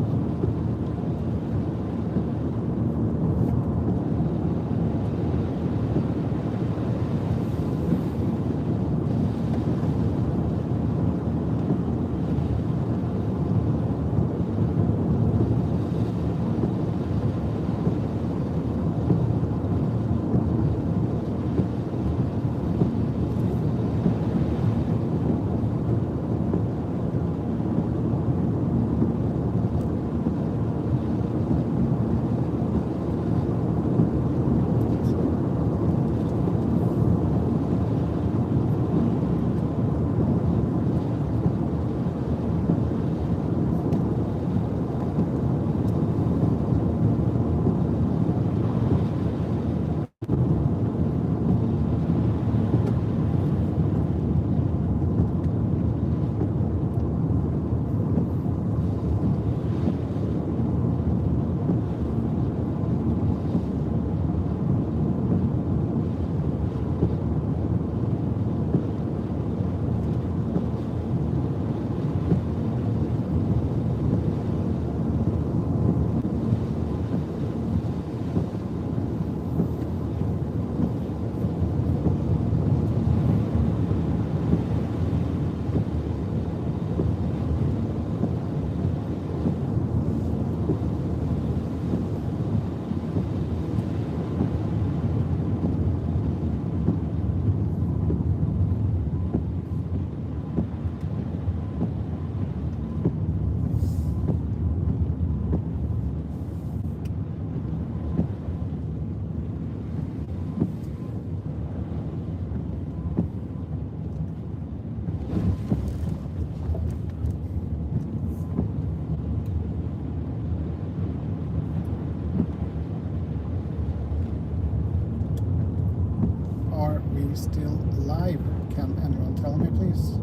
Still live? Can anyone tell me, please?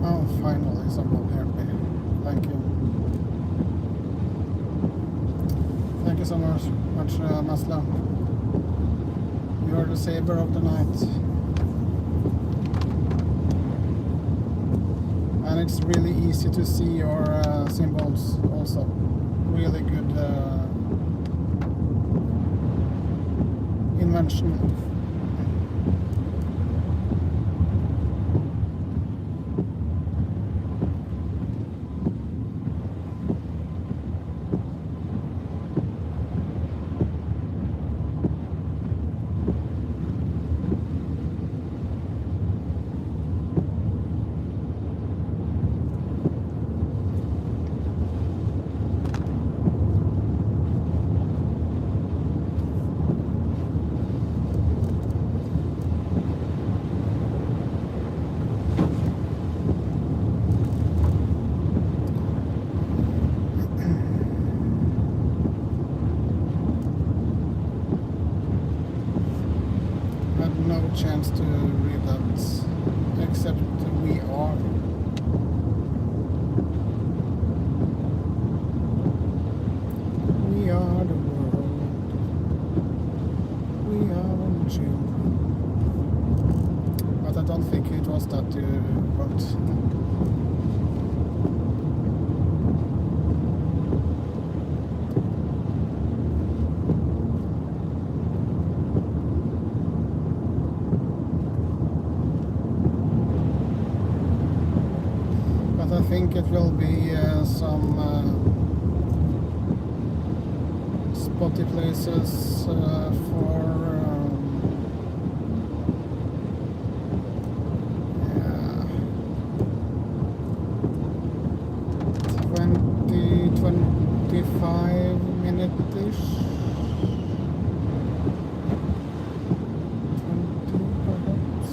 Oh, finally someone heard me. Thank you. Thank you so much, Masla. You are the savior of the night. And it's really easy to see your symbols also. Really good invention. chance to read that, except we are. We are the world. We are the children. But I don't think it was that you wrote. I think it will be some spotty places for 20-25 minutes-ish. 20 perhaps.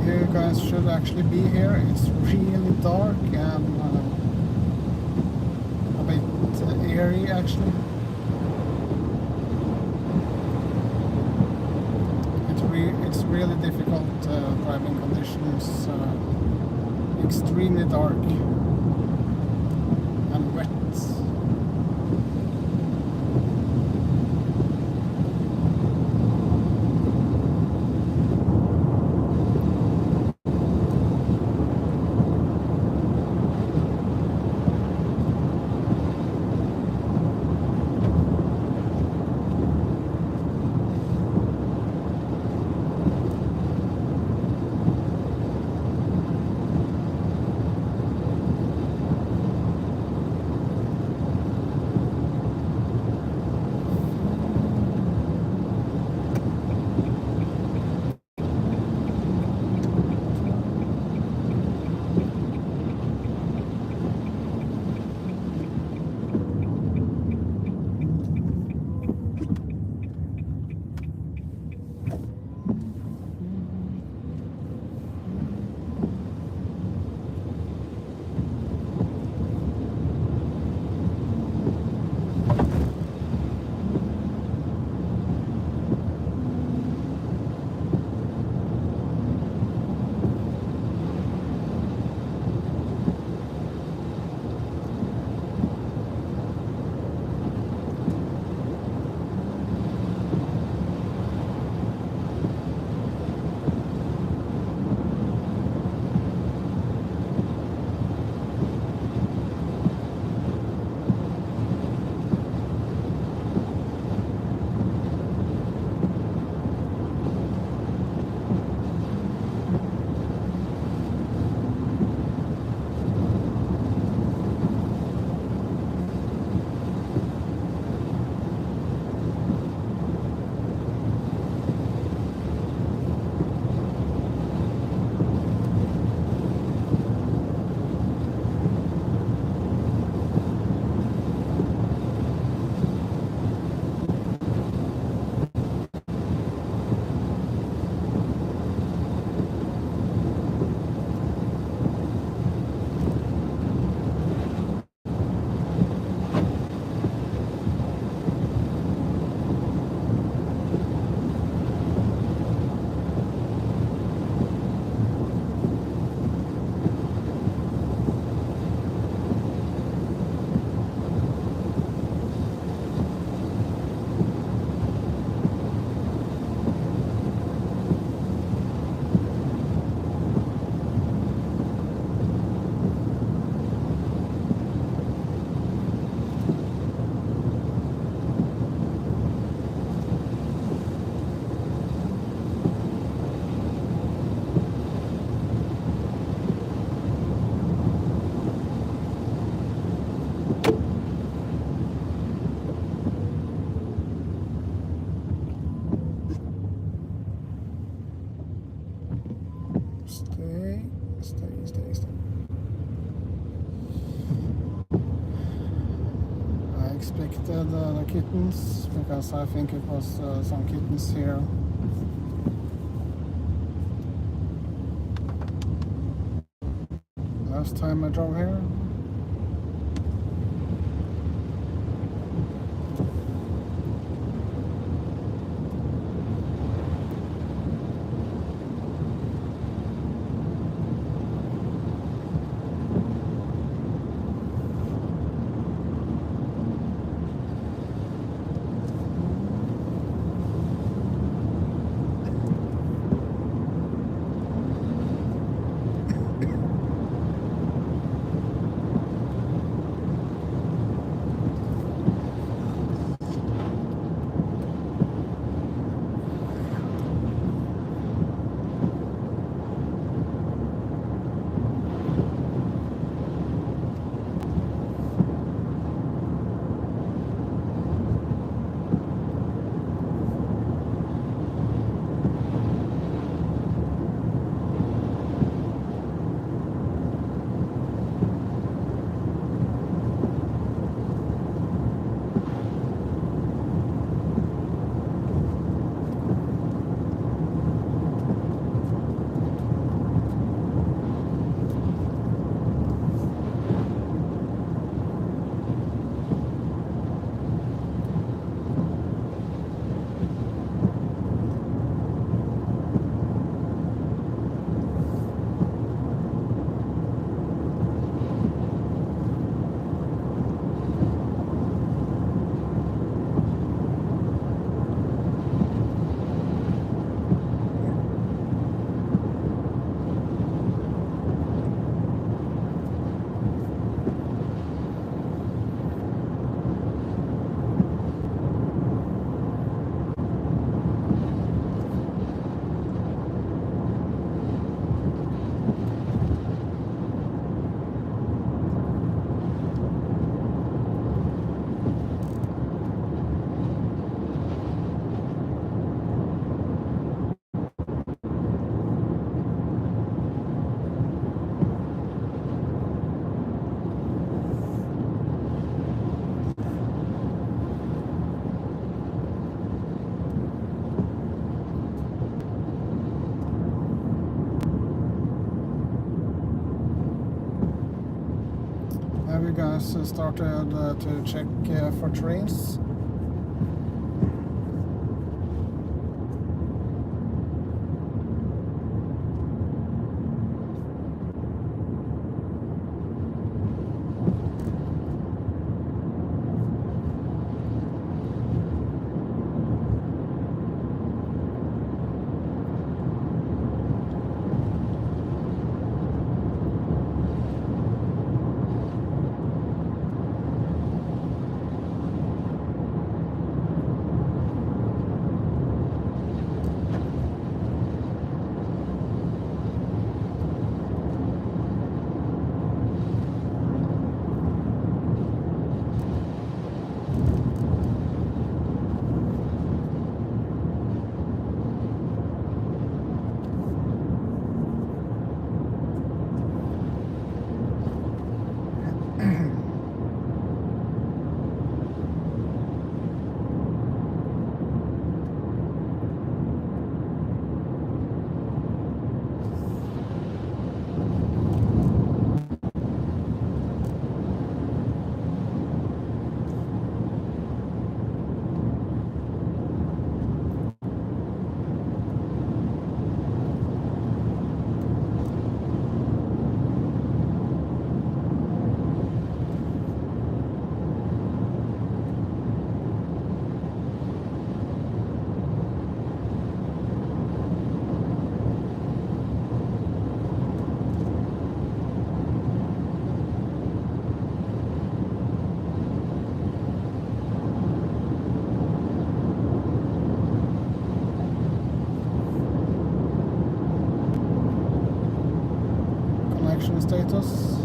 You guys should actually be here. It's really dark and a bit eerie actually. It's really difficult driving conditions. Extremely dark and wet. selected the kittens because I think it was some kittens here. Last time I drove here. Have you guys started to check for trains? Status.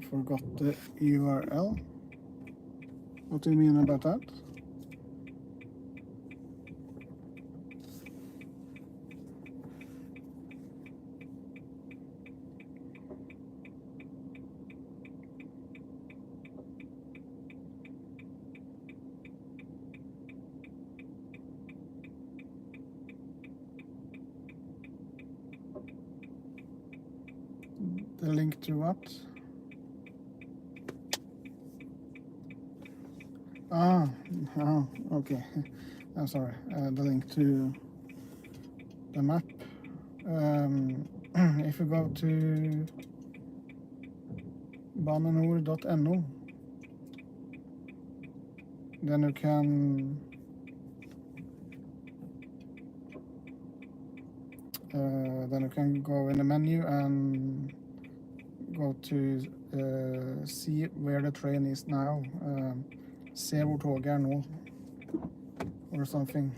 Forgot the URL. What do you mean about that? The link to what? Oh, okay. I'm sorry. The link to the map. If you go to banenord.no, then you can go in the menu and go to see where the train is now. Se hvor toget er nå, or something,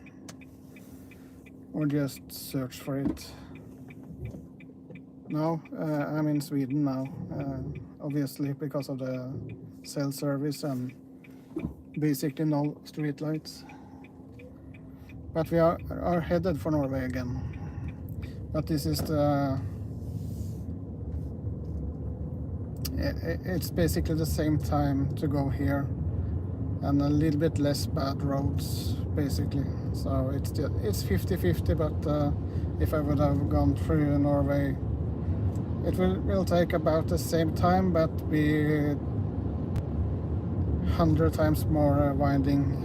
or just search for it. No, I'm in Sweden now, obviously because of the cell service and basically no street lights. But we are headed for Norway again. But this is it's basically the same time to go here, and a little bit less bad roads, basically. So it's 50-50, but if I would have gone through Norway, it will take about the same time, but be 100 times more winding.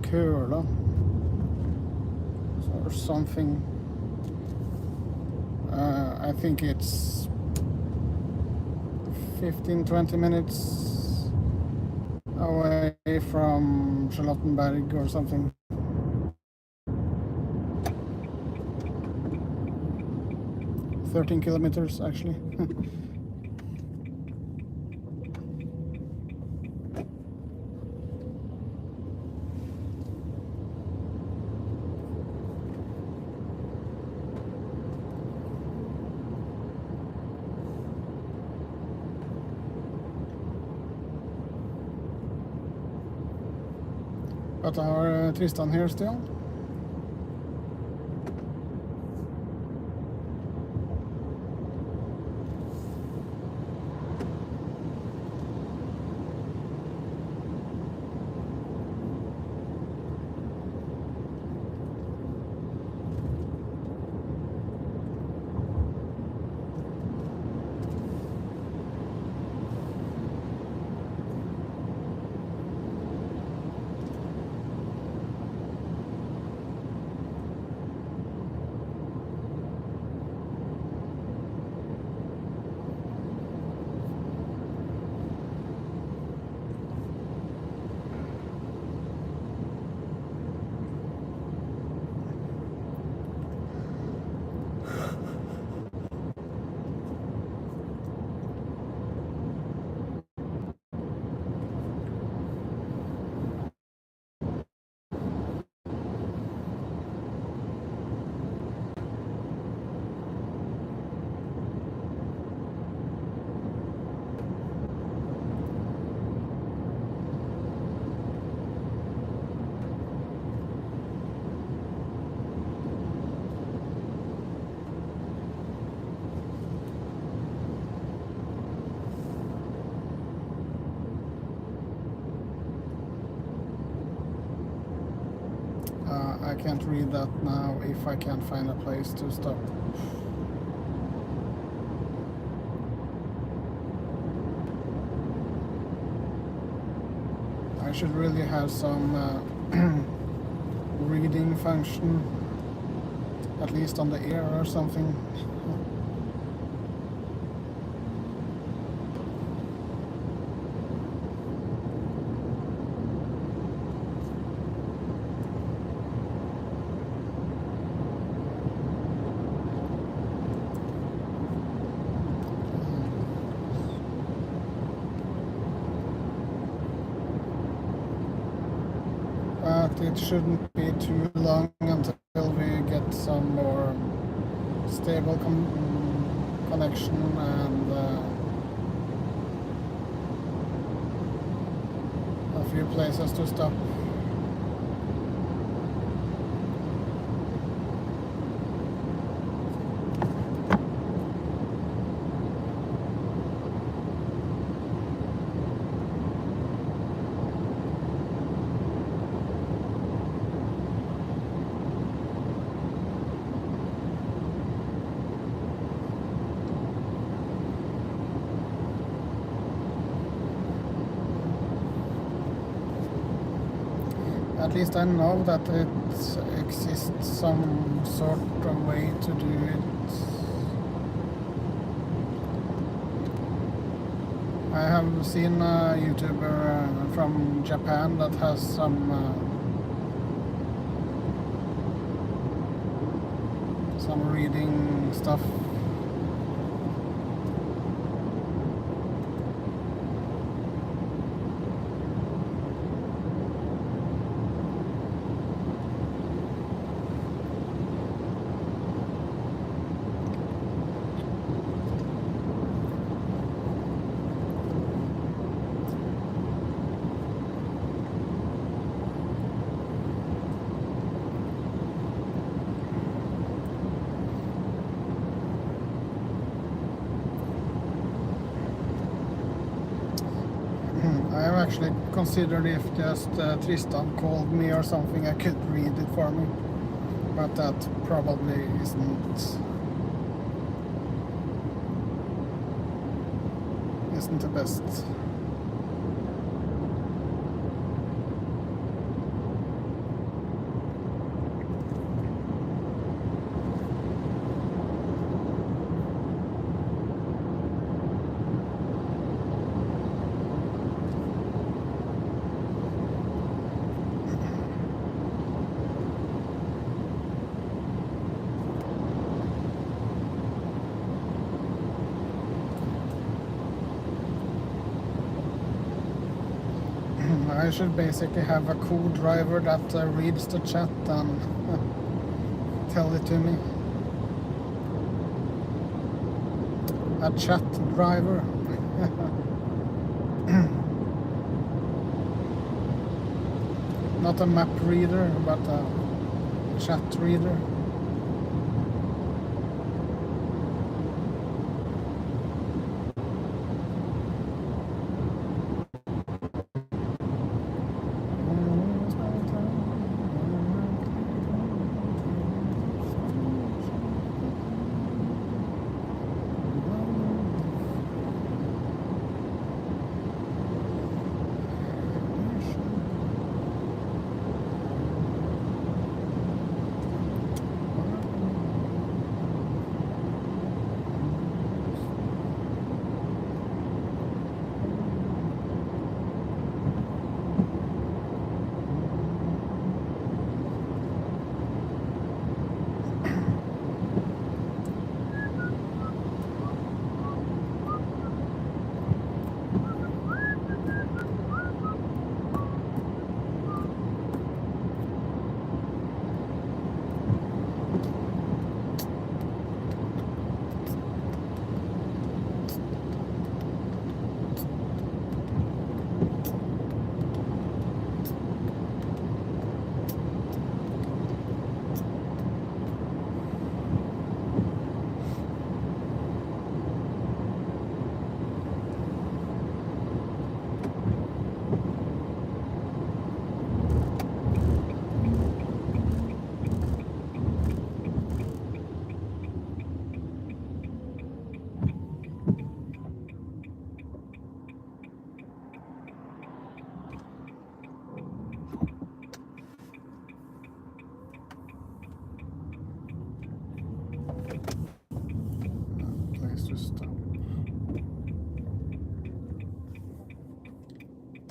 Køla or something. I think it's 15-20 minutes away from Charlottenberg or something. "13 kilometers actually." But are Tristan here still? I can't read that now if I can't find a place to stop. I should really have some reading function, at least on the ear or something. but it shouldn't be too long until we get some more stable connection and a few places to stop. At least I know that it exists some sort of way to do it. I have seen a YouTuber from Japan that has some reading stuff. I have actually considered if just Tristan called me or something, I could read it for me, but that probably isn't the best. I should basically have a co-driver that reads the chat and tell it to me. A chat driver. Not a map reader, but a chat reader.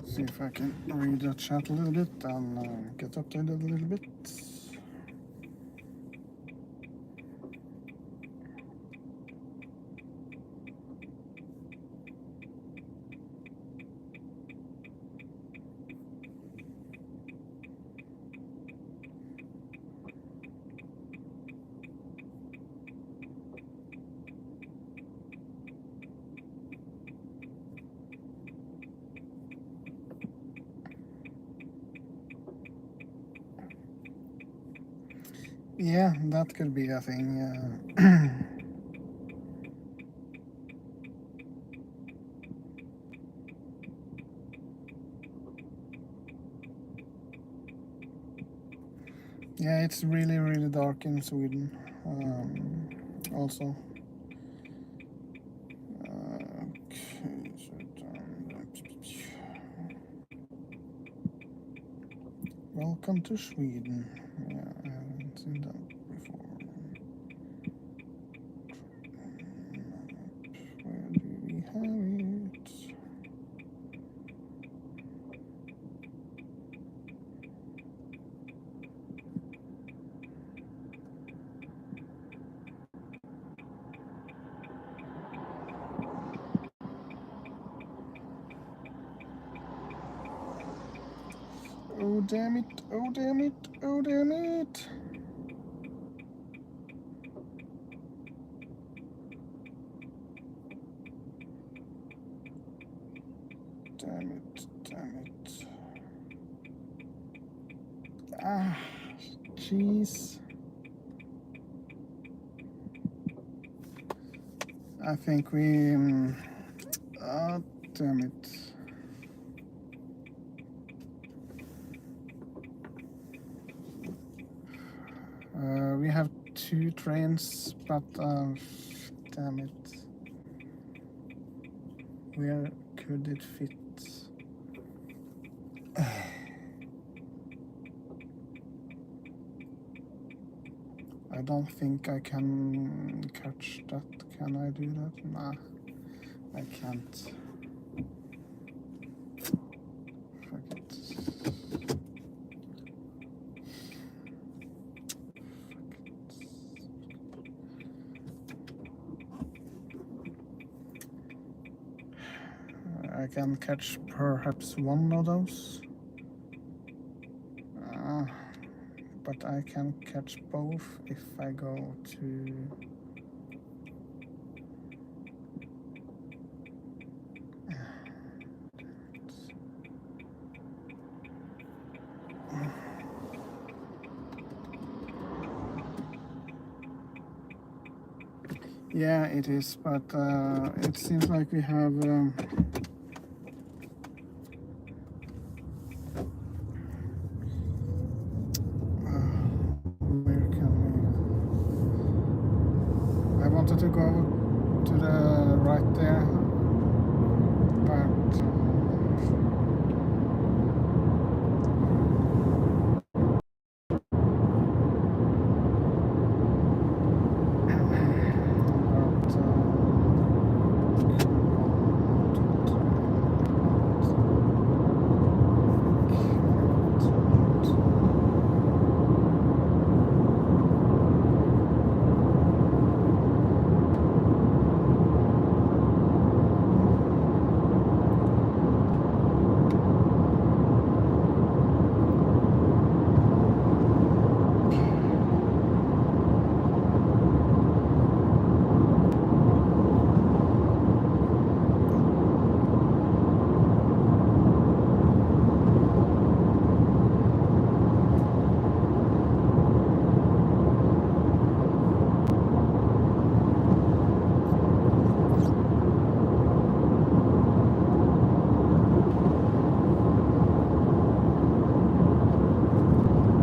See if I can read the chat a little bit and get updated a little bit. Yeah, that could be a thing. Yeah, it's really, really dark in Sweden. Also. Okay, so welcome to Sweden. Yeah, I haven't seen that before. Where do we have it? Oh damn it, oh damn it, oh damn it! Damn it, damn it. Ah, jeez. I think we... ah, damn it. We have 2 trains, but damn it. Where could it fit? I don't think I can catch that. Can I do that? Nah, I can't. Fuck it. I can catch perhaps one of those. But I can catch both if I go to... Yeah, it is, but it seems like we have... where can we... I wanted to go to the right there, but...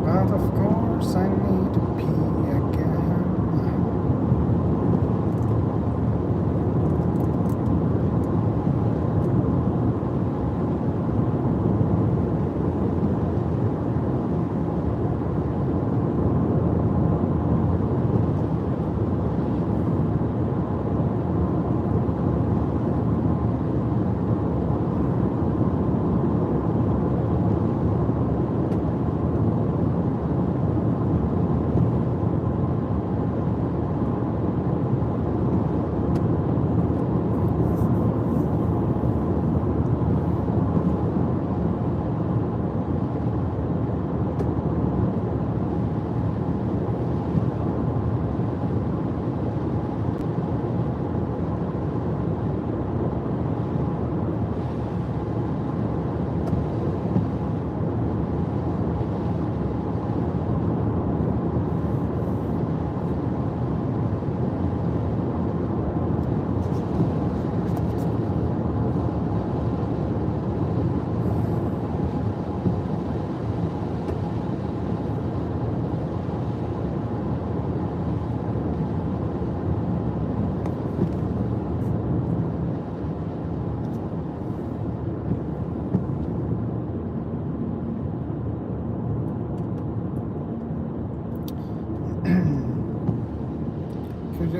But of course I need to pee again.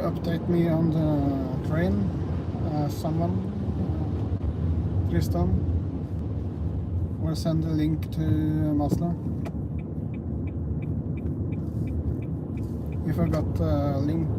update me on the train? Someone, Tristan, or send a link to Maslow. If I got a link.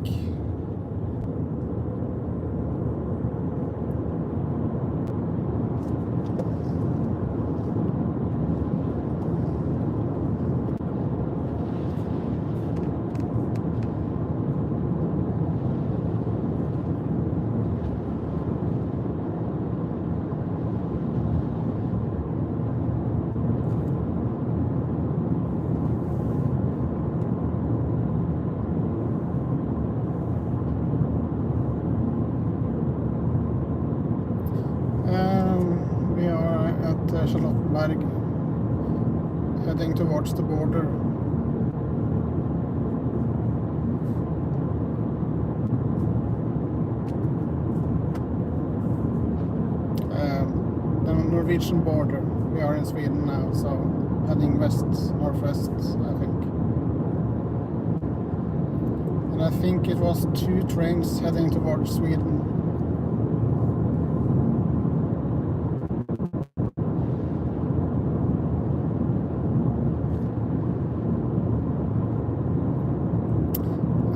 We are at Charlottenberg, heading towards the border. The Norwegian border. We are in Sweden now, so heading west, northwest, I think. And I think it was 2 trains heading towards Sweden.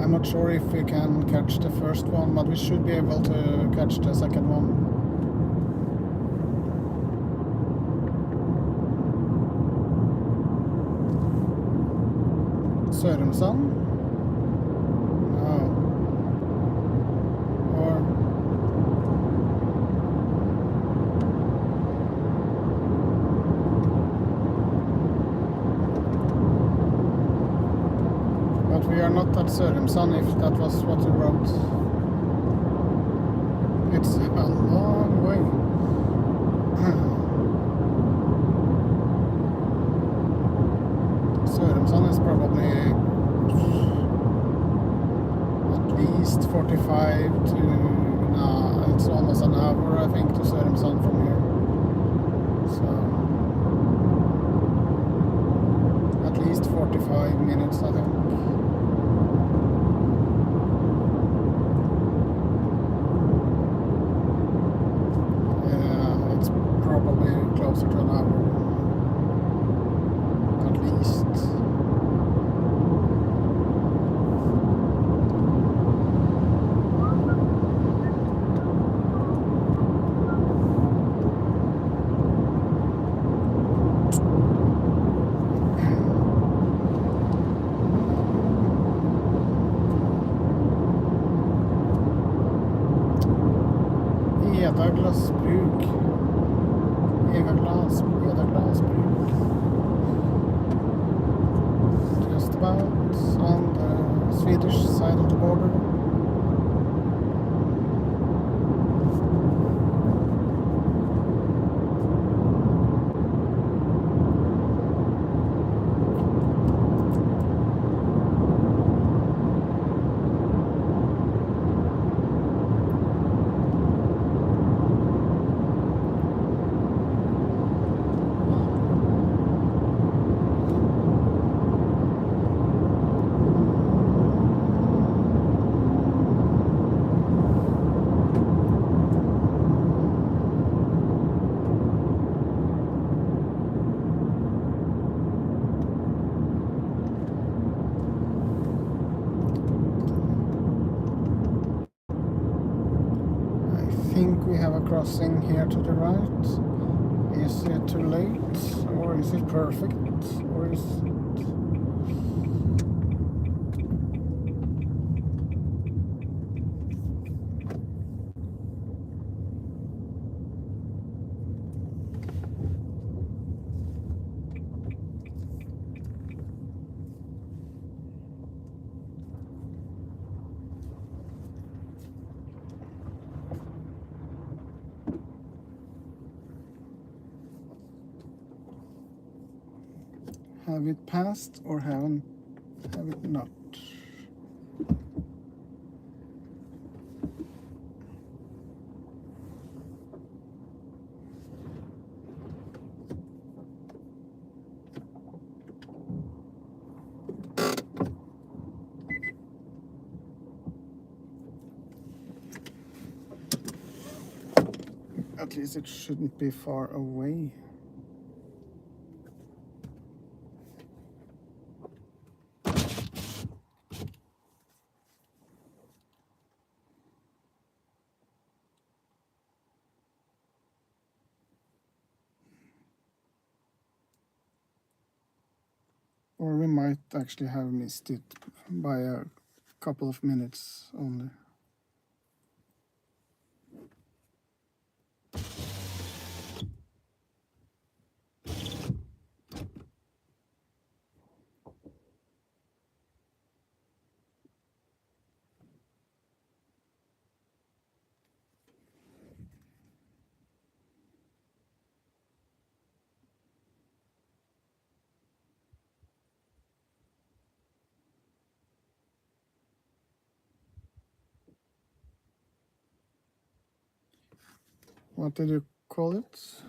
I'm not sure if we can catch the first one, but we should be able to catch the second one. Sørumsand? No. Or... But we are not at Sørumsand, if that was what you wrote. It's a long way. Sørumsand is probably at least 45 to... Nah, it's almost an hour, I think, to Sørumsand from here. So... at least 45 minutes, I think. Yeah, it's probably closer to an hour. At least. Eda Glassbruk. Eda Glassbruk. Just about on the Swedish side of the border. I think we have a crossing here to the right. Is it too late, or is it perfect, or is it... Have it passed or have it not? At least it shouldn't be far away. Or we might actually have missed it by a couple of minutes only. What did you call it?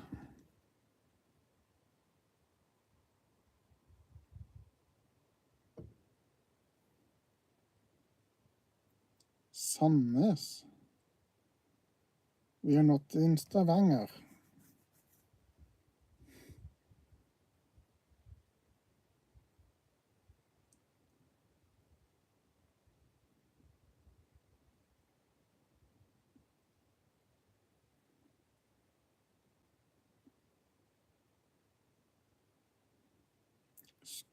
Sandnes. We are not in Stavanger.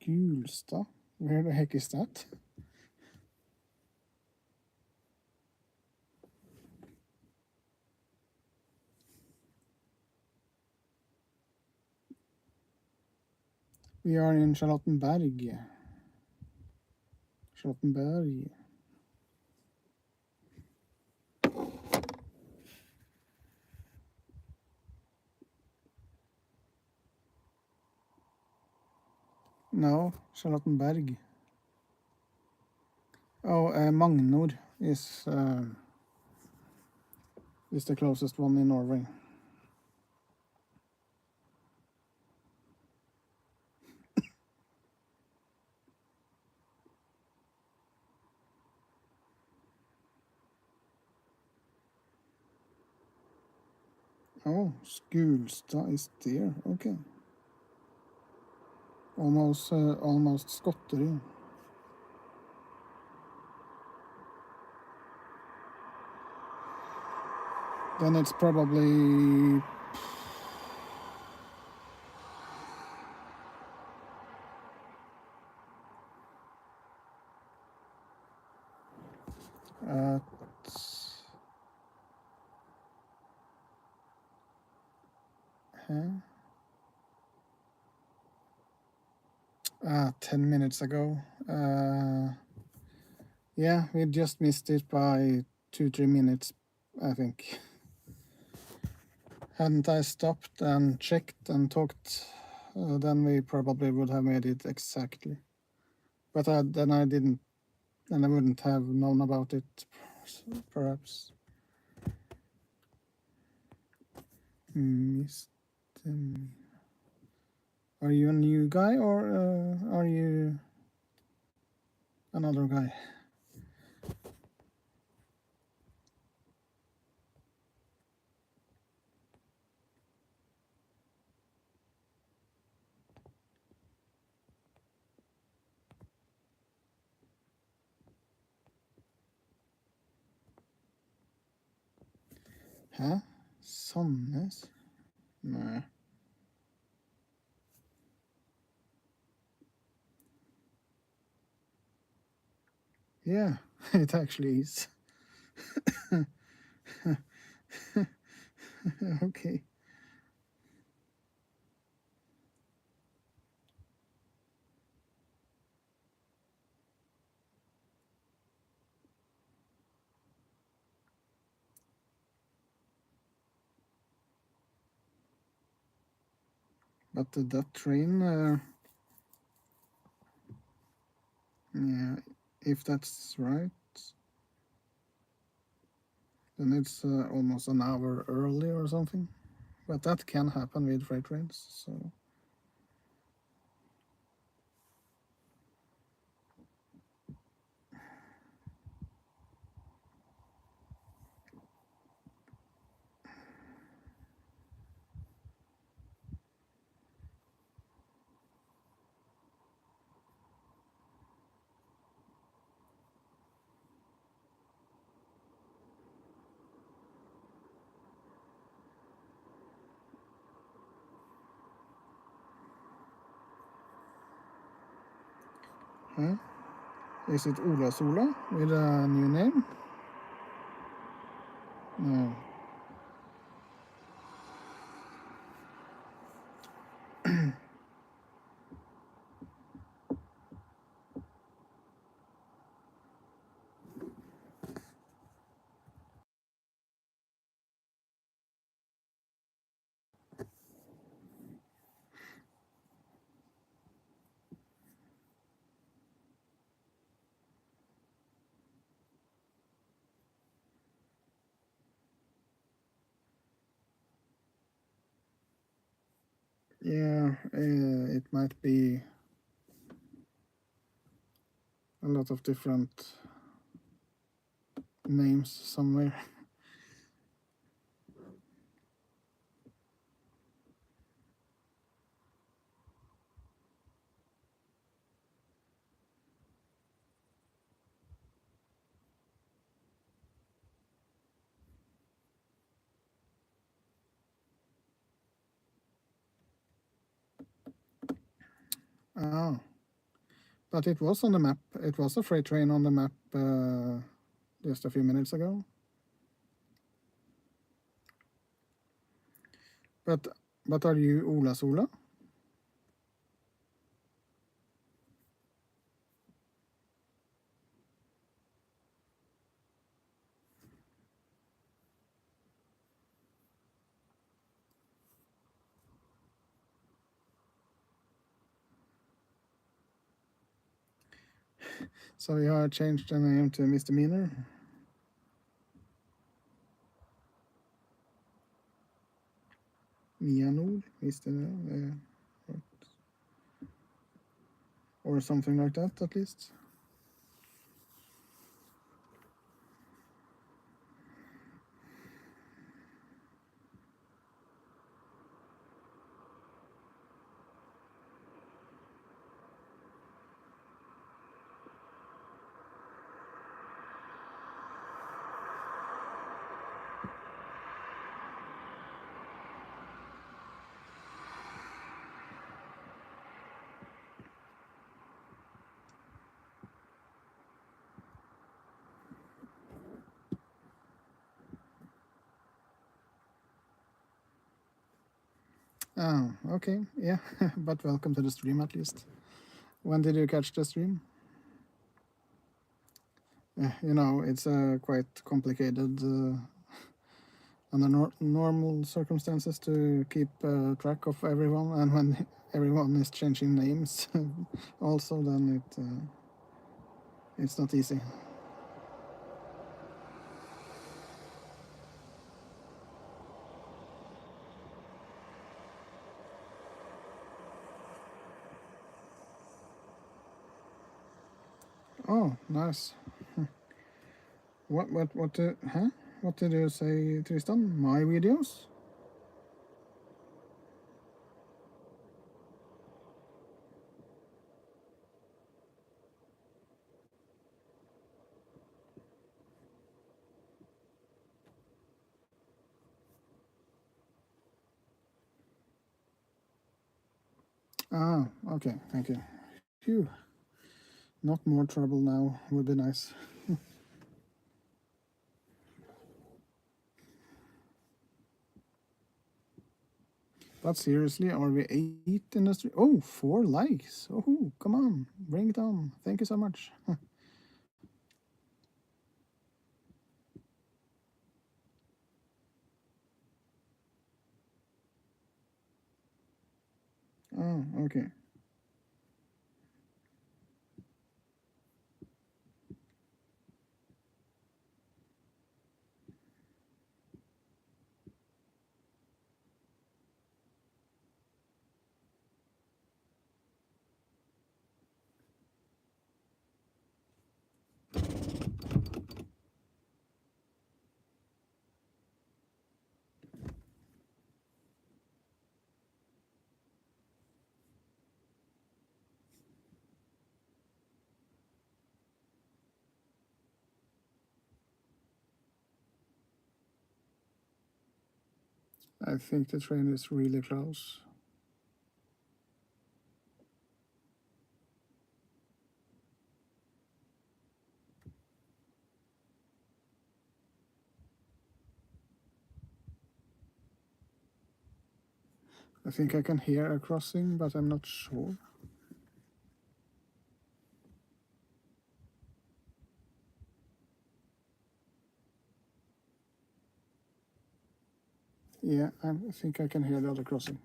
Skulstad? Where the heck is that? We are in Charlottenberg. Charlottenberg. No, Charlottenberg. Oh, Magnor is the closest one in Norway. Oh, Skulstad is there. Okay. Almost Skotteri. Then it's probably at 10 minutes ago. Yeah, we just missed it by 2-3 minutes, I think. Hadn't I stopped and checked and talked, then we probably would have made it exactly. But then I didn't, and I wouldn't have known about it, perhaps. Missed me. Are you a new guy or are you another guy? Hæ? Sandnes? Nei. Yeah, it actually is. Okay. But that train, yeah, if that's right, then it's almost an hour early or something. But that can happen with freight trains, so. Huh? Is it Ola Sola with a new name? No. Yeah, it might be a lot of different names somewhere. Oh, but it was on the map. It was a freight train on the map just a few minutes ago. But are you Ola Sola? So you have changed the name to Misdemeanor? Mianor? Misdemeanor? Or something like that, at least. Oh, okay, yeah, but welcome to the stream at least. When did you catch the stream? You know, it's quite complicated under normal circumstances to keep track of everyone, and when everyone is changing names also, then it's not easy. Oh, nice. What huh? What did you say, Tristan? My videos? Ah, okay, thank you. Phew. Not more trouble now would be nice. But seriously, are we 8 in the stream? Oh, 4 likes. Oh, come on, bring it on. Thank you so much. Oh, okay. I think the train is really close. I think I can hear a crossing, but I'm not sure. Yeah, I think I can hear the other crossing.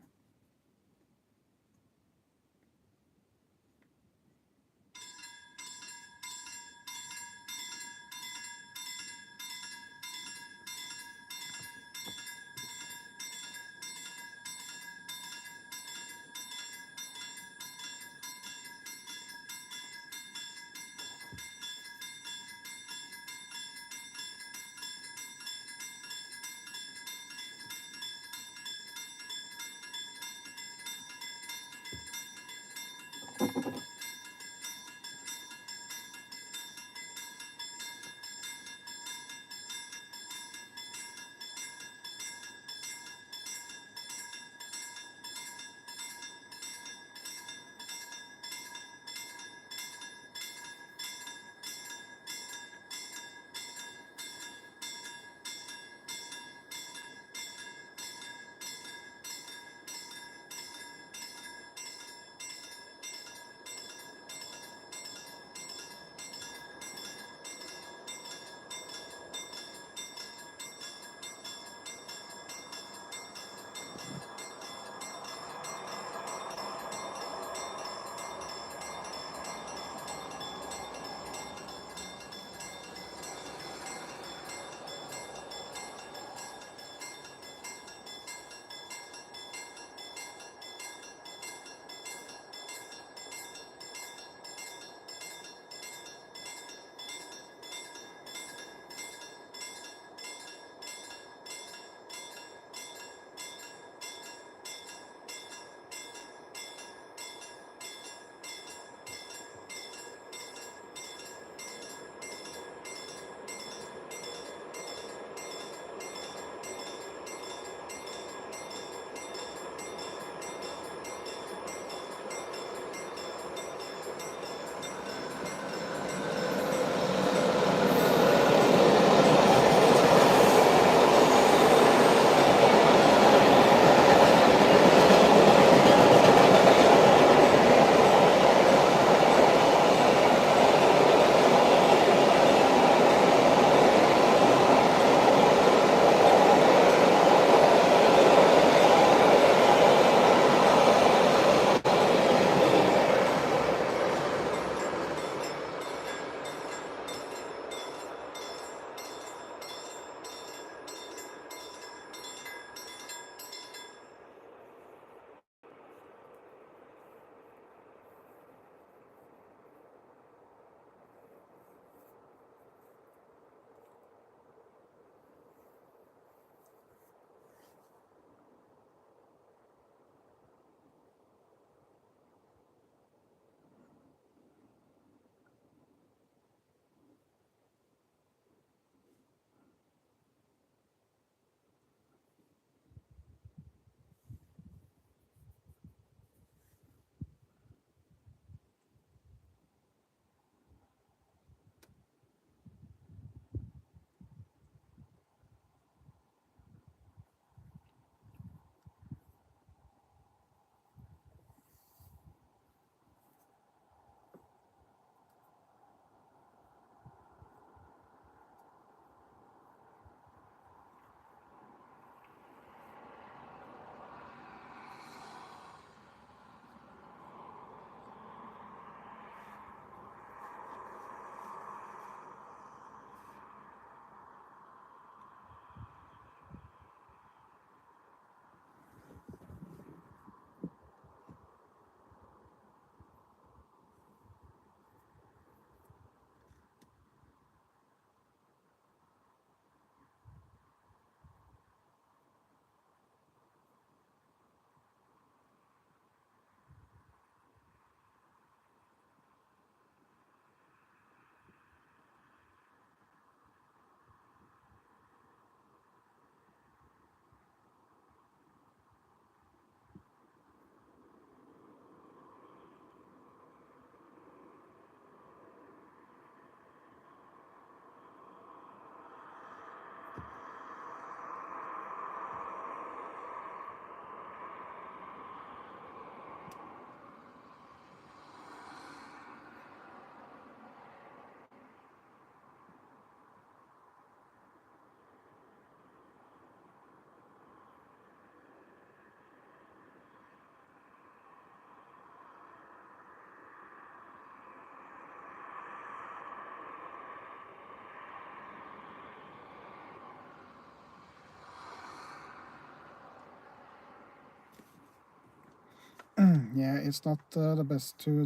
Yeah, it's not the best to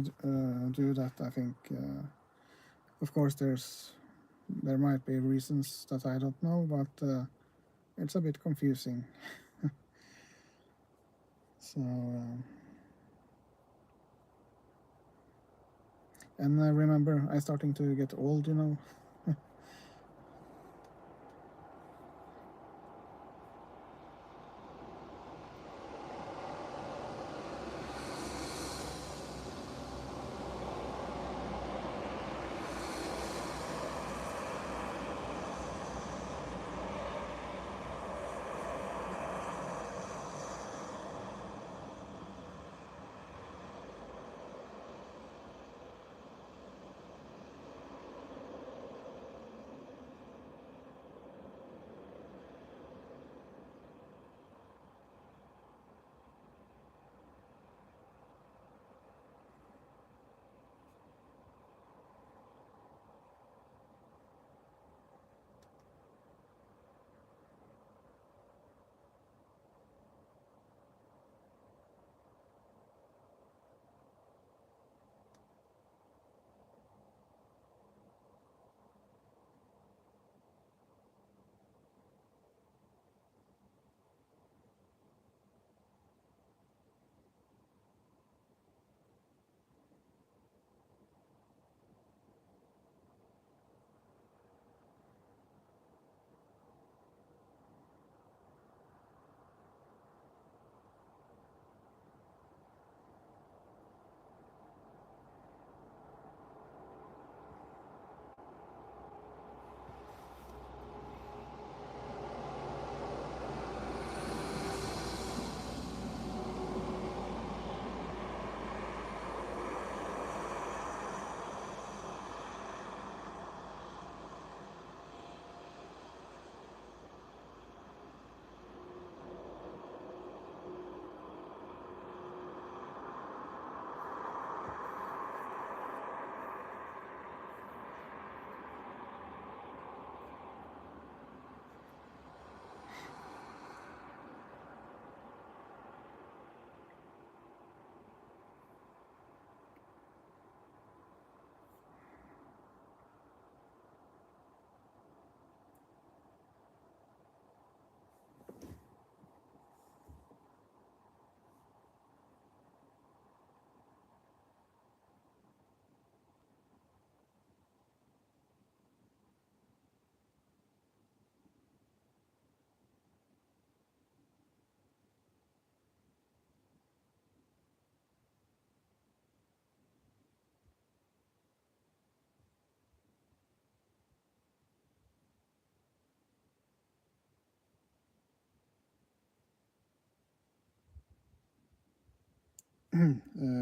do that, I think. Of course, there might be reasons that I don't know, but it's a bit confusing. So, and I remember I'm starting to get old, you know.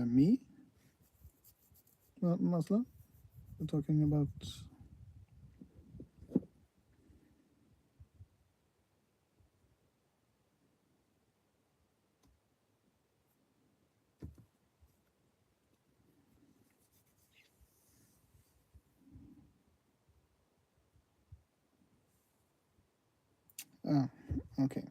Me? Masla? We're talking about... Ah, okay.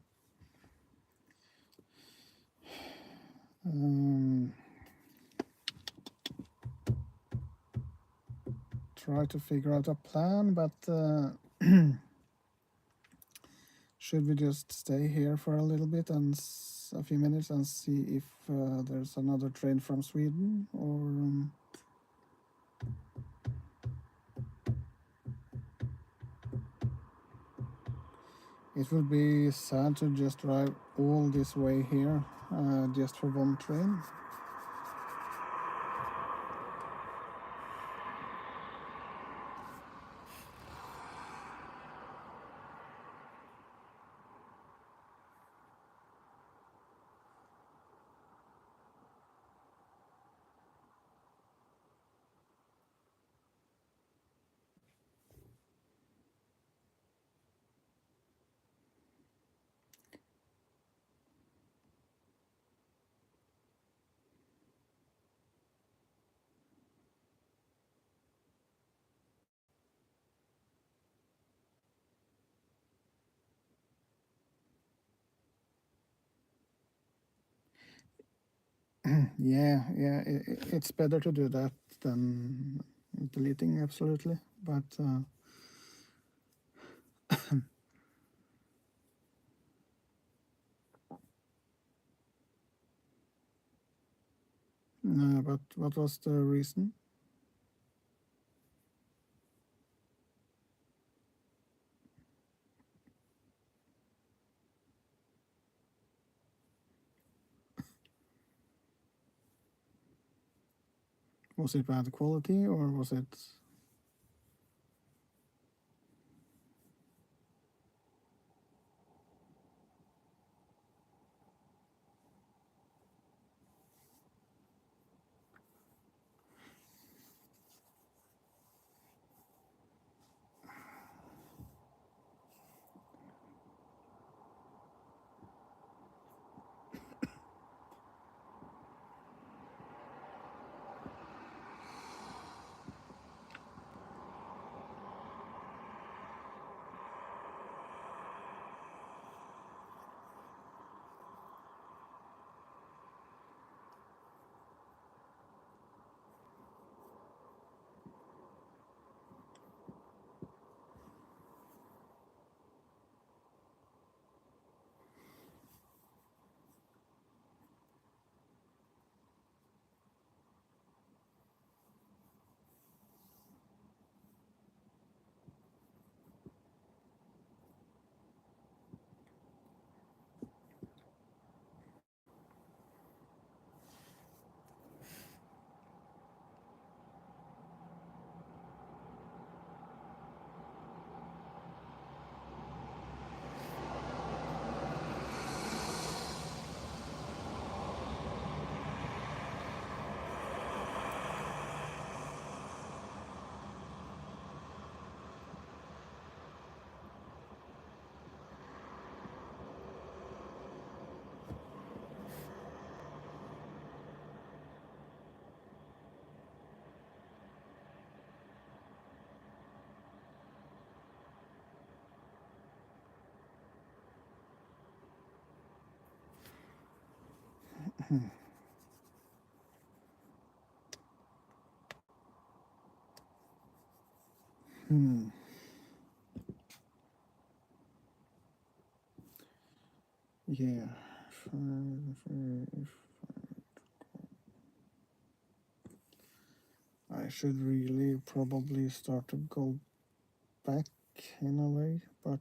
Try to figure out a plan, but should we just stay here for a little bit and a few minutes and see if there's another train from Sweden, or it would be sad to just drive all this way here just for one train. Yeah, it's better to do that than deleting, absolutely. But but what was the reason? Was it bad quality or was it? Hmm. Yeah. If I should really probably start to go back in a way, but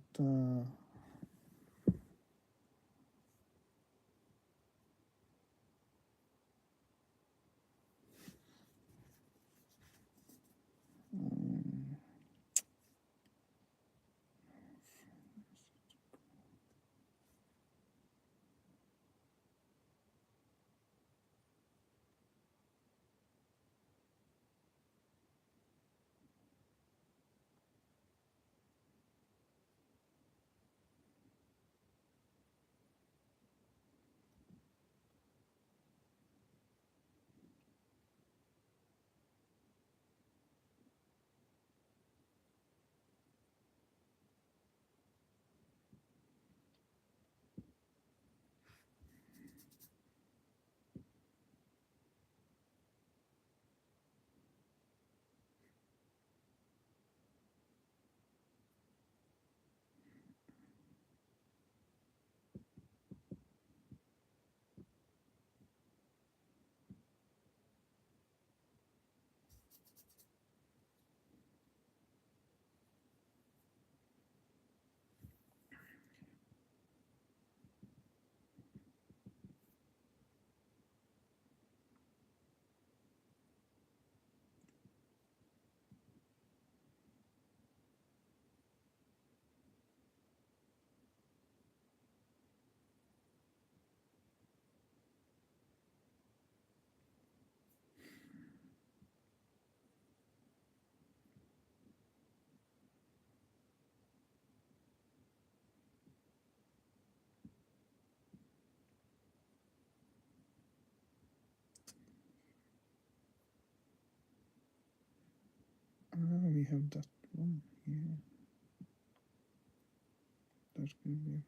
we have that one here. That could be.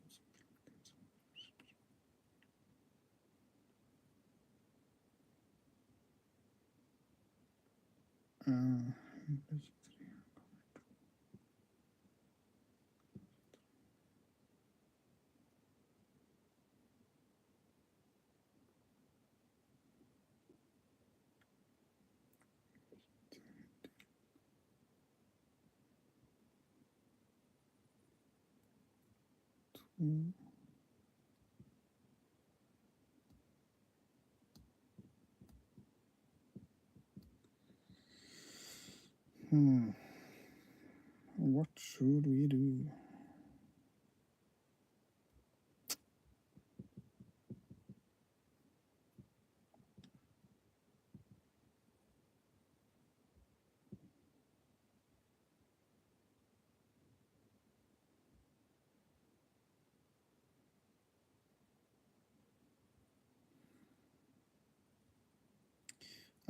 What should we do?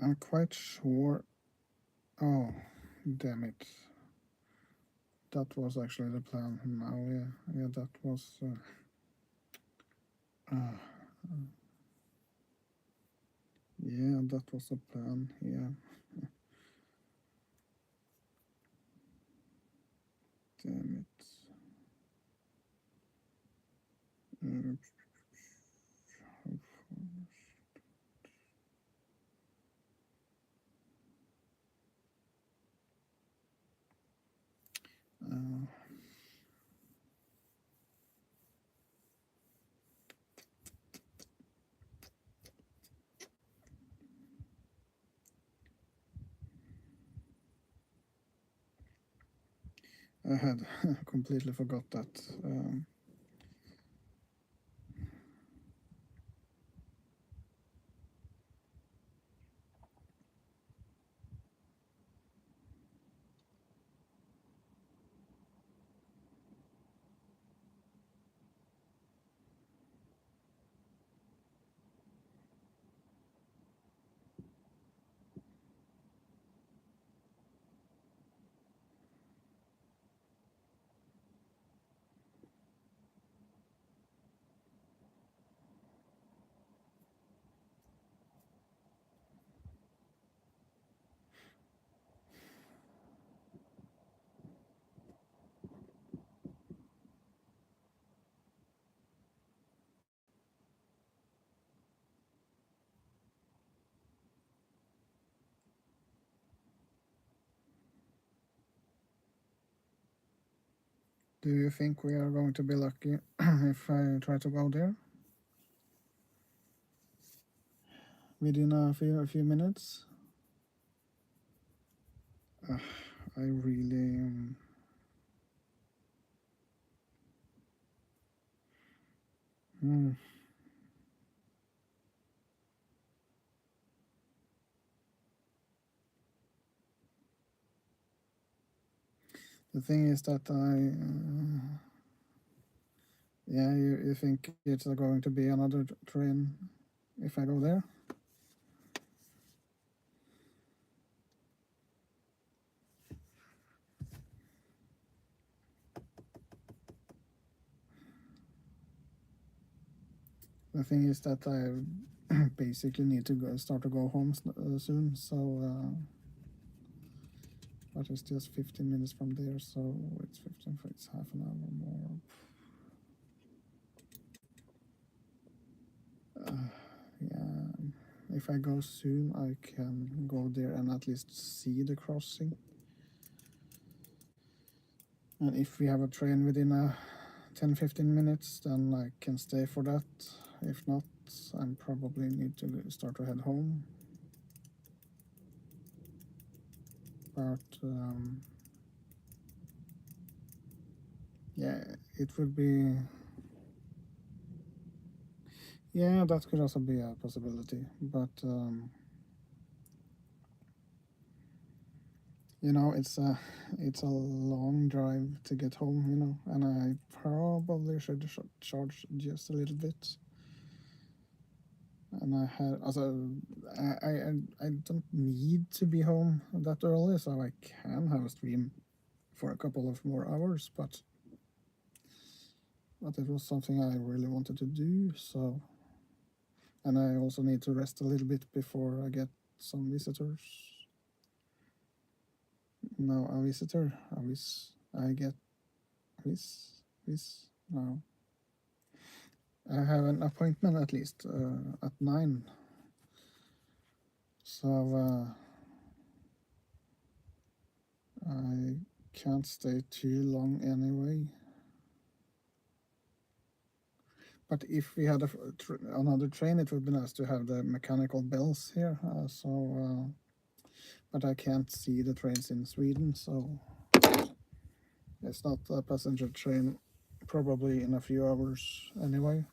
I'm quite sure. Oh, damn it. That was actually the plan now, yeah, that was yeah, that was the plan, yeah. Damn it. I had completely forgot that. Do you think we are going to be lucky if I try to go there within a few minutes? I really The thing is that yeah, you think it's going to be another train if I go there? The thing is that I basically need to start to go home soon, so but it's just 15 minutes from there, so it's 15, it's half an hour more. Yeah, if I go soon, I can go there and at least see the crossing. And if we have a train within 10-15 minutes, then I can stay for that. If not, I probably need to start to head home. But yeah, it would be. Yeah, that could also be a possibility. But you know, it's a long drive to get home. You know, and I probably should charge just a little bit. And I had also I don't need to be home that early, so I can have a stream for a couple of more hours, but it was something I really wanted to do, so. And I also need to rest a little bit before I get some visitors. No, a visitor. I get this. No. I have an appointment at least at 9. So I can't stay too long anyway. But if we had another train, it would be nice to have the mechanical bells here. But I can't see the trains in Sweden, so it's not a passenger train probably in a few hours anyway.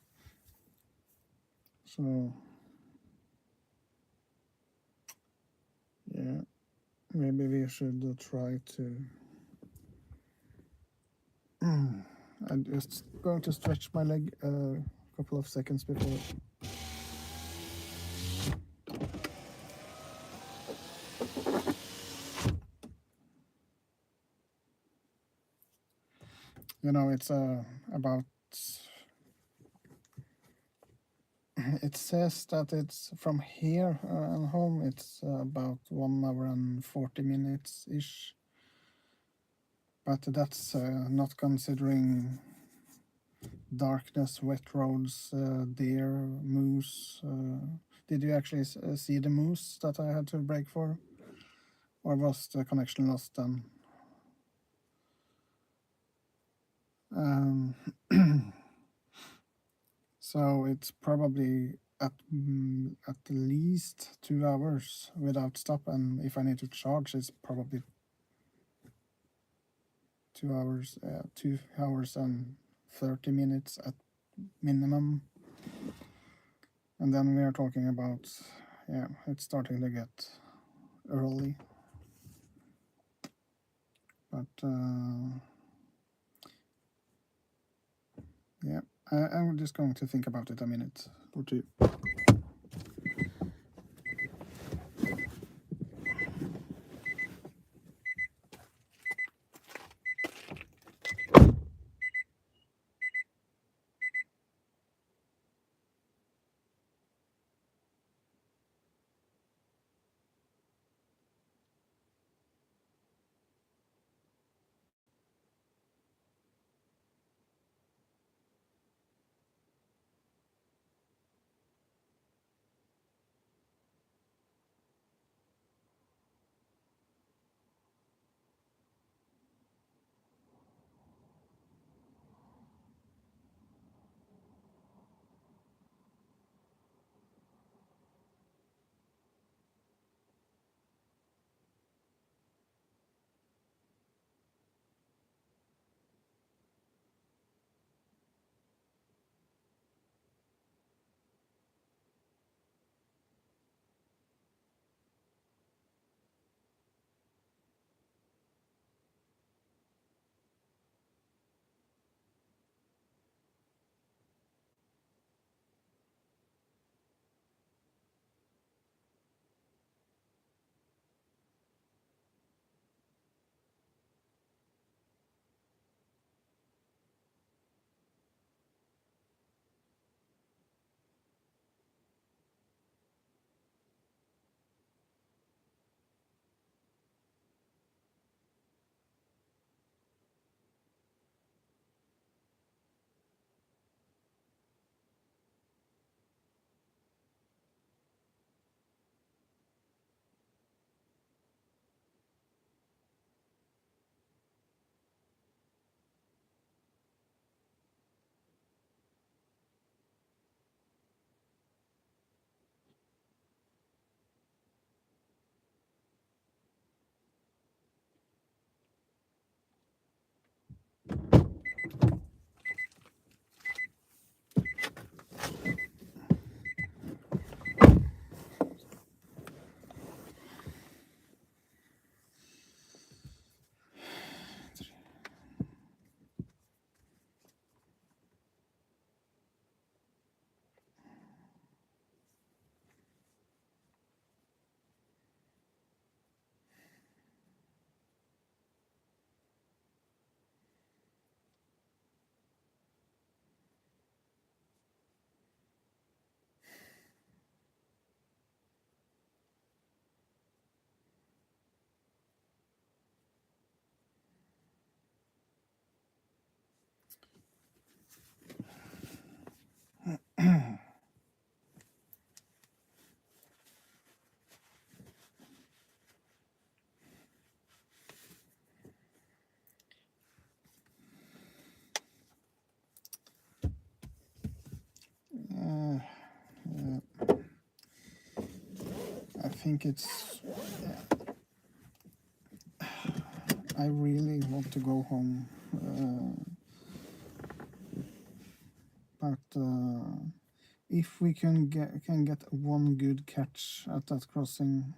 So yeah, maybe we should try to. I'm just going to stretch my leg a couple of seconds before. It's about. It says that it's from here and home. It's about 1 hour and 40 minutes ish. But that's not considering darkness, wet roads, deer, moose. Did you actually see the moose that I had to brake for? Or was the connection lost then? So it's probably at least 2 hours without stop, and if I need to charge, it's probably 2 hours, 2 hours and 30 minutes at minimum. And then we are talking about, yeah, it's starting to get early. But yeah, I'm just going to think about it a minute or two. think it's... I really want to go home. But if we can get one good catch at that crossing,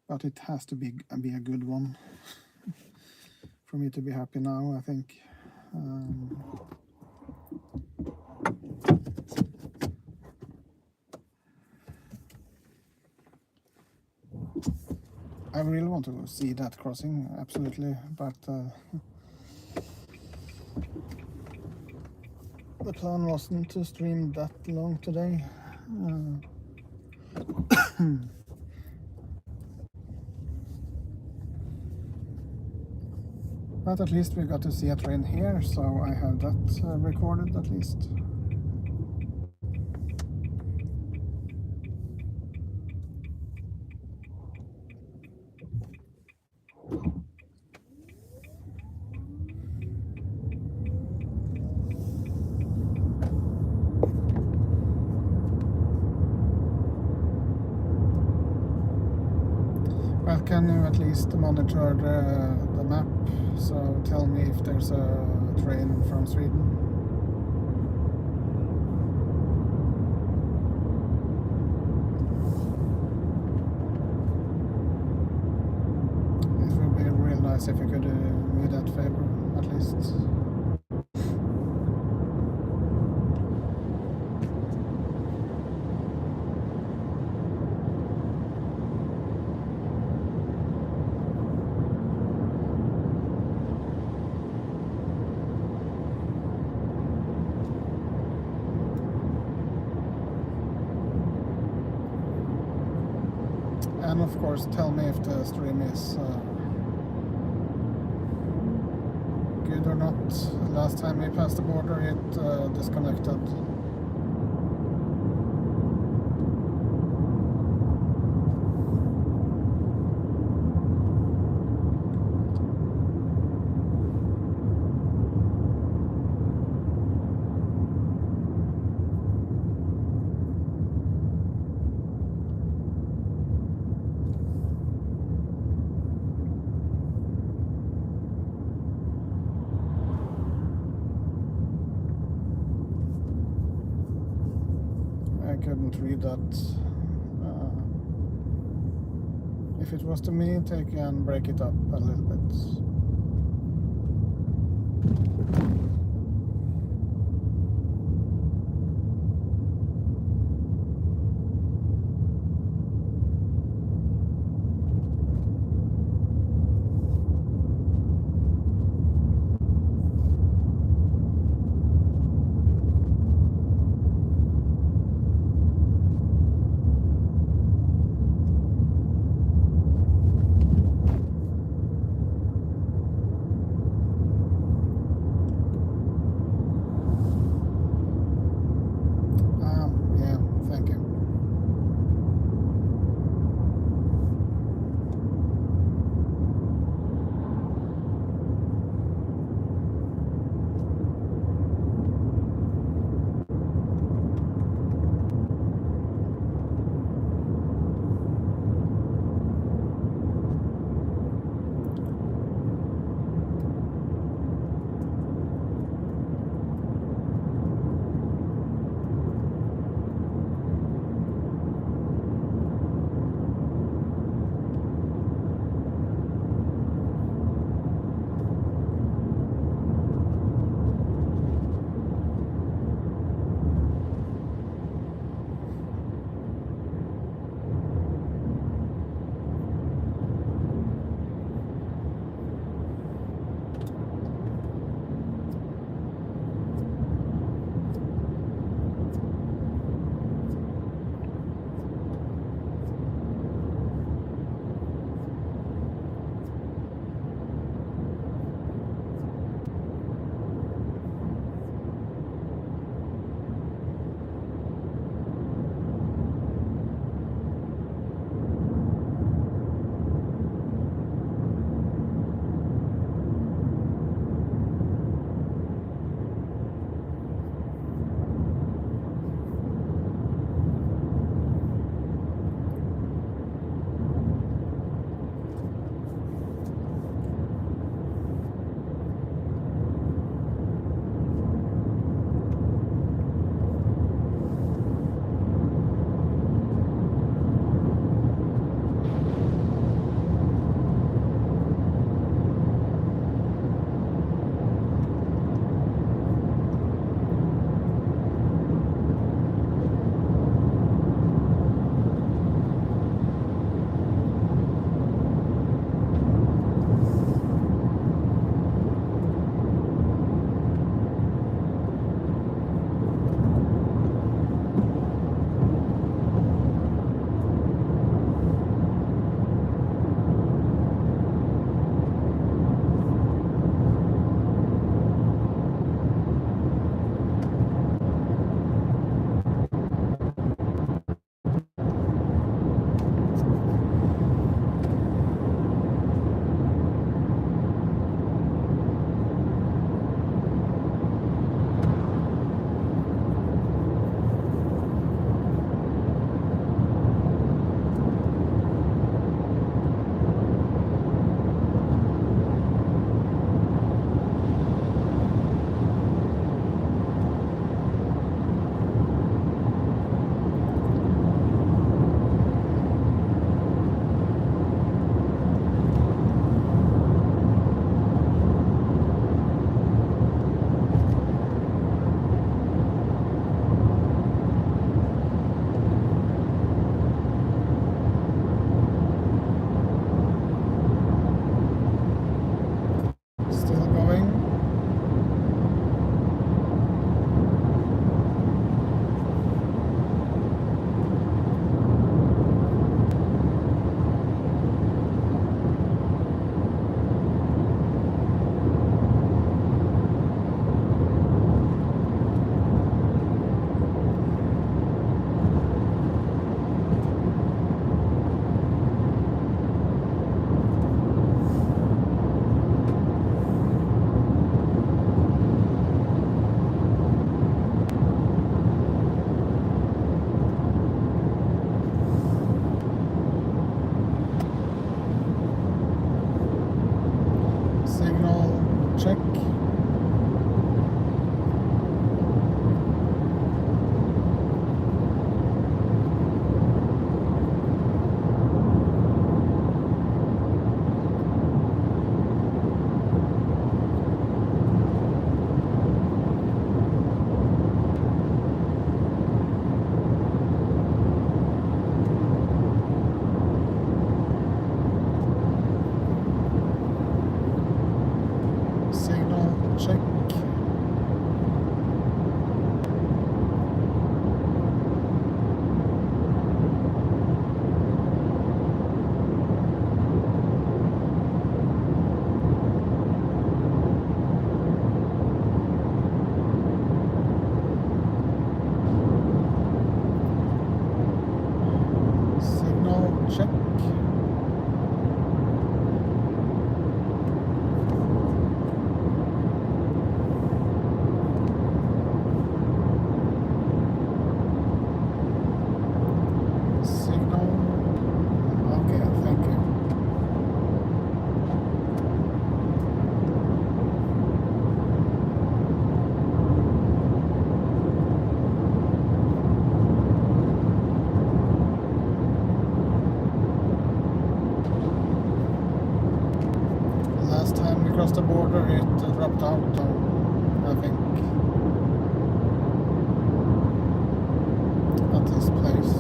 but it has to be a good one for me to be happy now, I think. I really want to see that crossing, absolutely, but the plan wasn't to stream that long today. But at least we got to see a train here, so I have that recorded at least. Well, can you at least monitor the map? So tell me if there's a train from Sweden. It would be real nice if you could do me that favor, at least. And of course, tell me if the stream is good or not. Last time we passed the border, it disconnected. Couldn't read that. If it was to me, take and break it up a little bit. check. Signal check. Signal check. Signal. Okay, thank you. Last time we crossed the border, it dropped out, I think, at this place.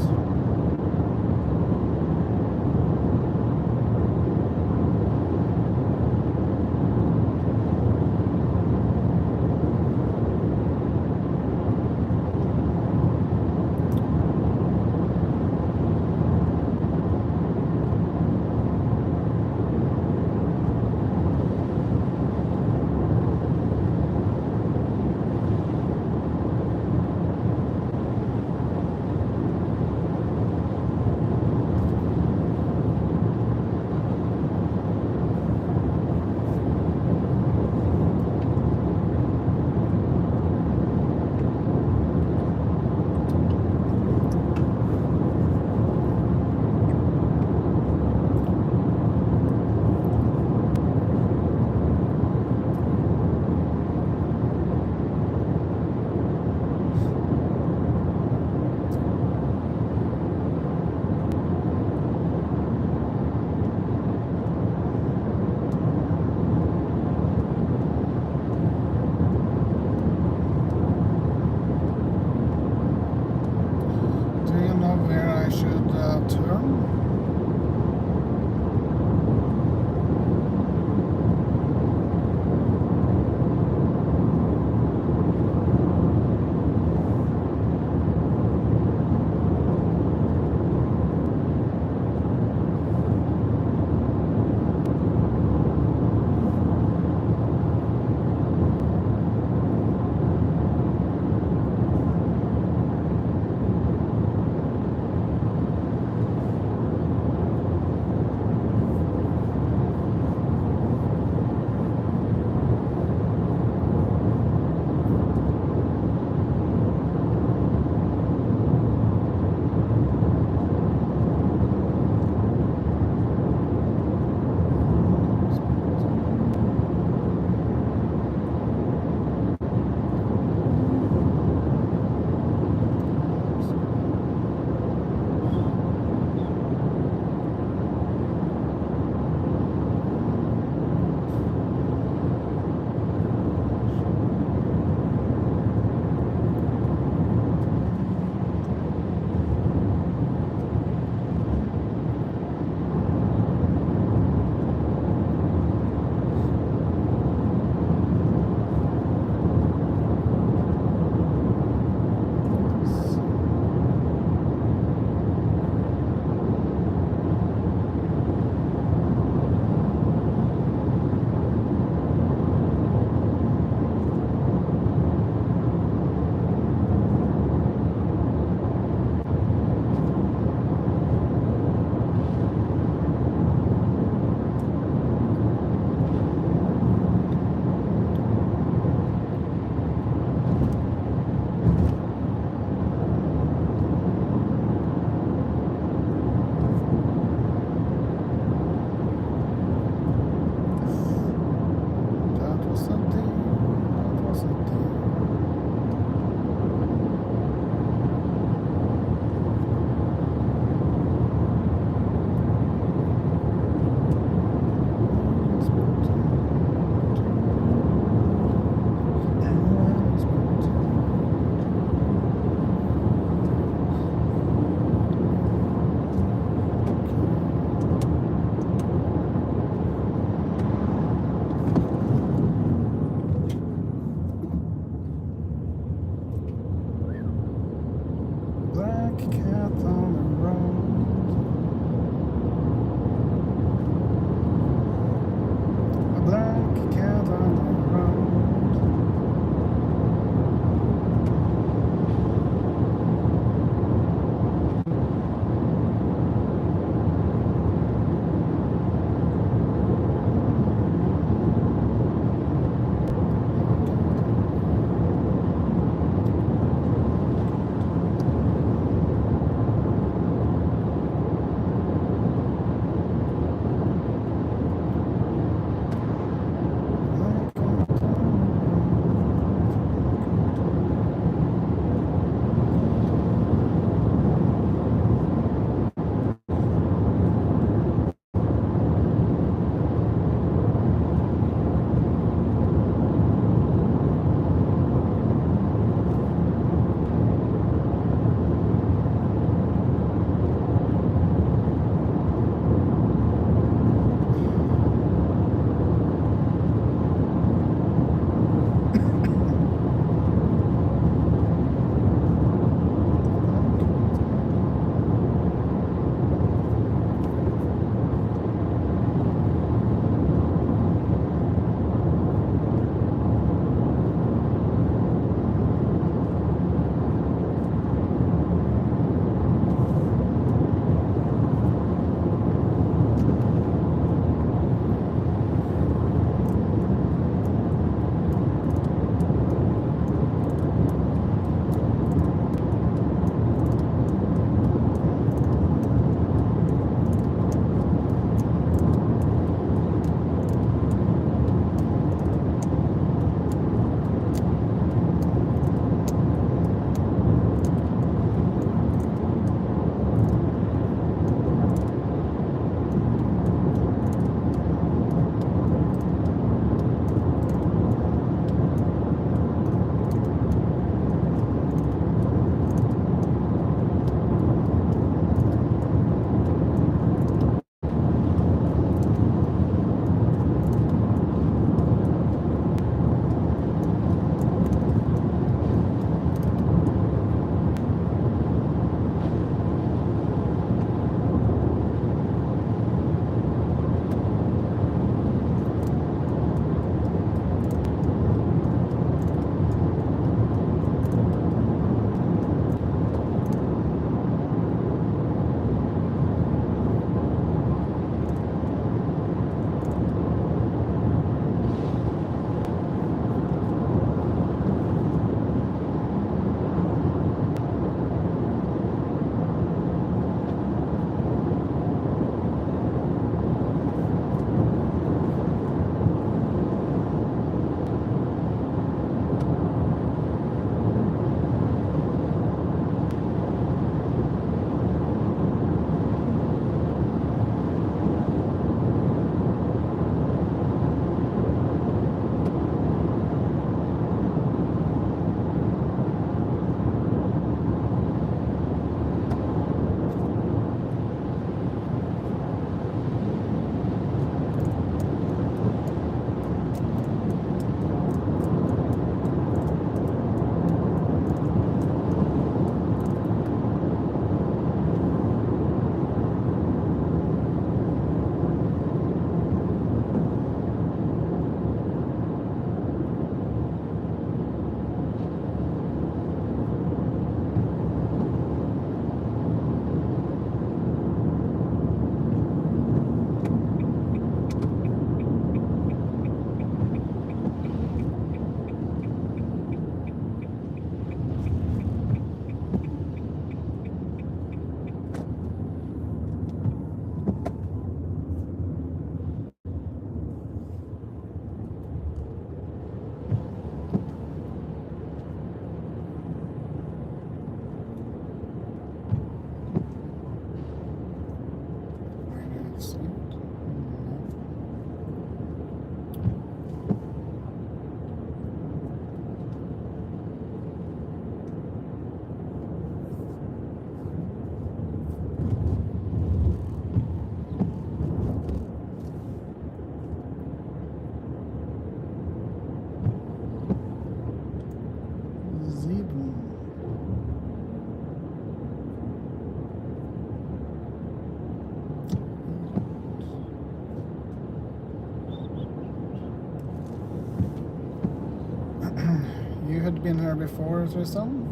been here before, Tristan?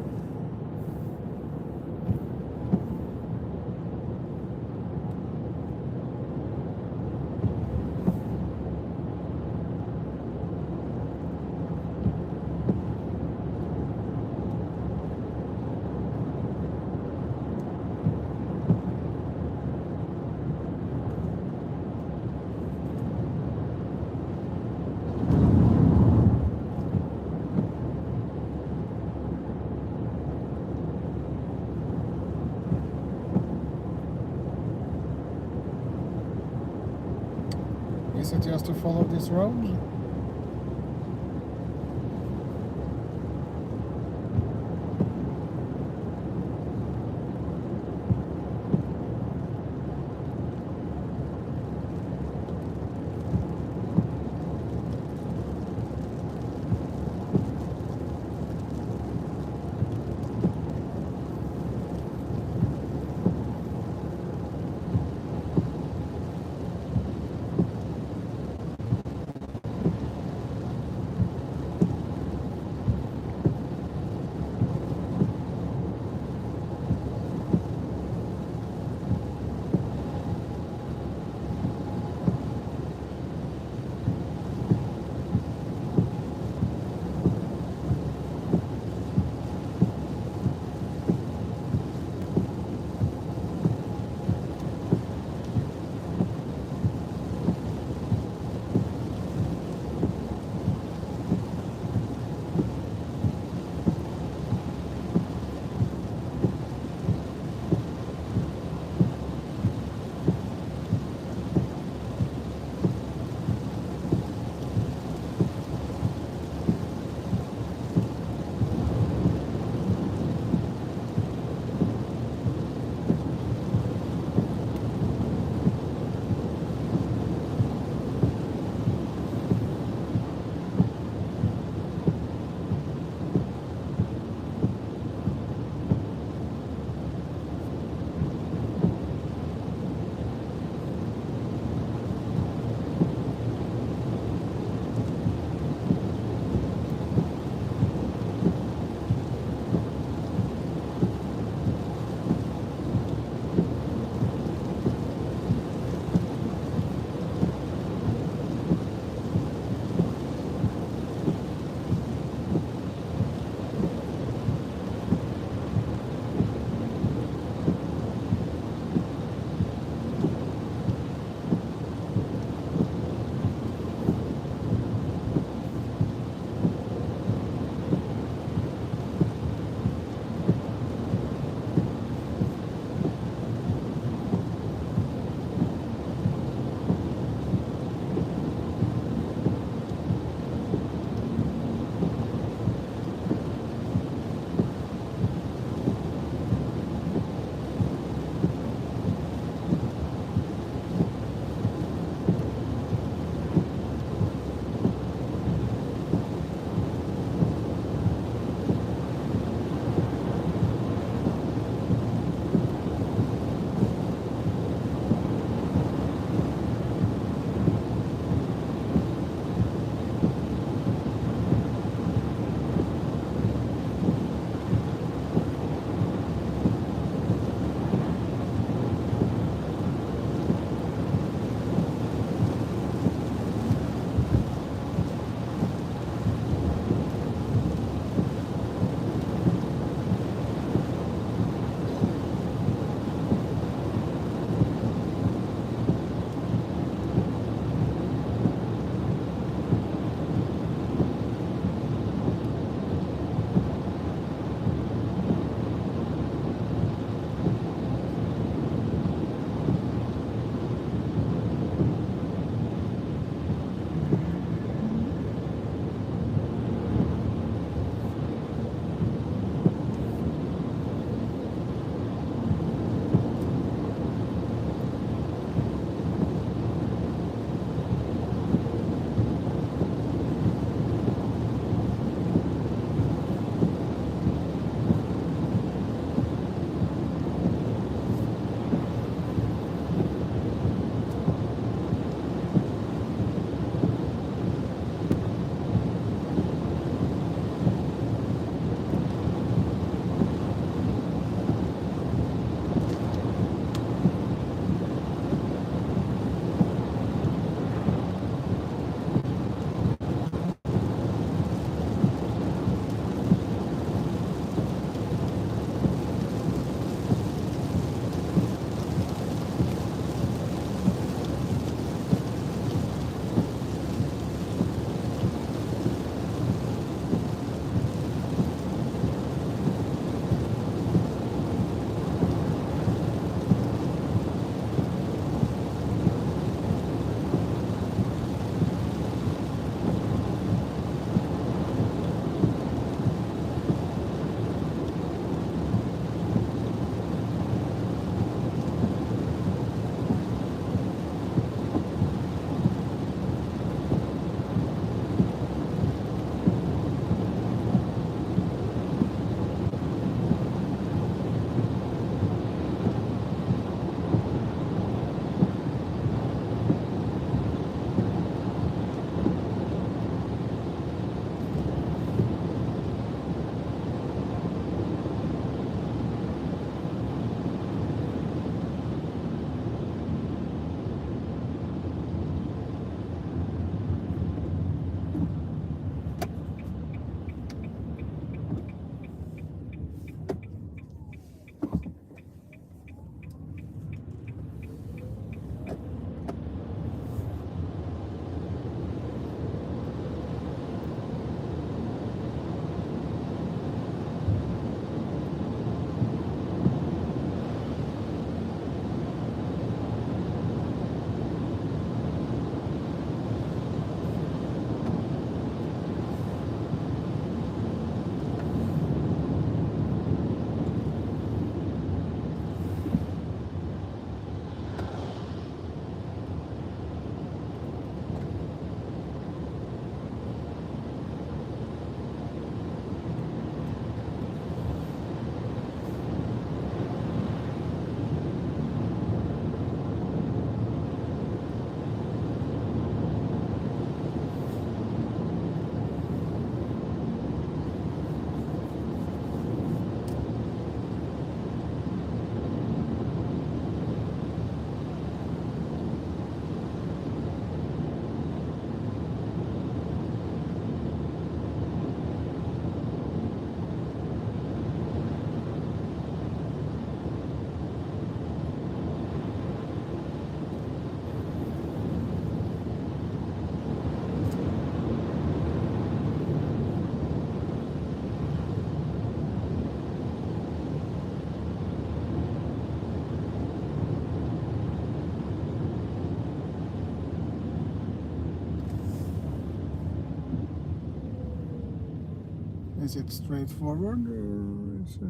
Is it just to follow this road? Is it straightforward or is it...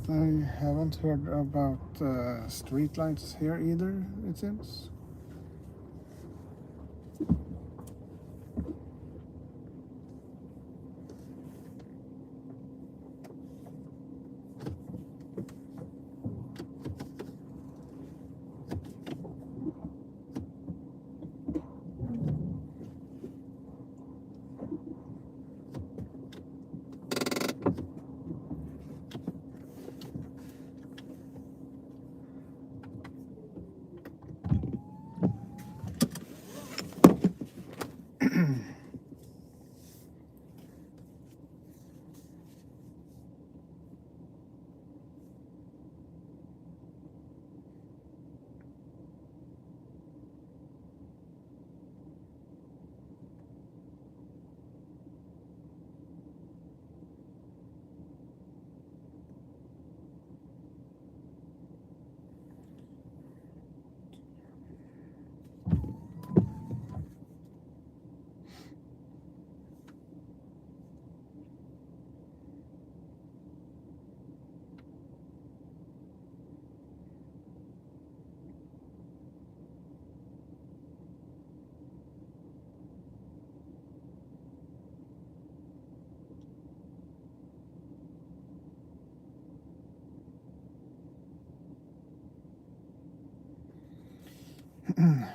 I haven't heard about streetlights here either, it seems.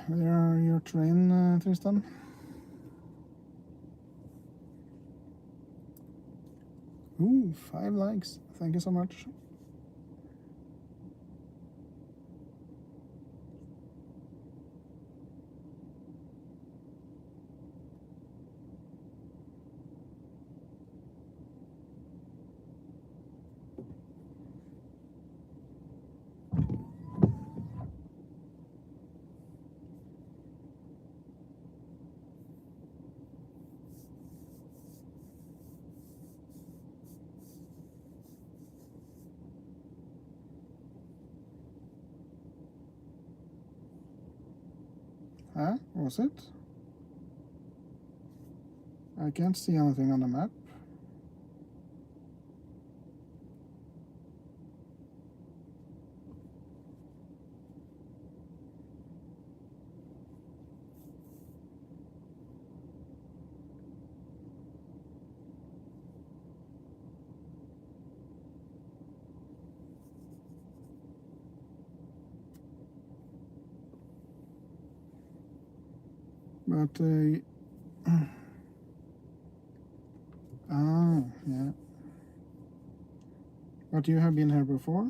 Where are your train, Tristan? Ooh, 5 likes. Thank you so much. Huh? Was it? I can't see anything on the map. But, yeah. But you have been here before?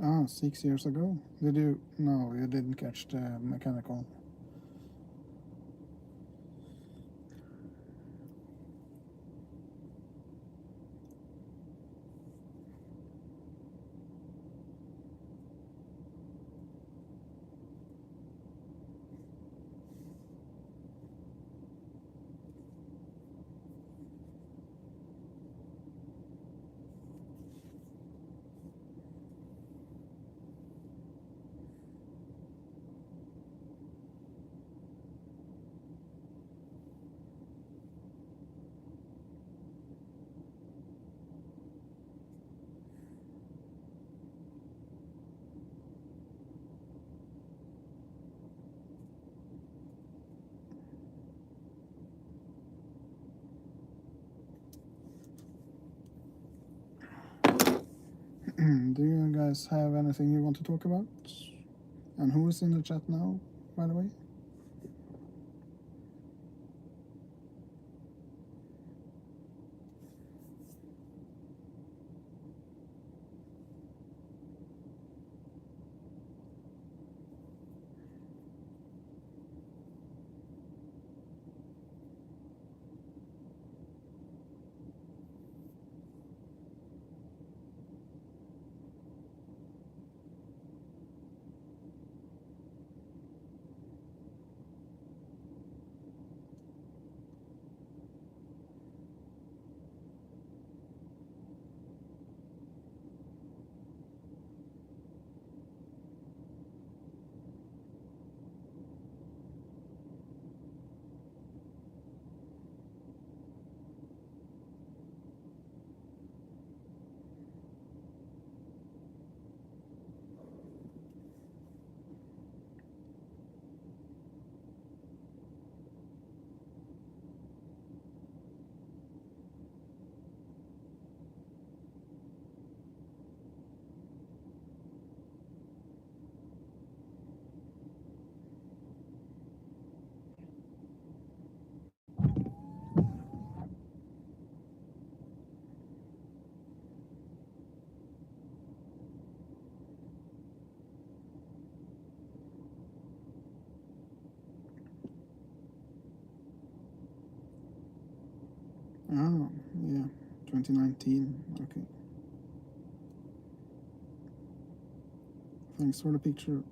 Ah, 6 years ago. Did you? No, you didn't catch the mechanical. Do you guys have anything you want to talk about? And who is in the chat now, by the way? Oh, yeah, 2019. Okay. Thanks for the picture.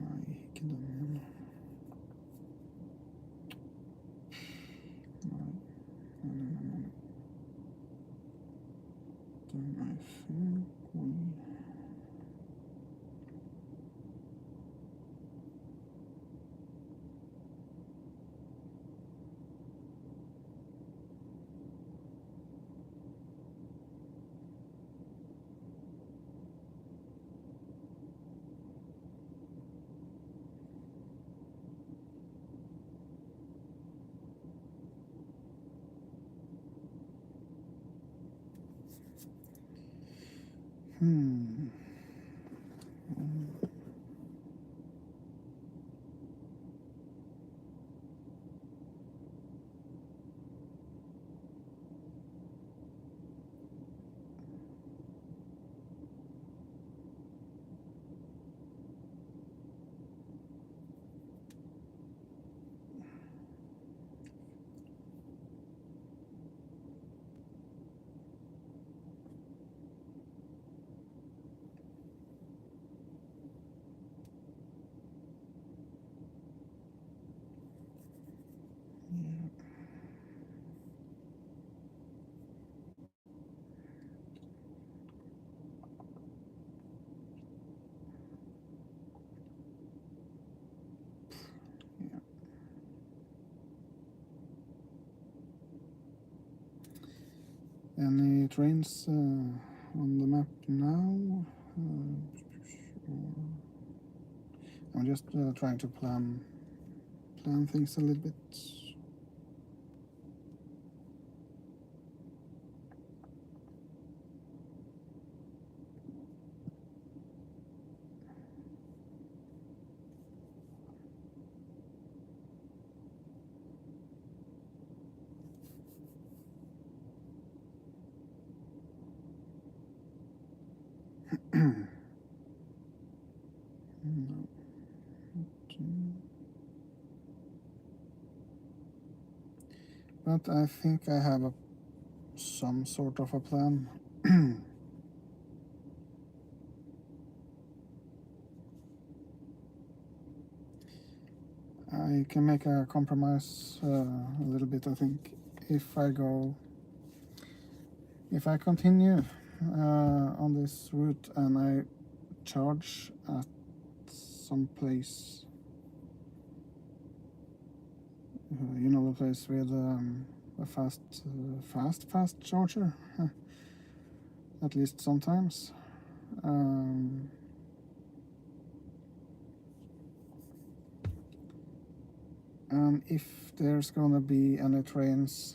Nei, ikke den igjen. Nei. Den er feil. Any trains on the map now? I'm just trying to plan things a little bit. But I think I have some sort of a plan. I can make a compromise a little bit, I think, if I continue on this route and I charge at some place, you know, the place with a fast charger, at least sometimes. And if there's gonna be any trains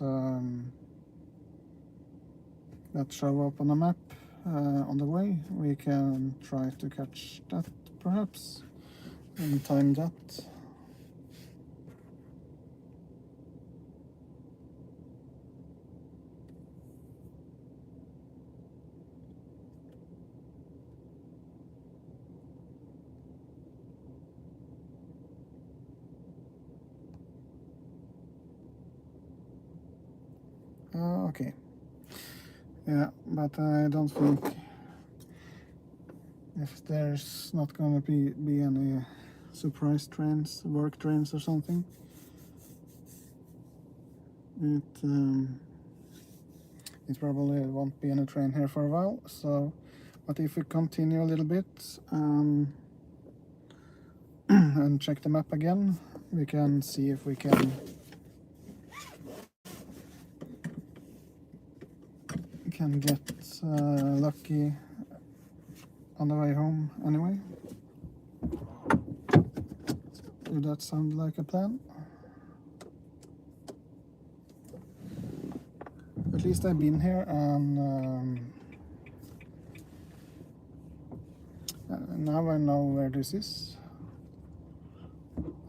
that show up on the map on the way, we can try to catch that perhaps and time that. Okay. Yeah, but I don't think if there's not gonna be any surprise trains, work trains or something, it probably won't be any train here for a while. So, but if we continue a little bit and check the map again, we can see if we can get lucky on the way home anyway. Would that sound like a plan? At least I've been here, and now I know where this is.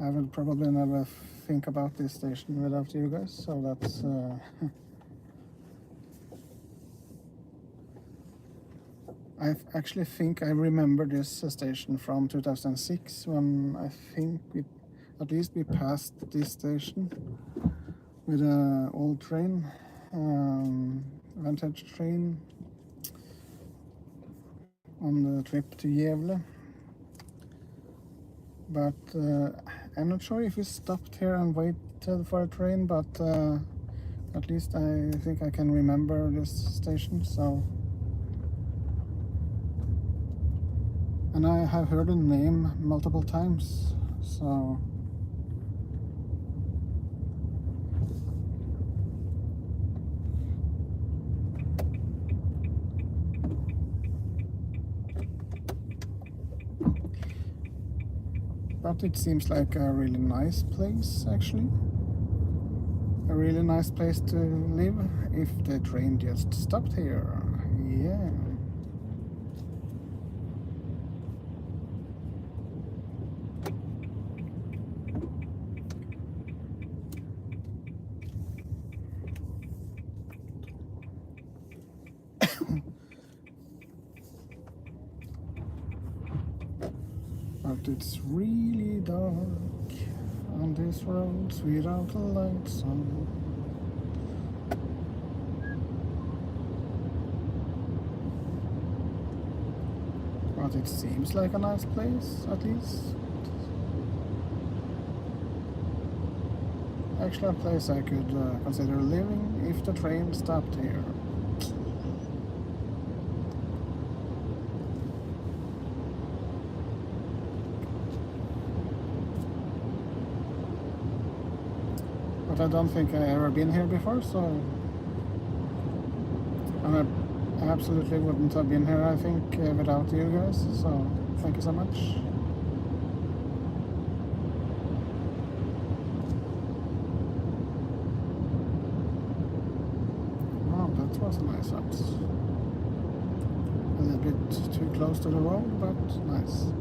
I will probably never think about this station without you guys, so that's I actually think I remember this station from 2006, when I think at least we passed this station with an old train, vintage train, on the trip to Gävle. But I'm not sure if we stopped here and waited for a train, but at least I think I can remember this station. So, and I have heard the name multiple times, so but it seems like a really nice place, actually. A really nice place to live if the train just stopped here. Yeah. But it's really dark on these roads without the lights on. But it seems like a nice place, at least. Actually a place I could consider living if the train stopped here. But I don't think I've ever been here before, so I absolutely wouldn't have been here, I think, without you guys, so thank you so much. Wow, that was a nice house. A little bit too close to the road, but nice.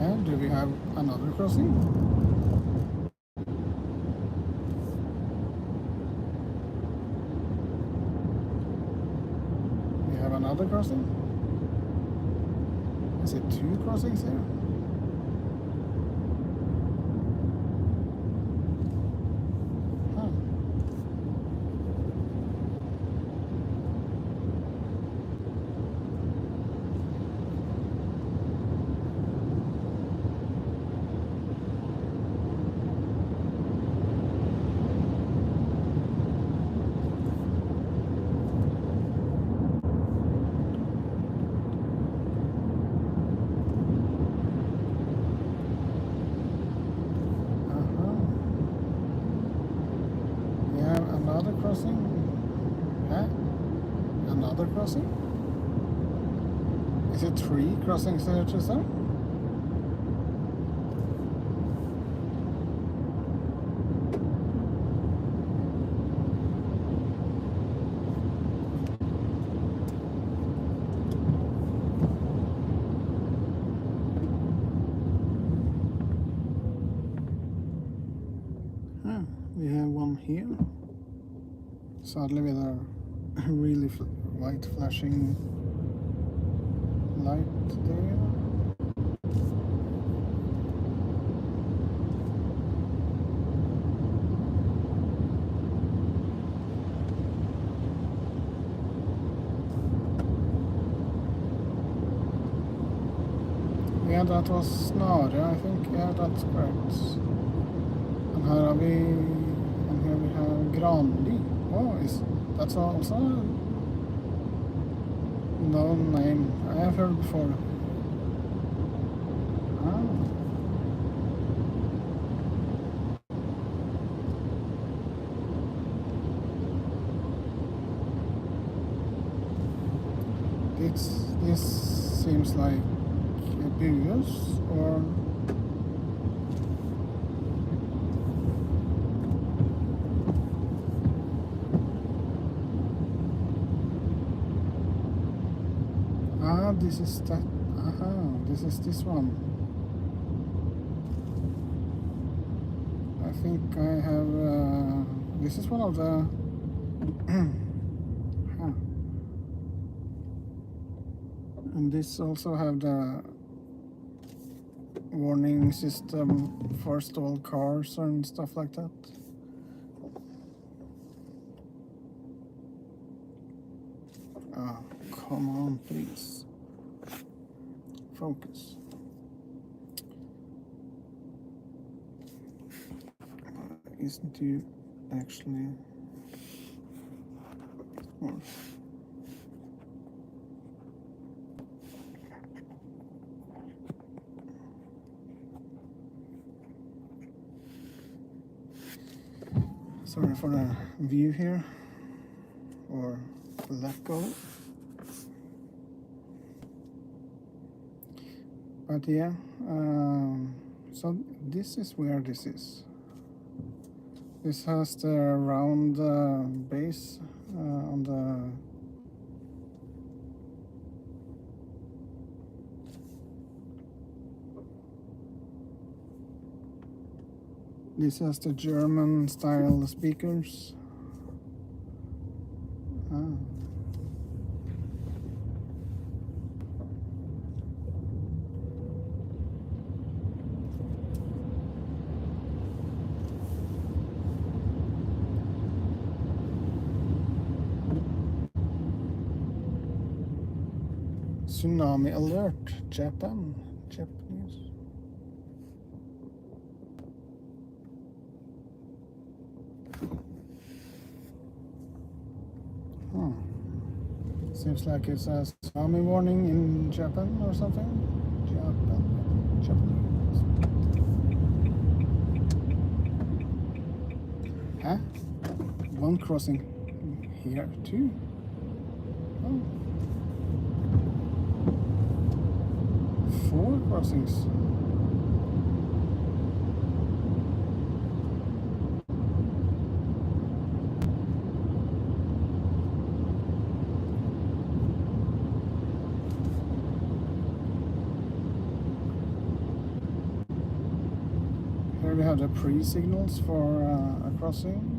And do we have another crossing? We have another crossing? Is it 2 crossings here? Huh. Crossing? Huh? Another crossing? Is it 3 crossings there, Tristan? We have one here. Sadly with a really white flashing light there. Yeah, that was snare, I think. Yeah, that's correct. And here are we, and here we have Granli. Oh, that's also a known name. I have heard before. Ah. This seems like a bus, or this is that. This is this one. I think I have. This is one of the. And this also have the warning system for stalled cars and stuff like that. Come on, please. Focus. Isn't you actually? Or sorry for the view here, or let go. But yeah, so this is where this is. This has the round base on the This has the German style speakers. Tsunami alert, Japanese. Seems like it's a tsunami warning in Japan or something. Japanese. Huh? One crossing here too. Oh. 4 crossings. Here we have the pre-signals for a crossing.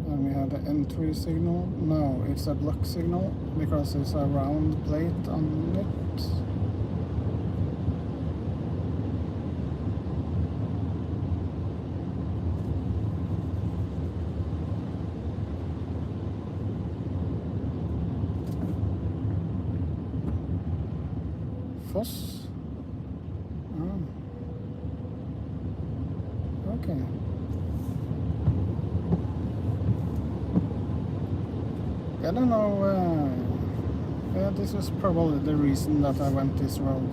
And we have the entry signal. No, it's a block signal because it's a round plate on it. Foss? Oh. Okay. I don't know, yeah, this was probably the reason that I went this road.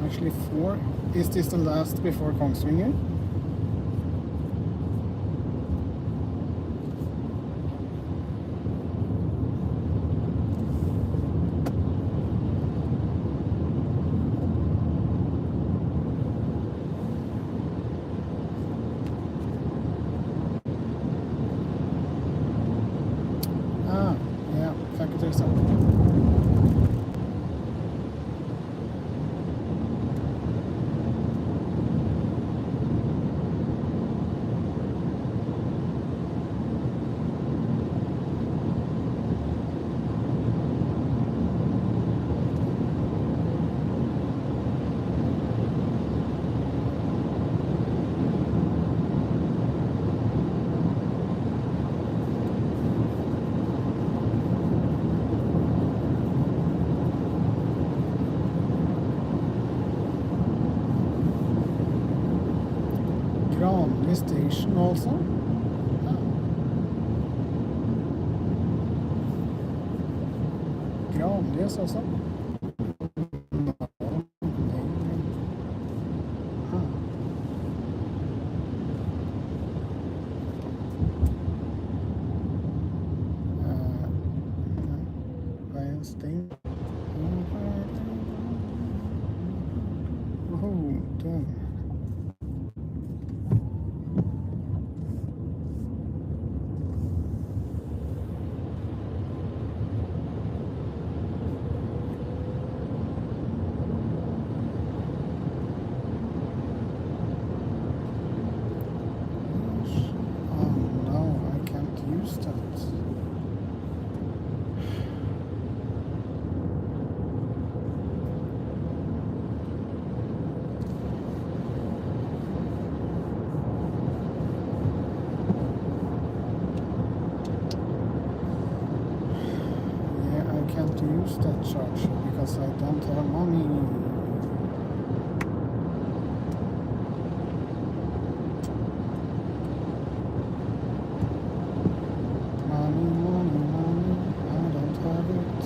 Actually 4. Is this the last before Kongsvinger? TV station also. Gradvis også. Sting. Oh, damn. Oh no, I can't use that. To use that charger because I don't have money. Money, I don't have it.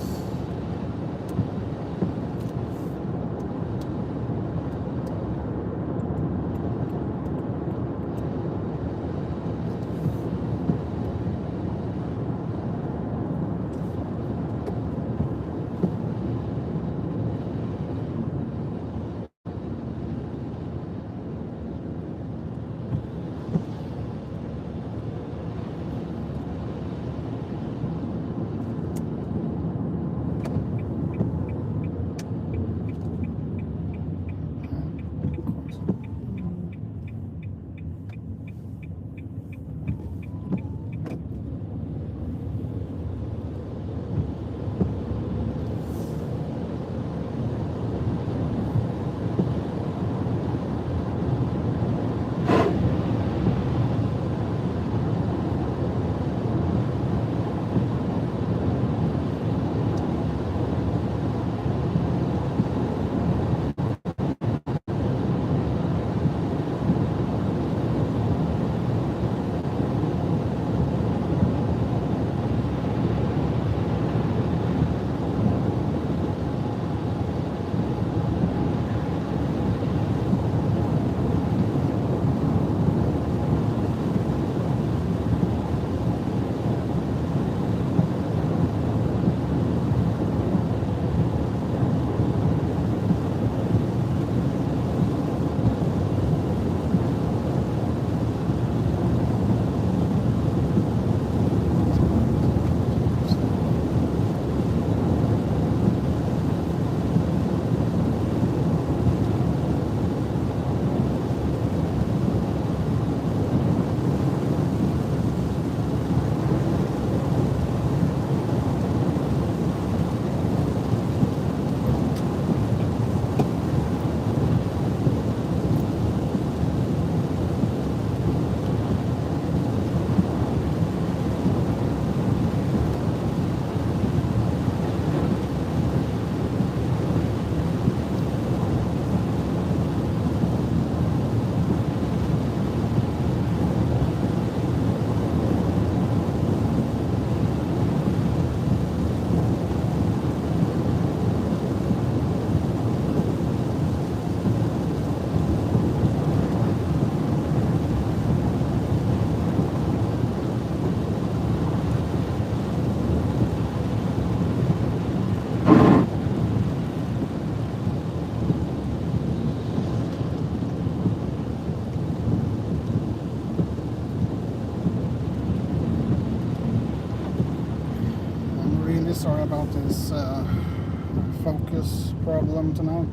Sorry about this focus problem tonight.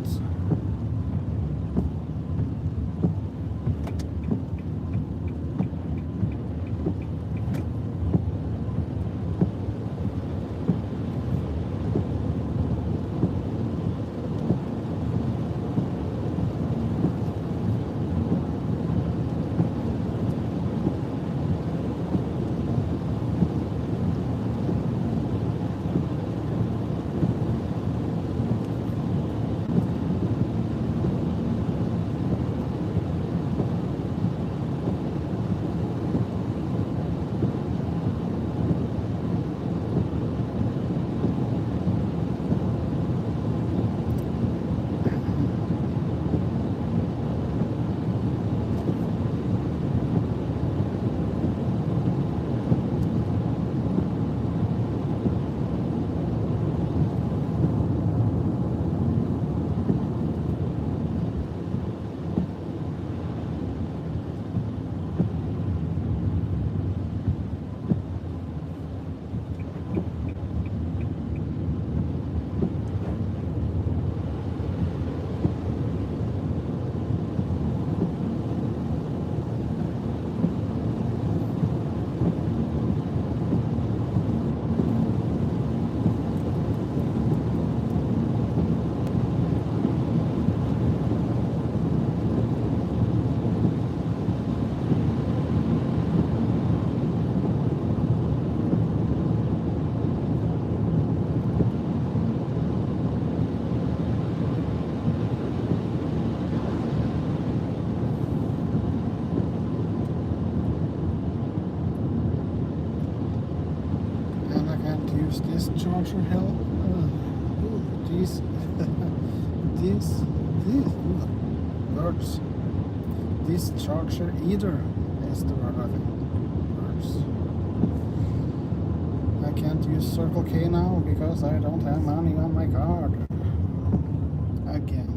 Does this charger help? These words. This charger either is the word, I think. Words. I can't use Circle K now because I don't have money on my card. Again.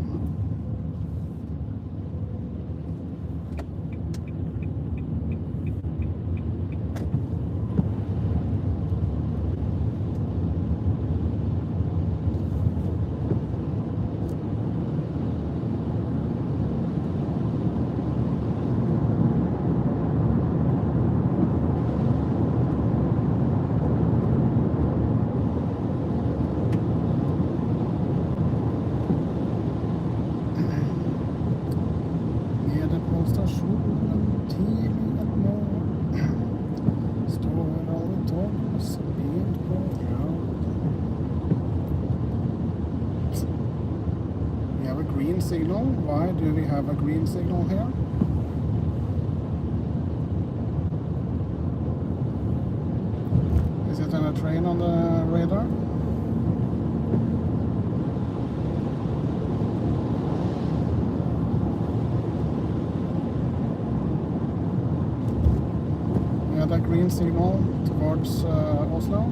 Signal. Why do we have a green signal here? Is it on a train on the radar? We had a green signal towards Oslo.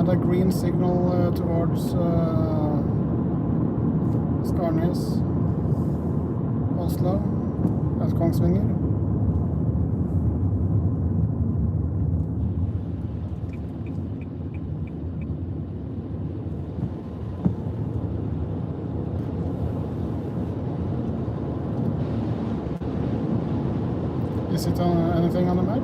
A green signal towards Skarnes, Oslo, at Kongsvinger. Is it anything on the map?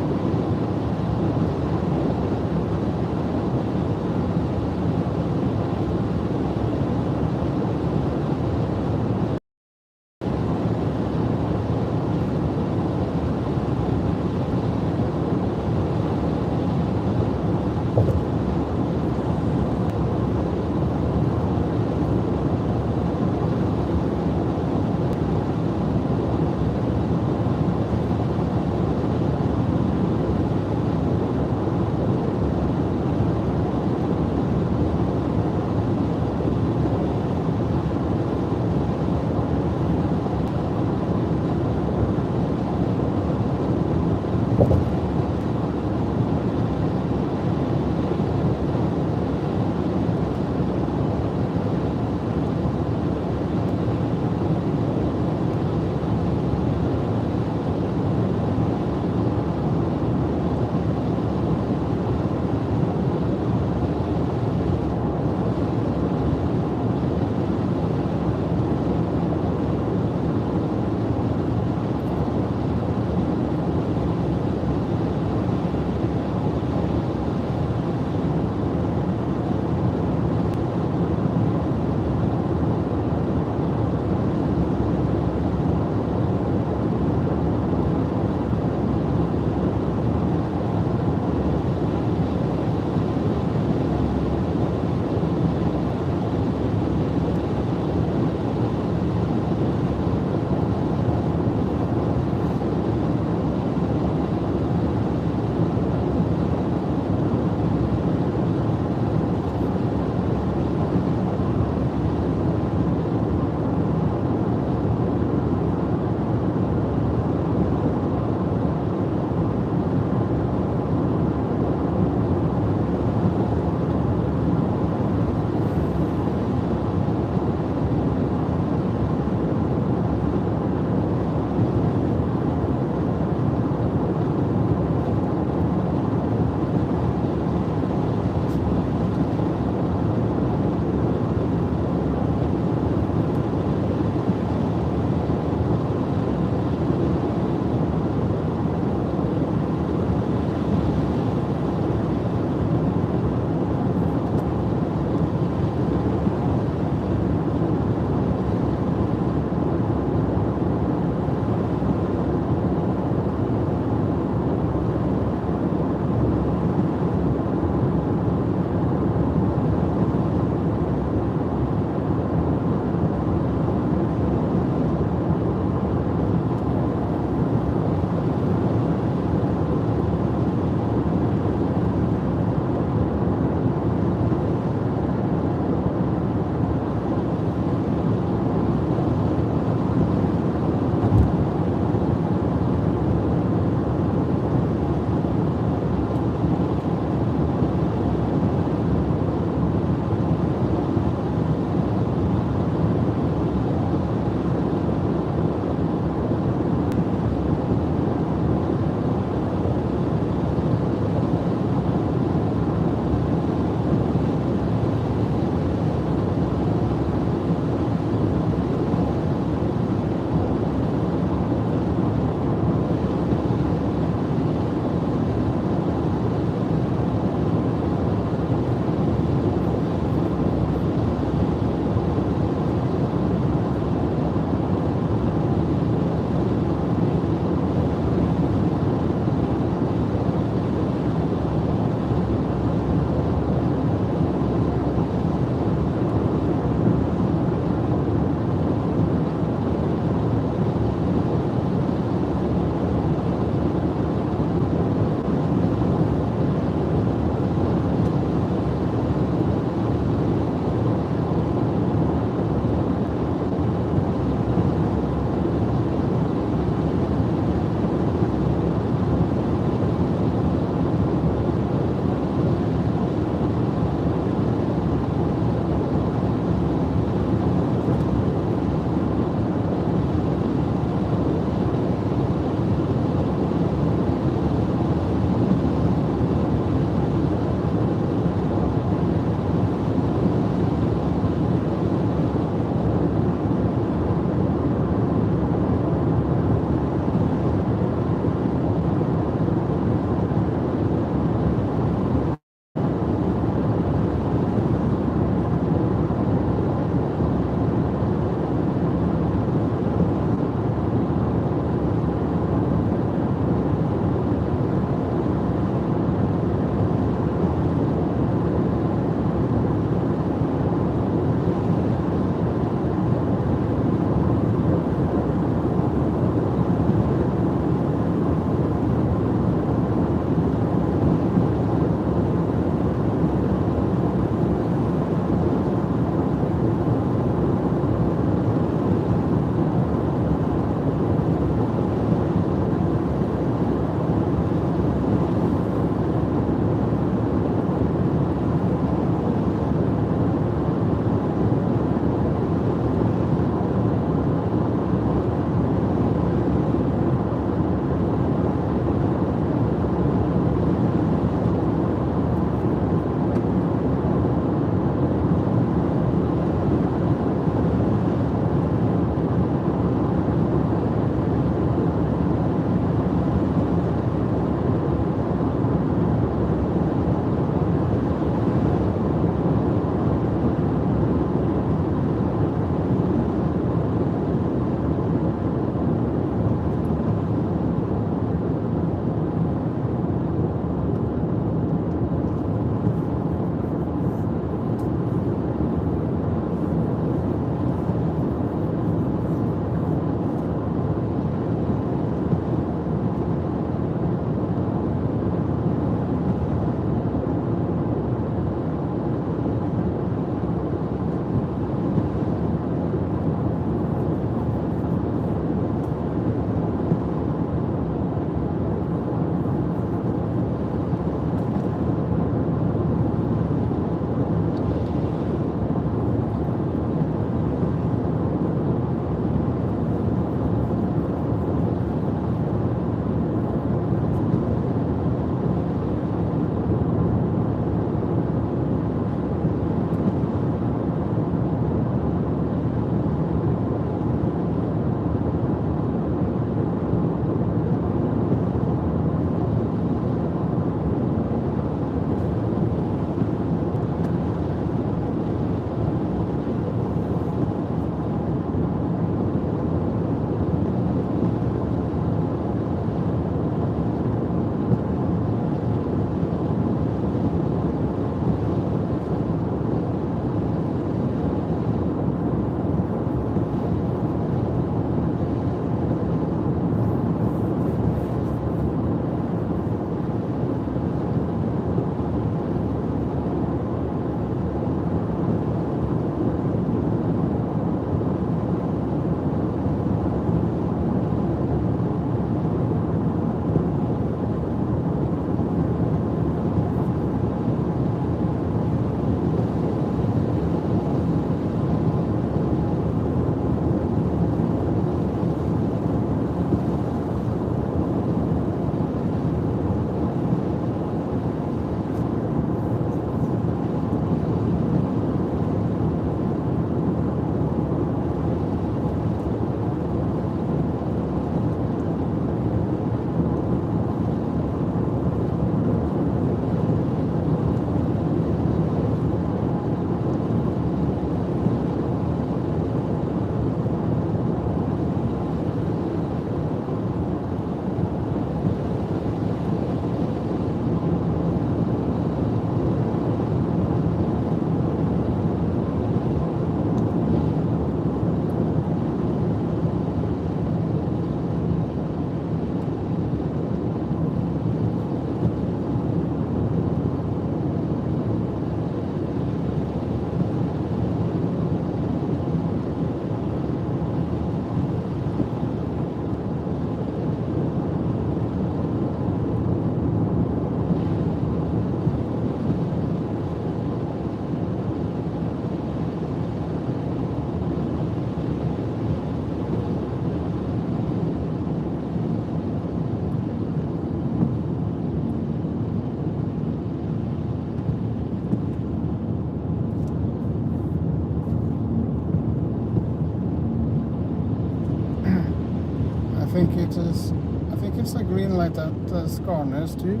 think it is. I think it's a green light at Skarnes too.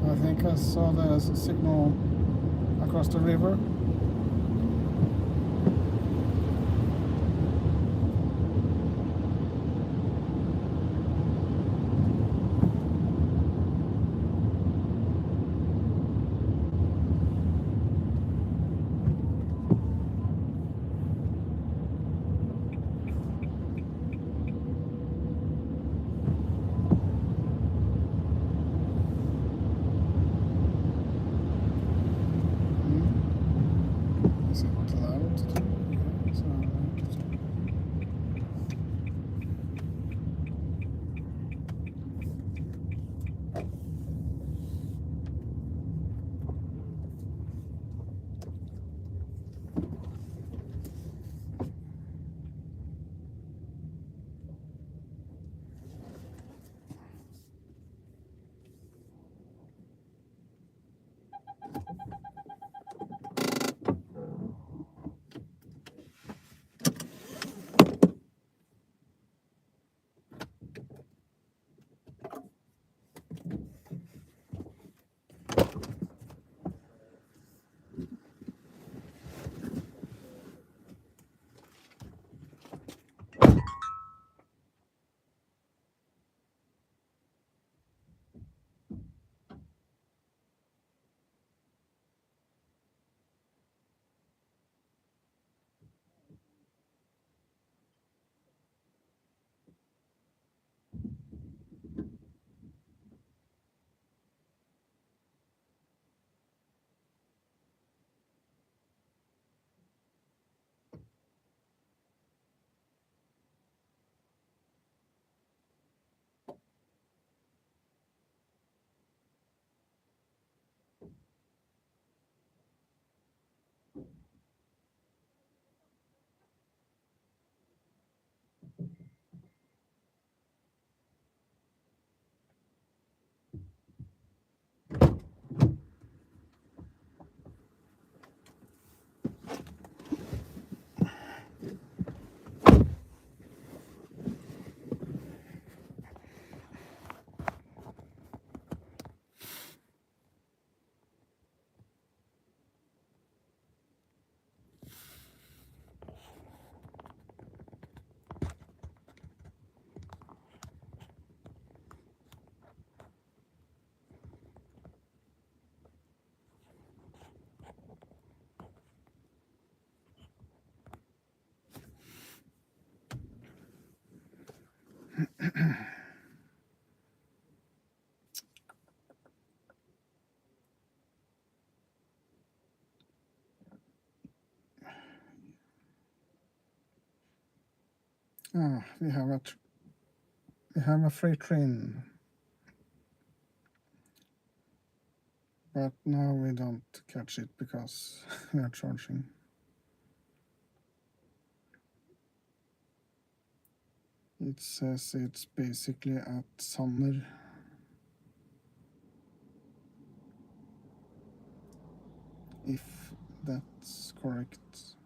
I think I saw the signal across the river. Is it loud? Yeah, it's loud. Ah, we have a freight train, but now we don't catch it because we are charging. It says it's basically at Summer. If that's correct.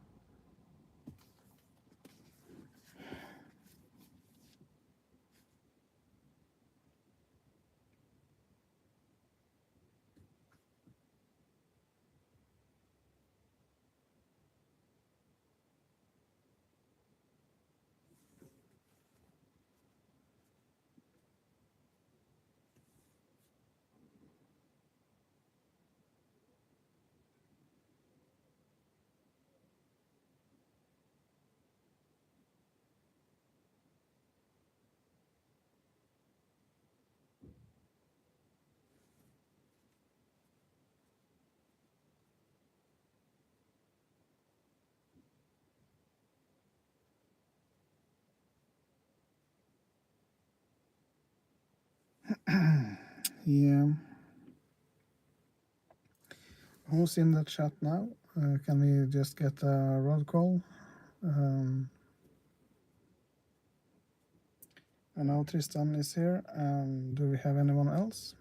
Yeah. Who's in the chat now? Can we just get a roll call? I know Tristan is here. Do we have anyone else?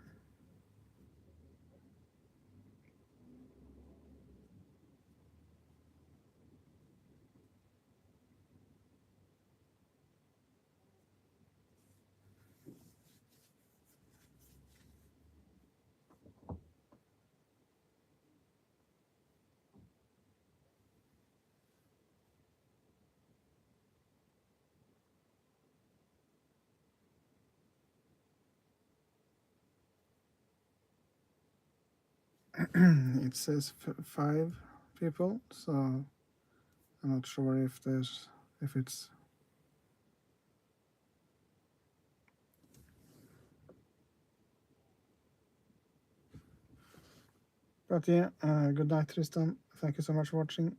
it says 5 people, so I'm not sure if it's. But yeah, good night, Tristan. Thank you so much for watching.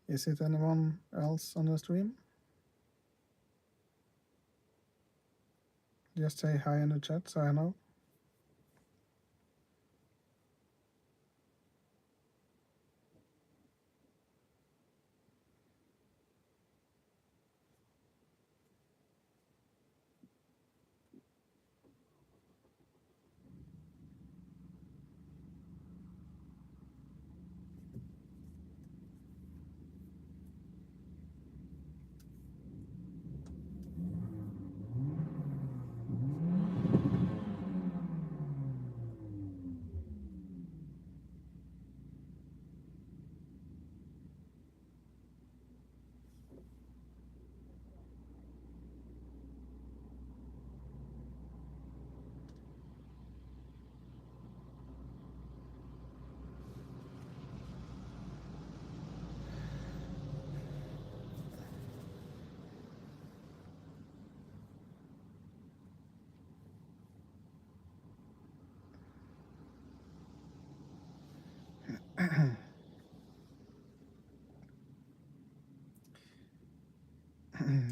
Is it anyone else on the stream? Just say hi in the chat so I know.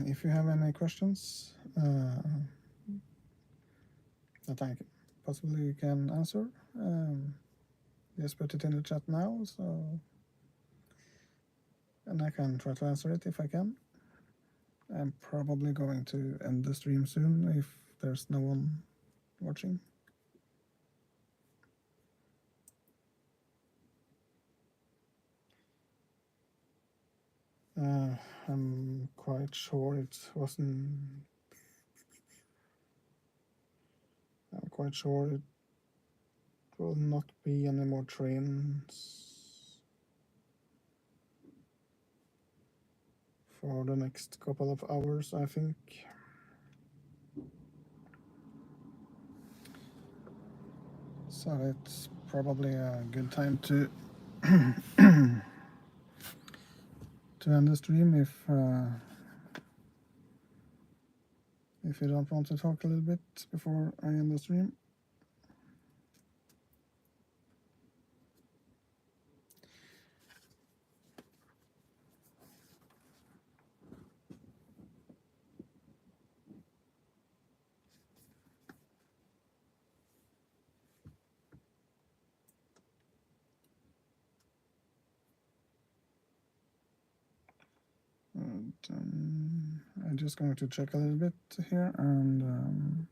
If you have any questions that I possibly can answer, just put it in the chat now, and I can try to answer it if I can. I'm probably going to end the stream soon if there's no one watching. I'm quite sure it wasn't. I'm quite sure it will not be any more trains for the next couple of hours, I think. So it's probably a good time to to end the stream if you don't want to talk a little bit before I end the stream. And, I'm just going to check a little bit here and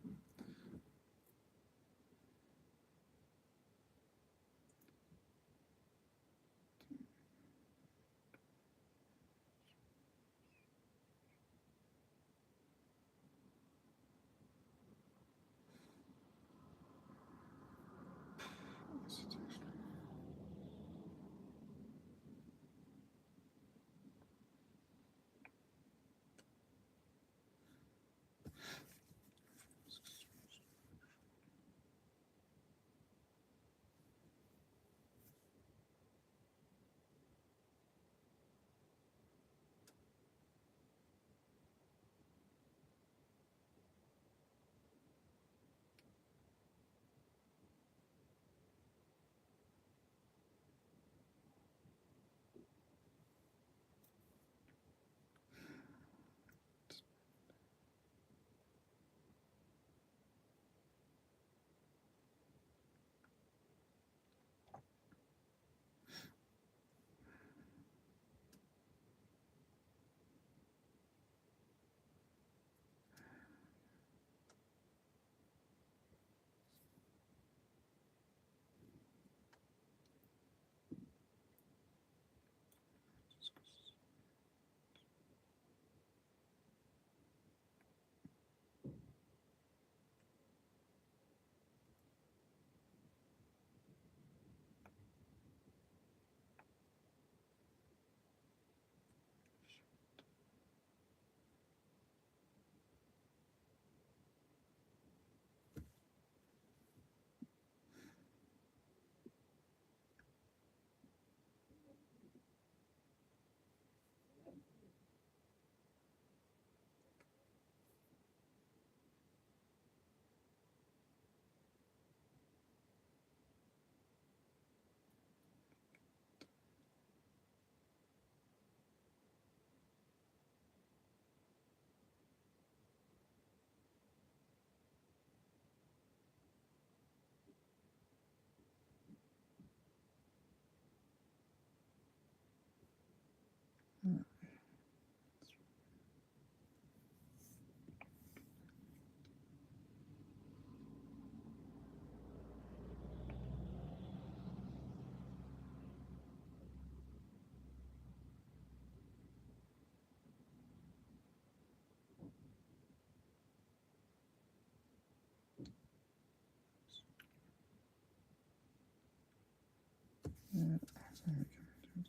So we can do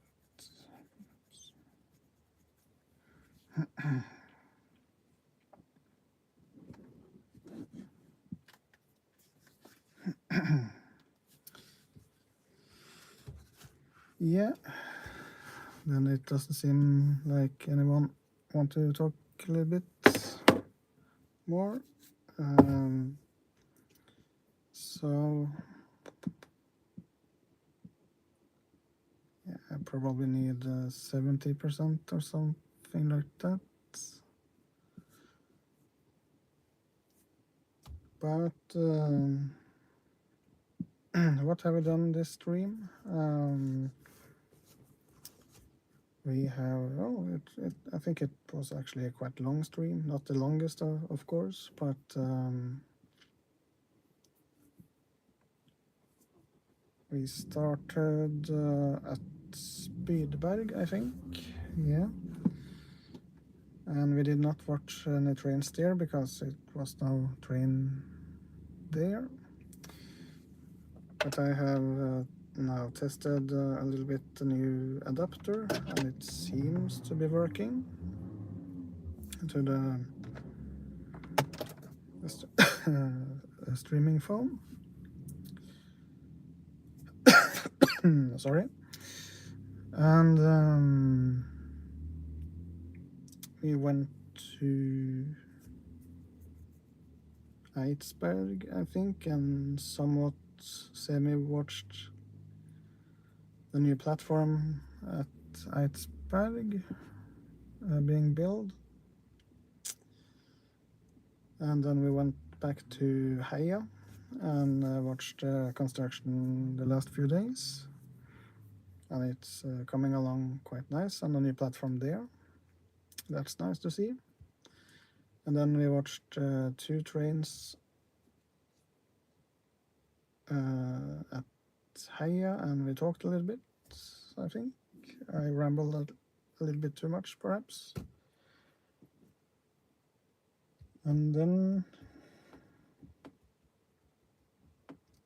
that. Yeah, then it doesn't seem like anyone want to talk a little bit more. So yeah, I probably need 70% or something like that. But what have we done this stream? We have, I think it was actually a quite long stream, not the longest of course, but we started at Spydberg, I think, yeah. And we did not watch any trains there because it was no train there. But I have now tested a little bit the new adapter, and it seems to be working to the streaming phone. Sorry. And we went to Eidsberg, I think, and somewhat semi-watched the new platform at Eidsberg being built. And then we went back to Heia and watched construction the last few days. And it's coming along quite nice on the new platform there. That's nice to see. And then we watched 2 trains at Heia, and we talked a little bit, I think. I rambled a little bit too much, perhaps. And then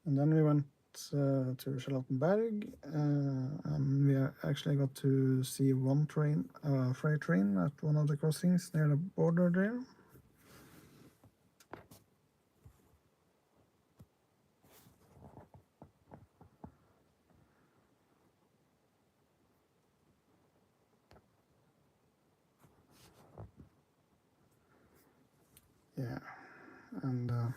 we went to Charlottenberg, and we actually got to see one train, freight train, at one of the crossings near the border there. Yeah, and there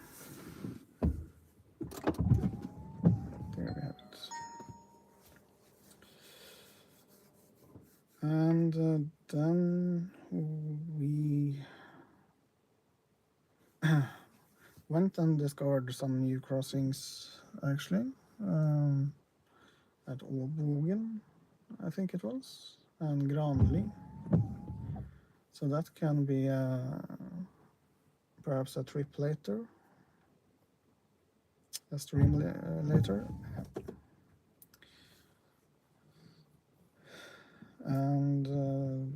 we have it. And then we went and discovered some new crossings, actually, at Åbogen, I think it was, and Granli. So that can be perhaps a trip later, a stream later. And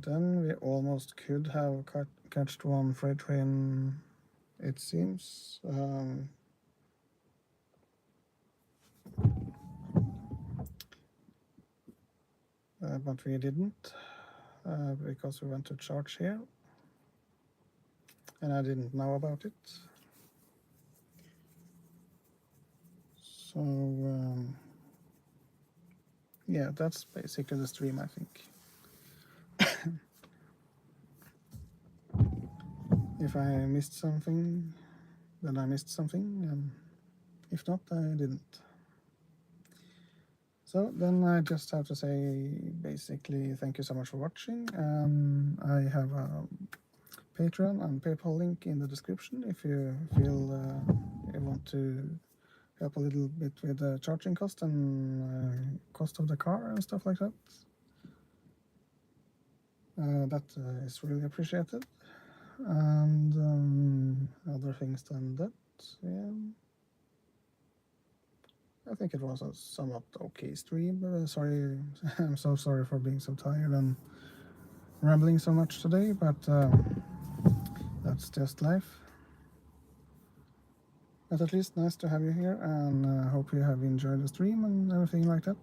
then we almost could have catched one freight train, it seems. But we didn't, because we went to charge here, and I didn't know about it. So yeah, that's basically the stream, I think. If I missed something, then I missed something, and if not, I didn't. So then I just have to say, basically, thank you so much for watching. I have a Patreon and PayPal link in the description if you feel you want to help a little bit with the charging cost and cost of the car and stuff like that. That is really appreciated. And other things than that, yeah. I think it was a somewhat okay stream. Sorry, I'm so sorry for being so tired and rambling so much today, but that's just life. But at least nice to have you here, and hope you have enjoyed the stream and everything like that.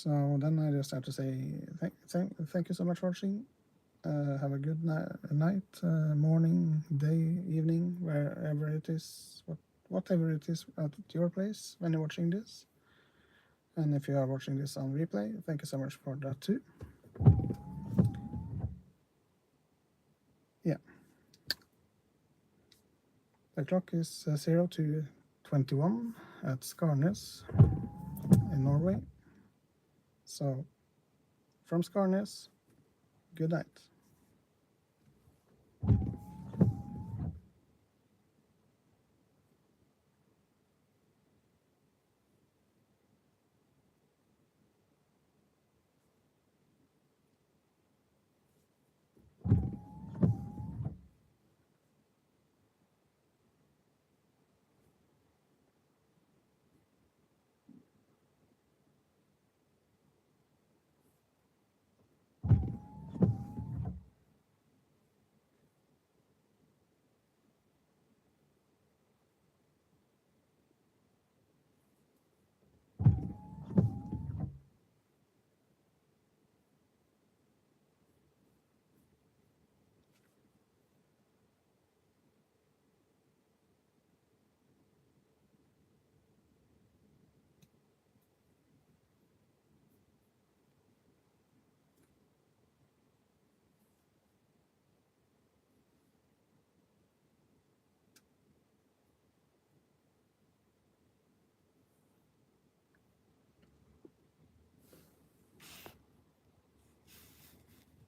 So then I just have to say thank you so much for watching. Have a good night, morning, day, evening, wherever it is, whatever it is at your place when you're watching this. And if you are watching this on replay, thank you so much for that too. Yeah. The clock is 0 to 21 at Skarnes in Norway. So, from Skarnes, good night.